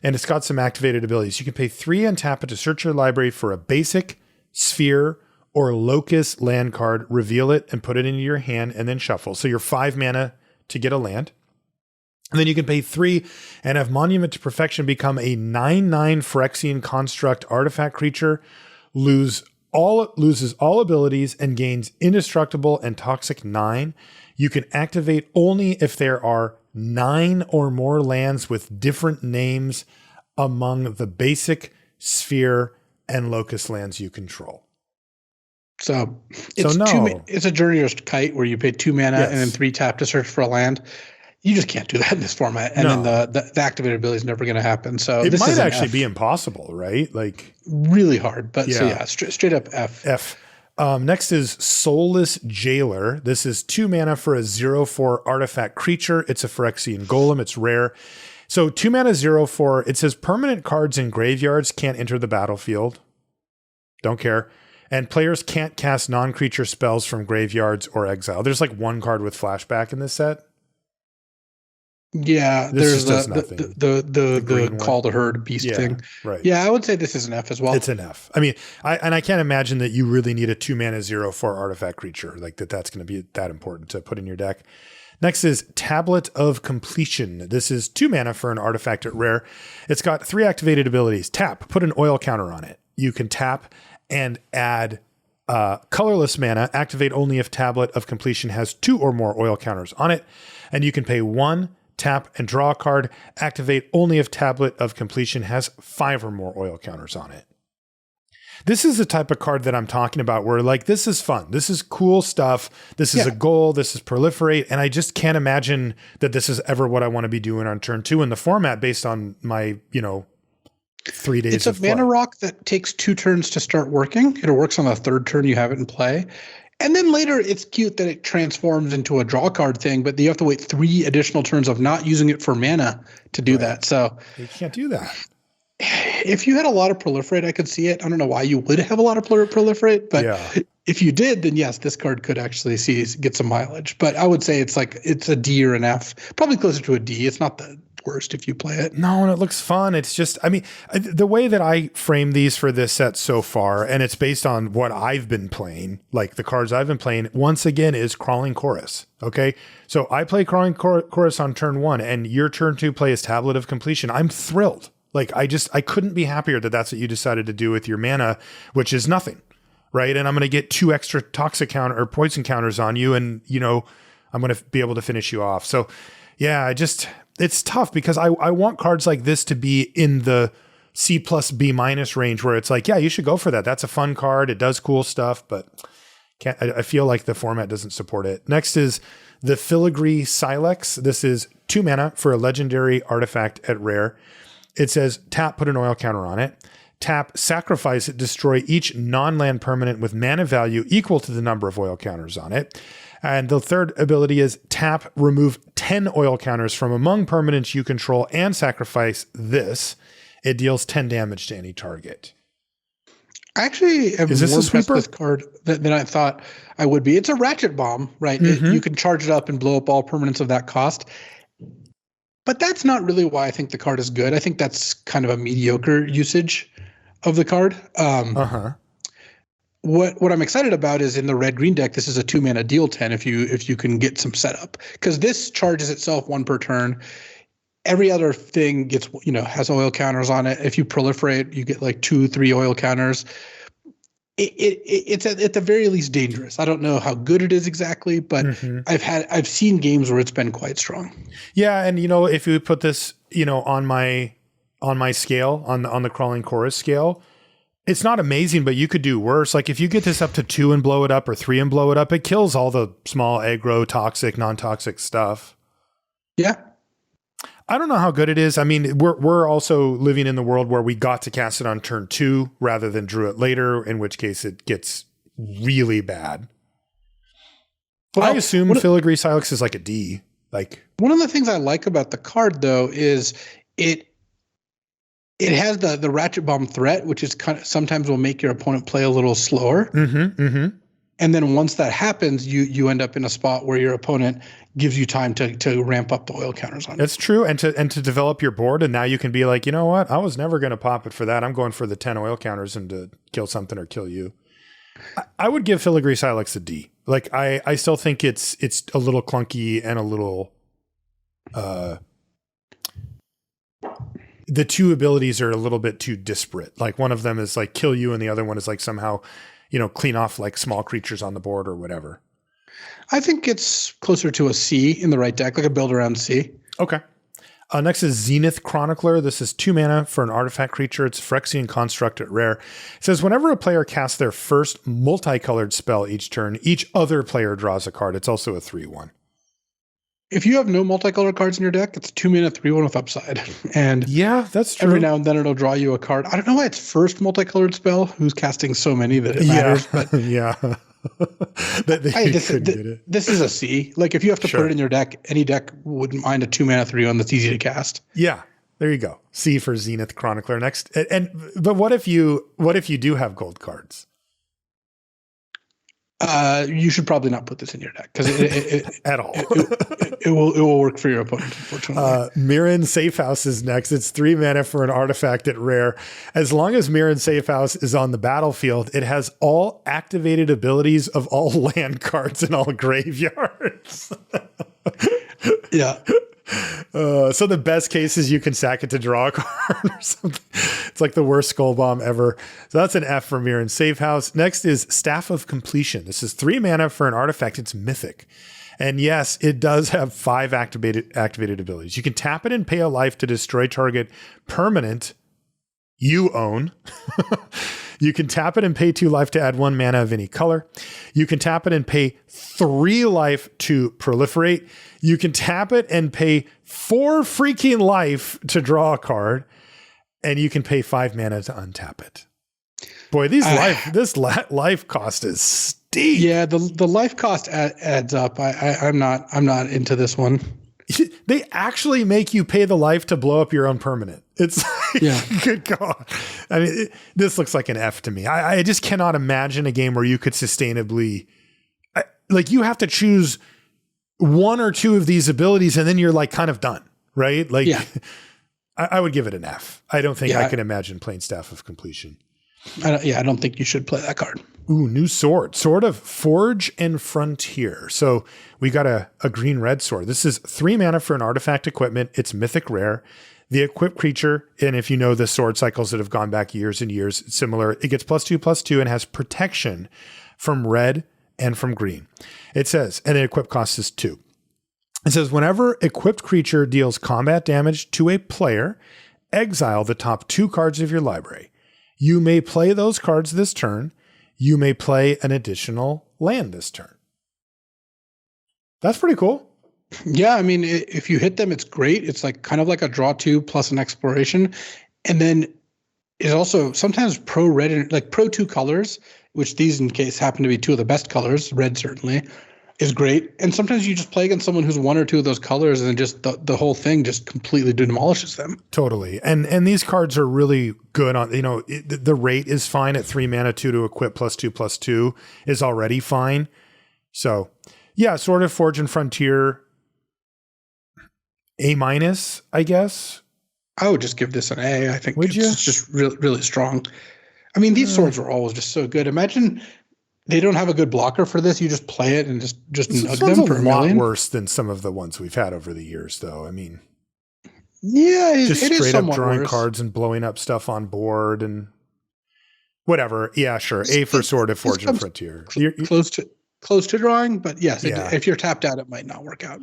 And it's got some activated abilities. You can pay 3 and tap it to search your library for a basic, sphere, or locus land card, reveal it, and put it into your hand, and then shuffle. So you're 5 mana to get a land. And then you can pay 3 and have Monument to Perfection become a 9/9 Phyrexian construct artifact creature, loses all abilities, and gains indestructible and toxic 9. You can activate only if there are 9 or more lands with different names among the basic, sphere, and locus lands you control. So it's a Journeyer's Kite where you pay 2 mana and then 3 tap to search for a land. You just can't do that in this format. And then the activated ability is never going to happen. So it might actually be impossible, right? Like really hard. But straight up F. F. Next is Soulless Jailer. This is 2 mana for a 0/4 artifact creature. It's a Phyrexian Golem. It's rare. So 2 mana 0/4. It says permanent cards in graveyards can't enter the battlefield. Don't care. And players can't cast non-creature spells from graveyards or exile. There's like 1 card with flashback in this set. Yeah, there's the Call to Herd beast thing. Right. Yeah, I would say this is an F as well. It's an F. I mean, I can't imagine that you really need a 2 mana 0/4 artifact creature like that's going to be that important to put in your deck. Next is Tablet of Completion. This is 2 mana for an artifact at rare. It's got 3 activated abilities. Tap, put an oil counter on it. You can tap and add colorless mana. Activate only if Tablet of Completion has 2 or more oil counters on it. And you can pay 1, tap and draw a card. Activate only if Tablet of Completion has 5 or more oil counters on it. This is the type of card that I'm talking about where like, this is fun. This is cool stuff. This is a goal. This is proliferate. And I just can't imagine that this is ever what I want to be doing on turn 2 in the format based on my, 3 days it's of play. It's a mana rock that takes 2 turns to start working. It works on the 3rd turn you have it in play. And then later, it's cute that it transforms into a draw card thing, but you have to wait 3 additional turns of not using it for mana to do that. So you can't do that. If you had a lot of proliferate, I could see it. I don't know why you would have a lot of proliferate, but Yeah. if you did, then yes, this card could actually get some mileage. But I would say it's a D or an F, probably closer to a D. It's not the worst if you play it. No, and it looks fun. It's just, I mean, the way that I frame these for this set so far, and it's based on what I've been playing, like the cards I've been playing, once again, is Crawling Chorus. Okay. So I play Crawling Chorus on turn 1, and your turn 2 play is Tablet of Completion. I'm thrilled. Like, I couldn't be happier that that's what you decided to do with your mana, which is nothing. Right. And I'm going to get 2 extra toxic counter or poison counters on you. And, I'm going to be able to finish you off. So yeah, it's tough because I want cards like this to be in the C plus B minus range where it's like, yeah, you should go for that. That's a fun card. It does cool stuff, but I feel like the format doesn't support it. Next is the Filigree Silex. This is 2 mana for a legendary artifact at rare. It says tap, put an oil counter on it. Tap, sacrifice it, destroy each non-land permanent with mana value equal to the number of oil counters on it. And the third ability is tap, remove 10 oil counters from among permanents you control and sacrifice this. It deals 10 damage to any target. I actually am more impressed with this card than I thought I would be. It's a ratchet bomb, right? Mm-hmm. You can charge it up and blow up all permanents of that cost. But that's not really why I think the card is good. I think that's kind of a mediocre usage of the card. What I'm excited about is in the red-green deck, this is a 2 mana deal 10 if you can get some setup. Because this charges itself 1 per turn. Every other thing gets, has oil counters on it. If you proliferate, you get like 2-3 oil counters. It's at the very least dangerous. I don't know how good it is exactly, but I've seen games where it's been quite strong. Yeah, and if you put this, on my scale, on the Crawling Chorus scale, it's not amazing, but you could do worse. Like if you get this up to 2 and blow it up or 3 and blow it up, it kills all the small aggro, toxic, non-toxic stuff. Yeah. I don't know how good it is. I mean, we're also living in the world where we got to cast it on turn 2 rather than drew it later, in which case it gets really bad. Well, I assume Filigree Silex is like a D. Like one of the things I like about the card though is it has the ratchet bomb threat, which is kind of sometimes will make your opponent play a little slower. And then once that happens, you end up in a spot where your opponent gives you time to ramp up the oil counters on it. That's true. And to develop your board. And now you can be like, you know what? I was never going to pop it for that. I'm going for the 10 oil counters and to kill something or kill you. I would give Filigree Silex a D. Like I still think it's a little clunky and a little, the 2 abilities are a little bit too disparate. Like one of them is like kill you and the other one is like somehow, clean off like small creatures on the board or whatever. I think it's closer to a C in the right deck, like a build around C. Okay. Next is Zenith Chronicler. This is 2 mana for an artifact creature. It's Phyrexian construct at rare. It says whenever a player casts their first multicolored spell each turn, each other player draws a card. It's also a 3/1. If you have no multicolored cards in your deck, it's 2 mana 3/1 with upside. And yeah, that's true. Every now and then it'll draw you a card. I don't know why it's first multicolored spell. Who's casting so many that it matters? But yeah. This is a C. Like if you have to put it in your deck, any deck wouldn't mind a 2 mana 3/1 that's easy to cast. Yeah. There you go. C for Zenith Chronicler next. But what if you do have gold cards? You should probably not put this in your deck because at all. It will work for your opponent, unfortunately. Mirren Safehouse is next. It's 3 mana for an artifact at rare. As long as Mirren Safehouse is on the battlefield, it has all activated abilities of all land cards in all graveyards. Yeah. So the best case is you can sack it to draw a card or something. It's like the worst skull bomb ever. So that's an F for Mirren Safehouse. Next is Staff of Completion. This is 3 mana for an artifact. It's mythic. And yes, it does have 5 activated abilities. You can tap it and pay a life to destroy target permanent you own. You can tap it and pay 2 life to add 1 mana of any color. You can tap it and pay 3 life to proliferate. You can tap it and pay 4 freaking life to draw a card. And you can pay 5 mana to untap it. Boy, this life cost is steep. Yeah, the life cost adds up. I'm not into this one. They actually make you pay the life to blow up your own permanent. It's Yeah. Good God. I mean, this looks like an F to me. I just cannot imagine a game where you could sustainably, like, you have to choose one or two of these abilities and then you're like kind of done, right? Like, Yeah. I would give it an F. I don't think I can imagine playing Staff of Completion. I don't think you should play that card. Ooh, new sword. Sword of Forge and Frontier. So we got a green-red sword. This is 3 mana for an artifact equipment. It's mythic rare. The equipped creature, and if you know the sword cycles that have gone back years and years, it's similar. It gets +2/+2 and has protection from red and from green. It says, and the equip cost is 2. It says, whenever equipped creature deals combat damage to a player, exile the top 2 cards of your library. You may play those cards this turn. You may play an additional land this turn. That's pretty cool. Yeah, I mean, if you hit them, it's great. It's like kind of like a draw 2 plus an exploration. And then it's also sometimes pro red and like pro 2 colors, which these in case happen to be 2 of the best colors, red certainly, is great. And sometimes you just play against someone who's 1 or 2 of those colors and just the whole thing just completely demolishes them. Totally. And these cards are really good on, the rate is fine at 3 mana, 2 to equip +2/+2 is already fine. So yeah, Sword of Forge and Frontier, A-, I guess. I would just give this an A. I think Would you? It's just really, really strong. I mean, these swords are always just so good. Imagine they don't have a good blocker for this. You just play it and just nug them for a million. Worse than some of the ones we've had over the years, though. I mean, yeah, it just is straight up drawing worse. cards and blowing up stuff on board and whatever. Yeah, sure. A for Sword of Forge and Frontier. Close to drawing, but yes, if you're tapped out, it might not work out.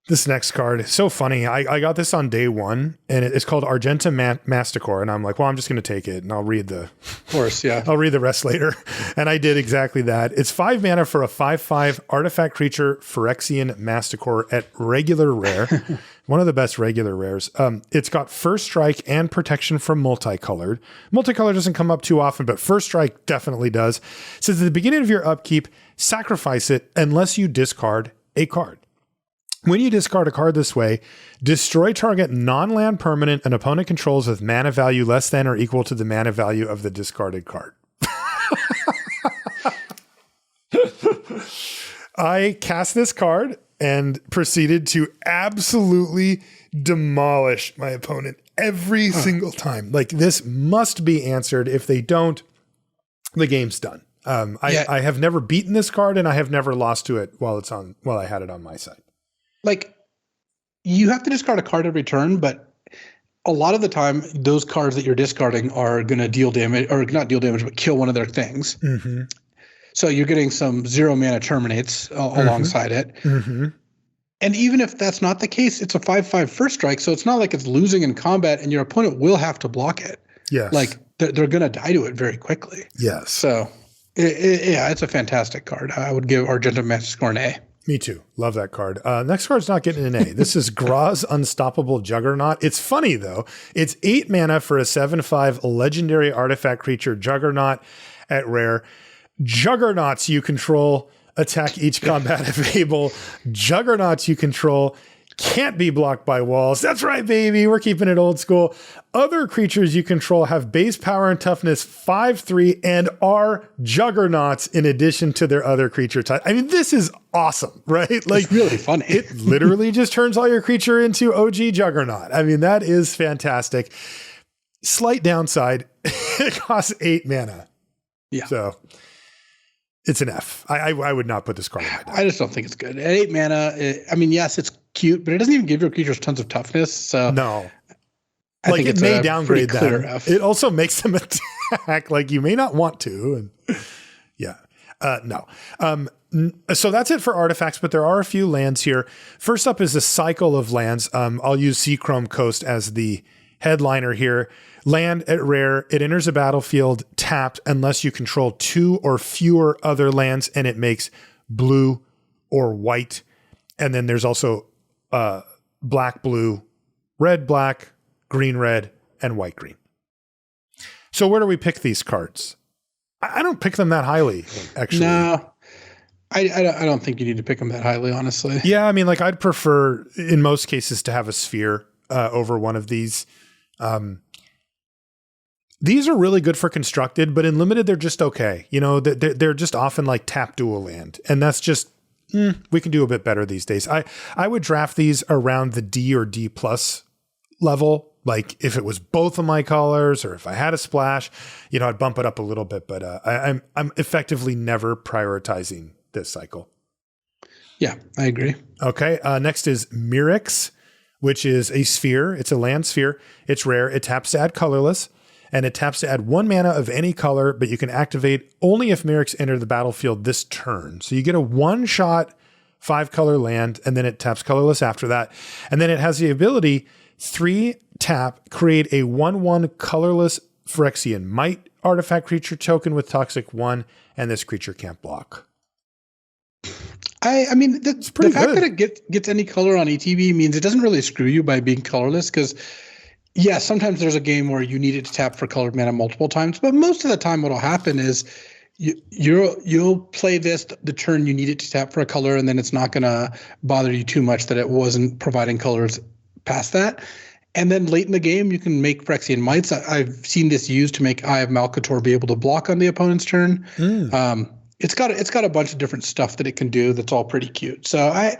This next card is so funny. I got this on day 1, and it's called Argenta Masticore, and I'm like, well, I'm just going to take it, and I'll read the rest later. And I did exactly that. It's 5 mana for a 5/5 artifact creature, Phyrexian Masticore at regular rare. One of the best regular rares. It's got first strike and protection from multicolored. Multicolor doesn't come up too often, but first strike definitely does. It says at the beginning of your upkeep, sacrifice it unless you discard a card. When you discard a card this way, destroy target non-land permanent an opponent controls with mana value less than or equal to the mana value of the discarded card. I cast this card and proceeded to absolutely demolish my opponent every single time. Like, this must be answered. If they don't, the game's done. I have never beaten this card, and I have never lost to it while I had it on my side. Like, you have to discard a card every turn, but a lot of the time, those cards that you're discarding are going to deal damage, or not deal damage, but kill one of their things. Mm-hmm. So you're getting some 0 mana terminates alongside it. Mm-hmm. And even if that's not the case, it's a 5/5 first strike, so it's not like it's losing in combat, and your opponent will have to block it. Yes. Like, they're going to die to it very quickly. Yes. So, it's a fantastic card. I would give Argenta Masticore an A. Me too. Love that card. Next card's not getting an A. This is Gra's Unstoppable Juggernaut. It's funny, though. It's 8 mana for a 7/5 legendary artifact creature, Juggernaut at rare. Juggernauts you control attack each combat if able. Juggernauts you control can't be blocked by walls. That's right, baby. We're keeping it old school. Other creatures you control have base power and toughness 5/3 and are juggernauts in addition to their other creature type. I mean, this is awesome, right? Like, it's really funny. It literally just turns all your creature into OG Juggernaut. I mean, that is fantastic. Slight downside, it costs 8 mana. Yeah. So it's an F. I would not put this card in my deck. I just don't think it's good. At 8 mana, yes, it's cute, but it doesn't even give your creatures tons of toughness. So no. I think it may downgrade them. F. It also makes them attack like you may not want to. And yeah. No. So that's it for artifacts, but there are a few lands here. First up is the cycle of lands. I'll use Seachrome Coast as the headliner here. Land at rare, it enters a battlefield tapped unless you control 2 or fewer other lands, and it makes blue or white. And then there's also black, blue, red, black, green, red, and white, green. So where do we pick these cards? I don't pick them that highly, actually. No, I don't think you need to pick them that highly, honestly. Yeah, I mean, like, I'd prefer, in most cases, to have a sphere over one of these. These are really good for constructed, but in limited, they're just okay. You know, they're just often like tap dual land. And that's just, we can do a bit better these days. I would draft these around the D or D plus level. Like if it was both of my colors or if I had a splash, you know, I'd bump it up a little bit, but I'm effectively never prioritizing this cycle. Yeah, I agree. Okay. Next is Mythic, which is a sphere. It's a land sphere. It's rare. It taps to add colorless, and it taps to add 1 mana of any color, but you can activate only if Mythics enter the battlefield this turn. So you get a 1-shot 5-color land, and then it taps colorless after that. And then it has the ability 3 tap, create a 1/1 colorless Phyrexian Might artifact creature token with toxic 1, and this creature can't block. I mean, the fact that it gets any color on ETB means it doesn't really screw you by being colorless, because yeah, sometimes there's a game where you need it to tap for colored mana multiple times, but most of the time what'll happen is you'll play this the turn you need it to tap for a color, and then it's not going to bother you too much that it wasn't providing colors past that. And then late in the game, you can make Phyrexian Mights. I've seen this used to make Eye of Malcator be able to block on the opponent's turn. It's got a bunch of different stuff that it can do that's all pretty cute. So I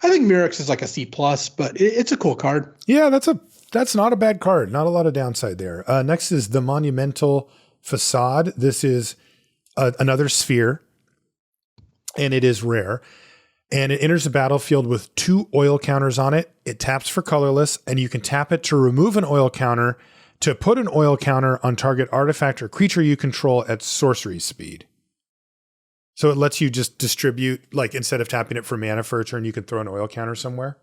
think Mythic is like a C+, but it's a cool card. Yeah, that's not a bad card. Not a lot of downside there. Next is the Monumental Facade. This is another sphere, and it is rare. And it enters the battlefield with 2 oil counters on it. It taps for colorless, and you can tap it to remove an oil counter, to put an oil counter on target artifact or creature you control at sorcery speed. So it lets you just distribute, like instead of tapping it for mana for a turn, you can throw an oil counter somewhere.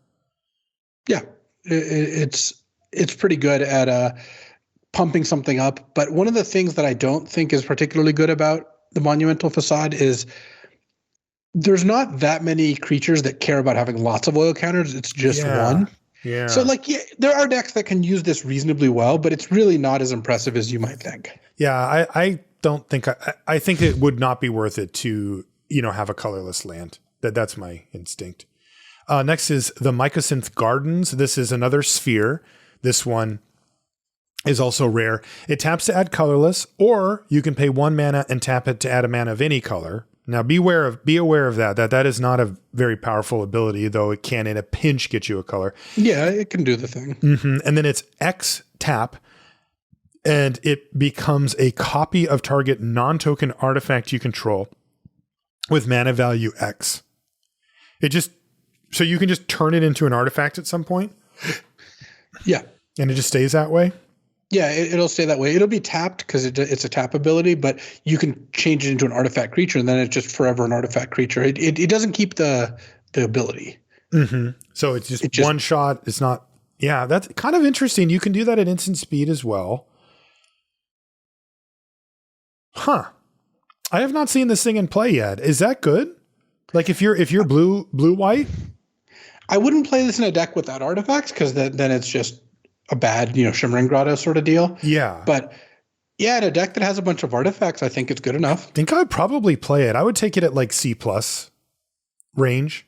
Yeah, it's pretty good at pumping something up. But one of the things that I don't think is particularly good about the Monumental Facade is there's not that many creatures that care about having lots of oil counters. It's just one. Yeah. So there are decks that can use this reasonably well, but it's really not as impressive as you might think. Yeah, I don't think I think it would not be worth it to, you know, have a colorless land. That's my instinct. Next is the Mycosynth Gardens. This is another sphere. This one is also rare. It taps to add colorless, or you can pay 1 mana and tap it to add a mana of any color. Now be aware of that is not a very powerful ability, though it can in a pinch get you a color. Yeah, it can do the thing. Mm-hmm. And then it's X tap, and it becomes a copy of target non-token artifact you control with mana value X. So you can just turn it into an artifact at some point. Yeah. And it just stays that way. Yeah, it'll stay that way. It'll be tapped because it's a tap ability, but you can change it into an artifact creature, and then it's just forever an artifact creature. It doesn't keep the ability. Mm-hmm. So it's just one shot. It's not. Yeah, that's kind of interesting. You can do that at instant speed as well. Huh. I have not seen this thing in play yet. Is that good? Like if you're blue white? I wouldn't play this in a deck without artifacts, because then it's just a bad, Shimmering Grotto sort of deal. Yeah. But yeah, in a deck that has a bunch of artifacts, I think it's good enough. I think I would probably play it. I would take it at like C+ range.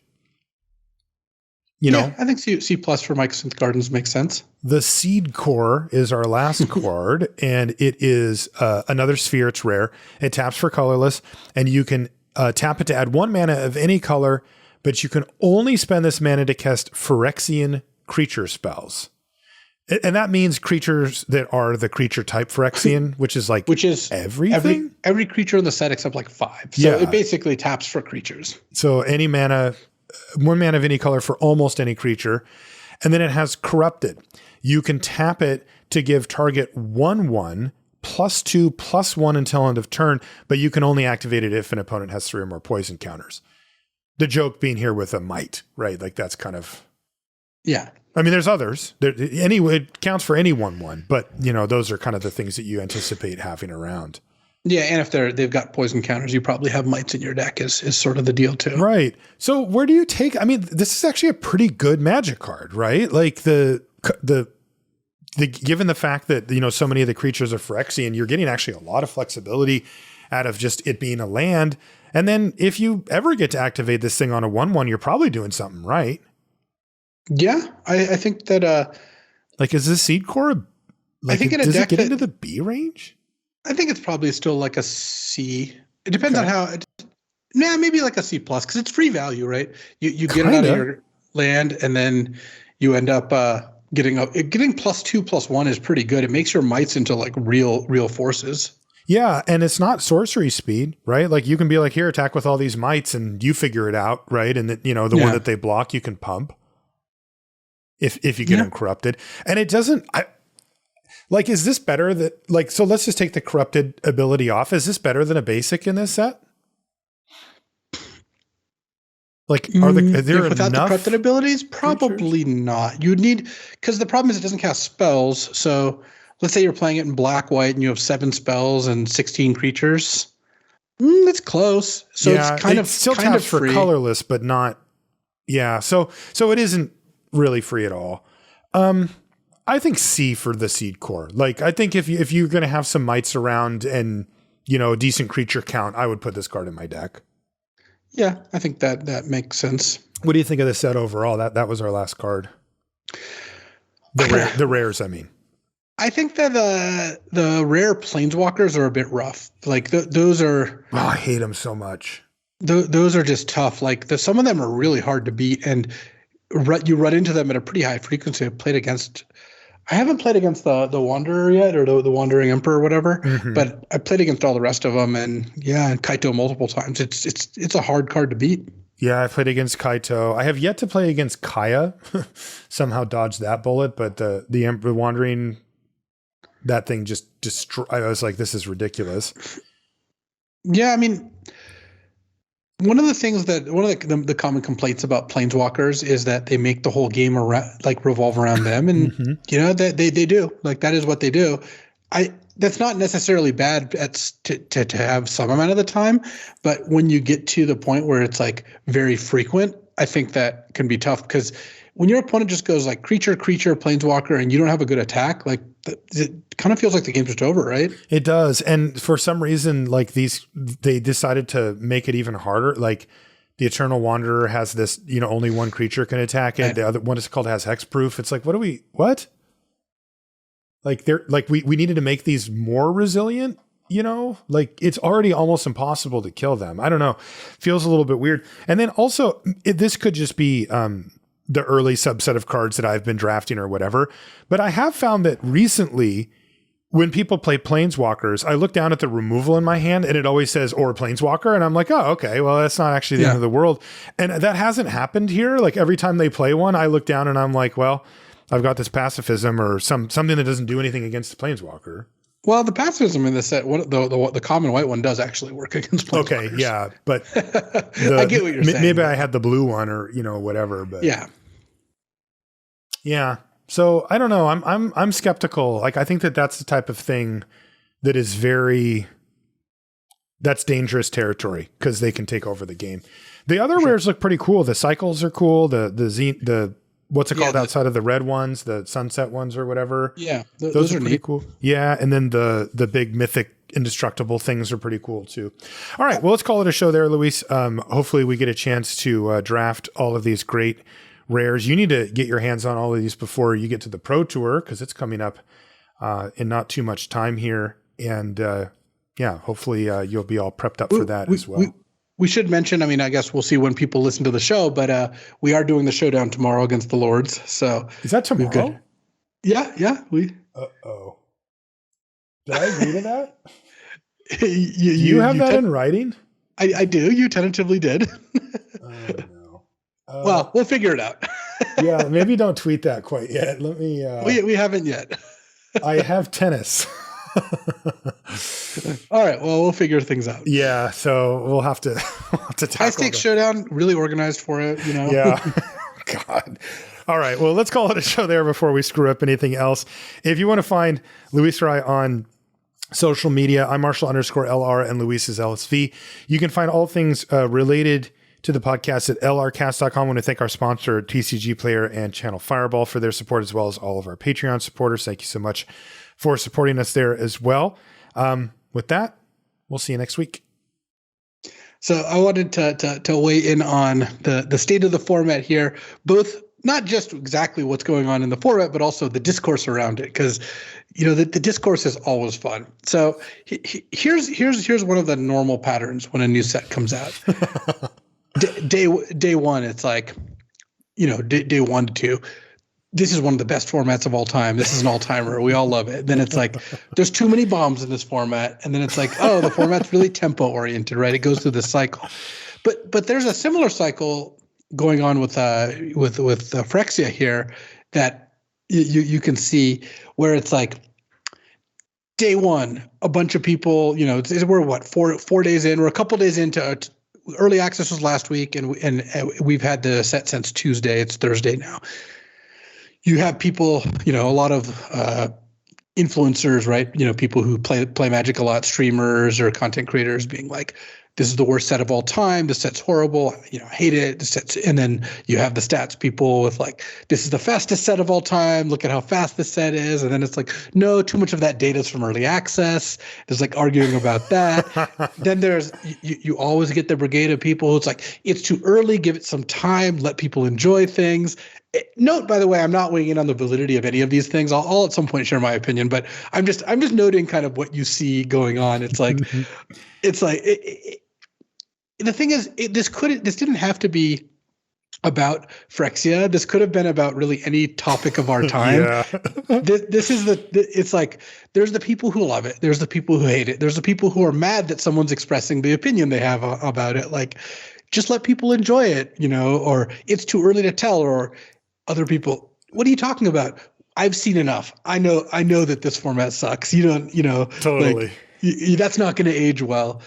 You know? I think C+ for Mycosynth Gardens makes sense. The Seed Core is our last card, and it is another sphere. It's rare. It taps for colorless, and you can tap it to add 1 mana of any color, but you can only spend this mana to cast Phyrexian creature spells. And that means creatures that are the creature type Phyrexian, which is everything. Every creature in the set except like 5. So it basically taps for creatures. So any mana, 1 mana of any color for almost any creature. And then it has Corrupted. You can tap it to give target 1/1 +2/+1 until end of turn, but you can only activate it if an opponent has 3 or more poison counters. The joke being here with a might, right? Like that's kind of. Yeah. I mean, there's others. It counts for any 1/1, but those are kind of the things that you anticipate having around. Yeah, and if they've got poison counters, you probably have mites in your deck is sort of the deal too. Right. So where do you take? I mean, this is actually a pretty good Magic card, right? Like the given the fact that so many of the creatures are Phyrexian, you're getting actually a lot of flexibility out of just it being a land. And then if you ever get to activate this thing on a 1/1, you're probably doing something right. Yeah, I think that. Is this Seed Core Like, I think does it get into the B range? I think it's probably still like a C. It depends Okay. on how. Maybe like a C plus because it's free value, right? You get it out of Kinda. your land, and then you end up getting +2/+1 is pretty good. It makes your mites into like real forces. Yeah, and it's not sorcery speed, right? Like you can be like, here, attack with all these mites, and you figure it out, right? And the one that they block, you can pump if you get them corrupted. And it doesn't. Is this better that like? So let's just take the corrupted ability off. Is this better than a basic in this set? Like, are there without the corrupted abilities? Probably creatures? not. You'd need, because the problem is it doesn't cast spells. So let's say you're playing it in black-white and you have 7 spells and 16 creatures. That's close. So it's kind of still kind of taps for free. colorless, but not. Yeah, so it isn't really free at all. I think C for the seed core. Like, I think if you're going to have some mites around and a decent creature count, I would put this card in my deck. Yeah, I think that makes sense. What do you think of the set overall? That was our last card. The rares, I mean. I think that the rare planeswalkers are a bit rough. Like those are. Oh, I hate them so much. Those are just tough. Like some of them are really hard to beat, and you run into them at a pretty high frequency. I haven't played against the Wanderer yet, or the Wandering Emperor or whatever, but I played against all the rest of them, and Kaito multiple times. It's a hard card to beat. Yeah, I played against Kaito. I have yet to play against Kaya. Somehow dodged that bullet, but the Wandering, that thing just destroyed. I was like, this is ridiculous. Yeah, I mean, one of the common complaints about planeswalkers is that they make the whole game revolve around them, and they do. Like, that is what they do. That's not necessarily bad to have some amount of the time, but when you get to the point where it's like very frequent, I think that can be tough, because when your opponent just goes like creature, planeswalker, and you don't have a good attack, like it kind of feels like the game's just over, right? It does. And for some reason, like they decided to make it even harder. Like the Eternal Wanderer has this, only one creature can attack it. Right. The other one is called has hexproof. It's like, what? Like we needed to make these more resilient, like it's already almost impossible to kill them. I don't know. Feels a little bit weird. And then also this could just be, the early subset of cards that I've been drafting or whatever. But I have found that recently when people play Planeswalkers, I look down at the removal in my hand and it always says, or Planeswalker. And I'm like, oh, okay, well, that's not actually the end of the world. And that hasn't happened here. Like every time they play one, I look down and I'm like, well, I've got this pacifism or something that doesn't do anything against the Planeswalker. Well, the pacifism in this set, the common white one does actually work against Planeswalkers. Okay, yeah, but I get what you're saying. Maybe I had the blue one or whatever, but yeah. So I don't know. I'm skeptical. Like I think that's the type of thing that is that's dangerous territory because they can take over the game. The other rares look pretty cool. The cycles are cool. The what's it called outside of the red ones, the sunset ones or whatever. Yeah, those are pretty cool. Yeah, and then the big mythic indestructible things are pretty cool too. All right, well, let's call it a show there, Luis. Hopefully we get a chance to draft all of these great rares. You need to get your hands on all of these before you get to the Pro Tour because it's coming up in not too much time here. And hopefully you'll be all prepped up for that as well. We should mention, I mean, I guess we'll see when people listen to the show, but we are doing the showdown tomorrow against the Lords. So is that tomorrow? Yeah. Uh-oh. Did I agree to that? you have that in writing? I do. You tentatively did. Oh, no. Well, we'll figure it out. Yeah, maybe don't tweet that quite yet. Let me... We haven't yet. I have tennis. All right. Well, we'll figure things out. Yeah. So we'll have to High stakes showdown, really organized for it, Yeah. God. All right. Well, let's call it a show there before we screw up anything else. If you want to find Luis or I on social media, I'm Marshall_LR and Luis is LSV. You can find all things related to the podcast at lrcast.com. I want to thank our sponsor, TCG Player and Channel Fireball, for their support, as well as all of our Patreon supporters. Thank you so much for supporting us there as well. With that, we'll see you next week. So I wanted to weigh in on the state of the format here. Both not just exactly what's going on in the format, but also the discourse around it, because the discourse is always fun. So here's one of the normal patterns when a new set comes out. Day one, it's like, day 1 to 2. This is one of the best formats of all time. This is an all-timer. We all love it. Then it's like, there's too many bombs in this format. And then it's like, oh, the format's really tempo-oriented, right? It goes through this cycle. But there's a similar cycle going on with Phyrexia here that you can see, where it's like, day 1, a bunch of people, we're what, 4 days in, we're a couple days into early access was last week, and we've had the set since Tuesday. It's Thursday now. You have people, a lot of influencers, right? People who play Magic a lot, streamers or content creators, being like, this is the worst set of all time. This set's horrible. I hate it. And then you have the stats people with like, this is the fastest set of all time. Look at how fast this set is. And then it's like, no, too much of that data is from early access. There's like arguing about that. Then there's, you always get the brigade of people who's like, it's too early. Give it some time. Let people enjoy things. Note, by the way, I'm not weighing in on the validity of any of these things. I'll at some point share my opinion, but I'm just noting kind of what you see going on. It's like, the thing is, this didn't have to be about Phyrexia. This could have been about really any topic of our time. Yeah. This is it's like, there's the people who love it. There's the people who hate it. There's the people who are mad that someone's expressing the opinion they have about it. Like, just let people enjoy it, or it's too early to tell, or other people, what are you talking about? I've seen enough. I know that this format sucks. Totally. Like, that's not going to age well.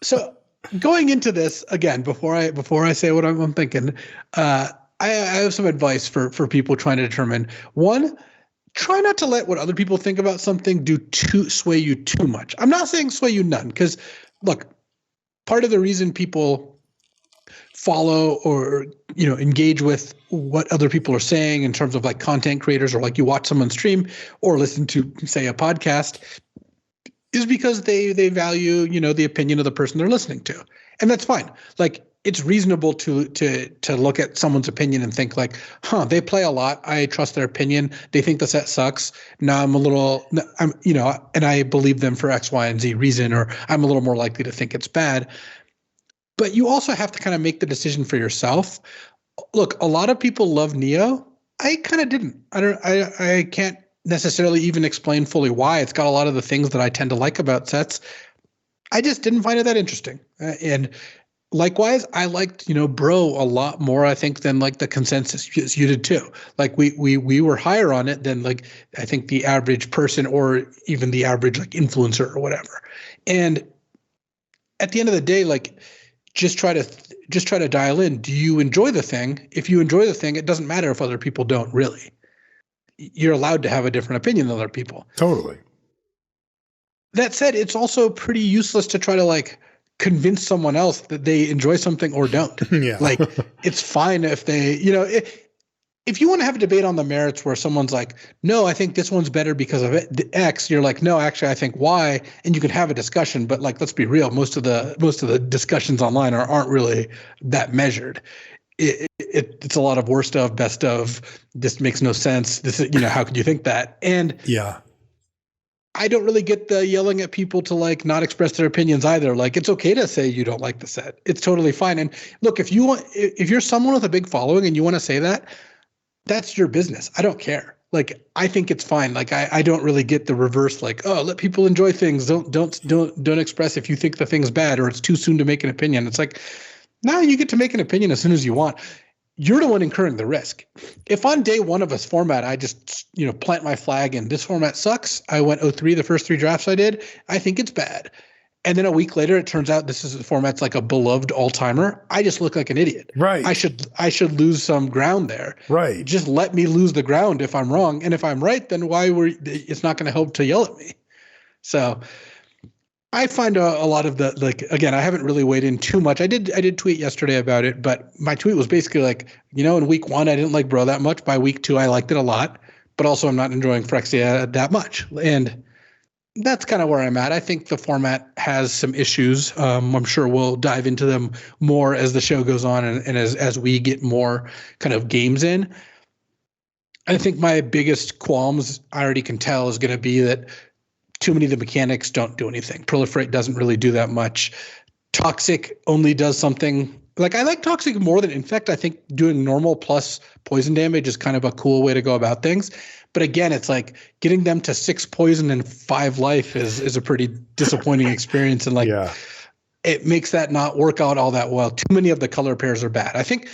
So going into this, again, before I say what I'm thinking, I have some advice for people trying to determine. One, try not to let what other people think about something sway you too much. I'm not saying sway you none, because look, part of the reason people follow or engage with what other people are saying in terms of like content creators, or like you watch someone stream or listen to, say, a podcast, is because they value the opinion of the person they're listening to, and that's fine. Like, it's reasonable to look at someone's opinion and think like, they play a lot. I trust their opinion. They think the set sucks. Now and I believe them for X, Y, and Z reason, or I'm a little more likely to think it's bad. But you also have to kind of make the decision for yourself. Look, a lot of people love Neo. I kind of didn't. I can't necessarily even explain fully why. It's got a lot of the things that I tend to like about sets. I just didn't find it that interesting. And likewise, I liked, Bro a lot more, I think, than like the consensus. You did too. Like we were higher on it than like, I think, the average person, or even the average like influencer or whatever. And at the end of the day, like, just try to dial in. Do you enjoy the thing? If you enjoy the thing, it doesn't matter if other people don't really. You're allowed to have a different opinion than other people. Totally. That said, it's also pretty useless to try to like convince someone else that they enjoy something or don't. Yeah. Like, it's fine if they, if you want to have a debate on the merits where someone's like, no, I think this one's better because of it, the X, you're like, no, actually, I think Y, and you can have a discussion. But like, let's be real, most of the discussions online aren't really that measured. It's a lot of worst of, best of, this makes no sense. This is, how could you think that? And yeah, I don't really get the yelling at people to like not express their opinions either. Like, it's okay to say you don't like the set. It's totally fine. And look, if you're someone with a big following and you want to say that, that's your business. I don't care. Like, I think it's fine. Like, I don't really get the reverse, like, oh, let people enjoy things. Don't express if you think the thing's bad or it's too soon to make an opinion. It's like, no, you get to make an opinion as soon as you want. You're the one incurring the risk. If on day 1 of a format, I just, plant my flag and this format sucks. I went 0-3 the first 3 drafts I did. I think it's bad. And then a week later, it turns out this is a format's like a beloved all-timer. I just look like an idiot. Right. I should lose some ground there. Right. Just let me lose the ground if I'm wrong. And if I'm right, then it's not going to help to yell at me. So I find a lot of the, like, again, I haven't really weighed in too much. I did tweet yesterday about it, but my tweet was basically like, in week 1, I didn't like Bro that much. By week 2, I liked it a lot, but also I'm not enjoying Phyrexia that much. And That's kind of where I'm at. I think the format has some issues. I'm sure we'll dive into them more as the show goes on and as we get more kind of games in. I think my biggest qualms, I already can tell, is going to be that too many of the mechanics don't do anything. Proliferate doesn't really do that much. Toxic only does something. Like, I like Toxic more than Infect. I think doing normal plus poison damage is kind of a cool way to go about things. But again, it's like getting them to 6 poison and 5 life is a pretty disappointing experience. And like, it makes that not work out all that well. Too many of the color pairs are bad. I think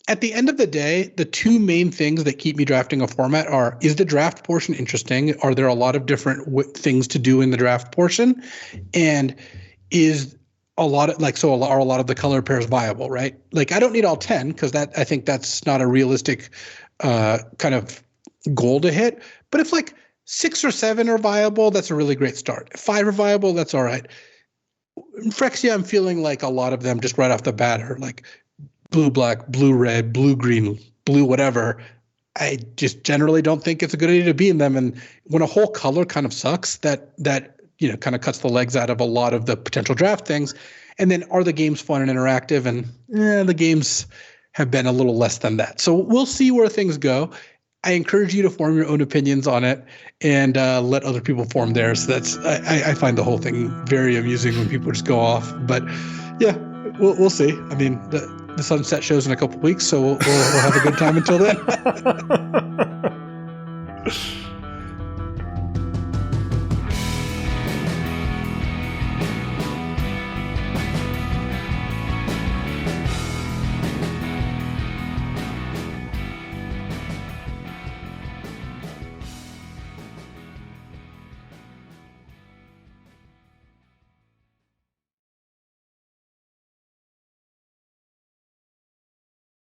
at the end of the day, the two main things that keep me drafting a format are, is the draft portion interesting? Are there a lot of different things to do in the draft portion? And is a lot of are a lot of the color pairs viable, right? Like, I don't need all 10 because I think that's not a realistic kind of goal to hit. But if like 6 or 7 are viable, that's a really great start. If 5 are viable, that's all right. Phyrexia, I'm feeling like a lot of them just right off the bat are like blue, black, blue, red, blue, green, blue, whatever. I just generally don't think it's a good idea to be in them. And when a whole color kind of sucks, that kind of cuts the legs out of a lot of the potential draft things. And then, are the games fun and interactive? And the games have been a little less than that. So we'll see where things go. I encourage you to form your own opinions on it and let other people form theirs. I find the whole thing very amusing when people just go off. But yeah, we'll see. I mean, the sunset show's in a couple weeks, so we'll have a good time until then.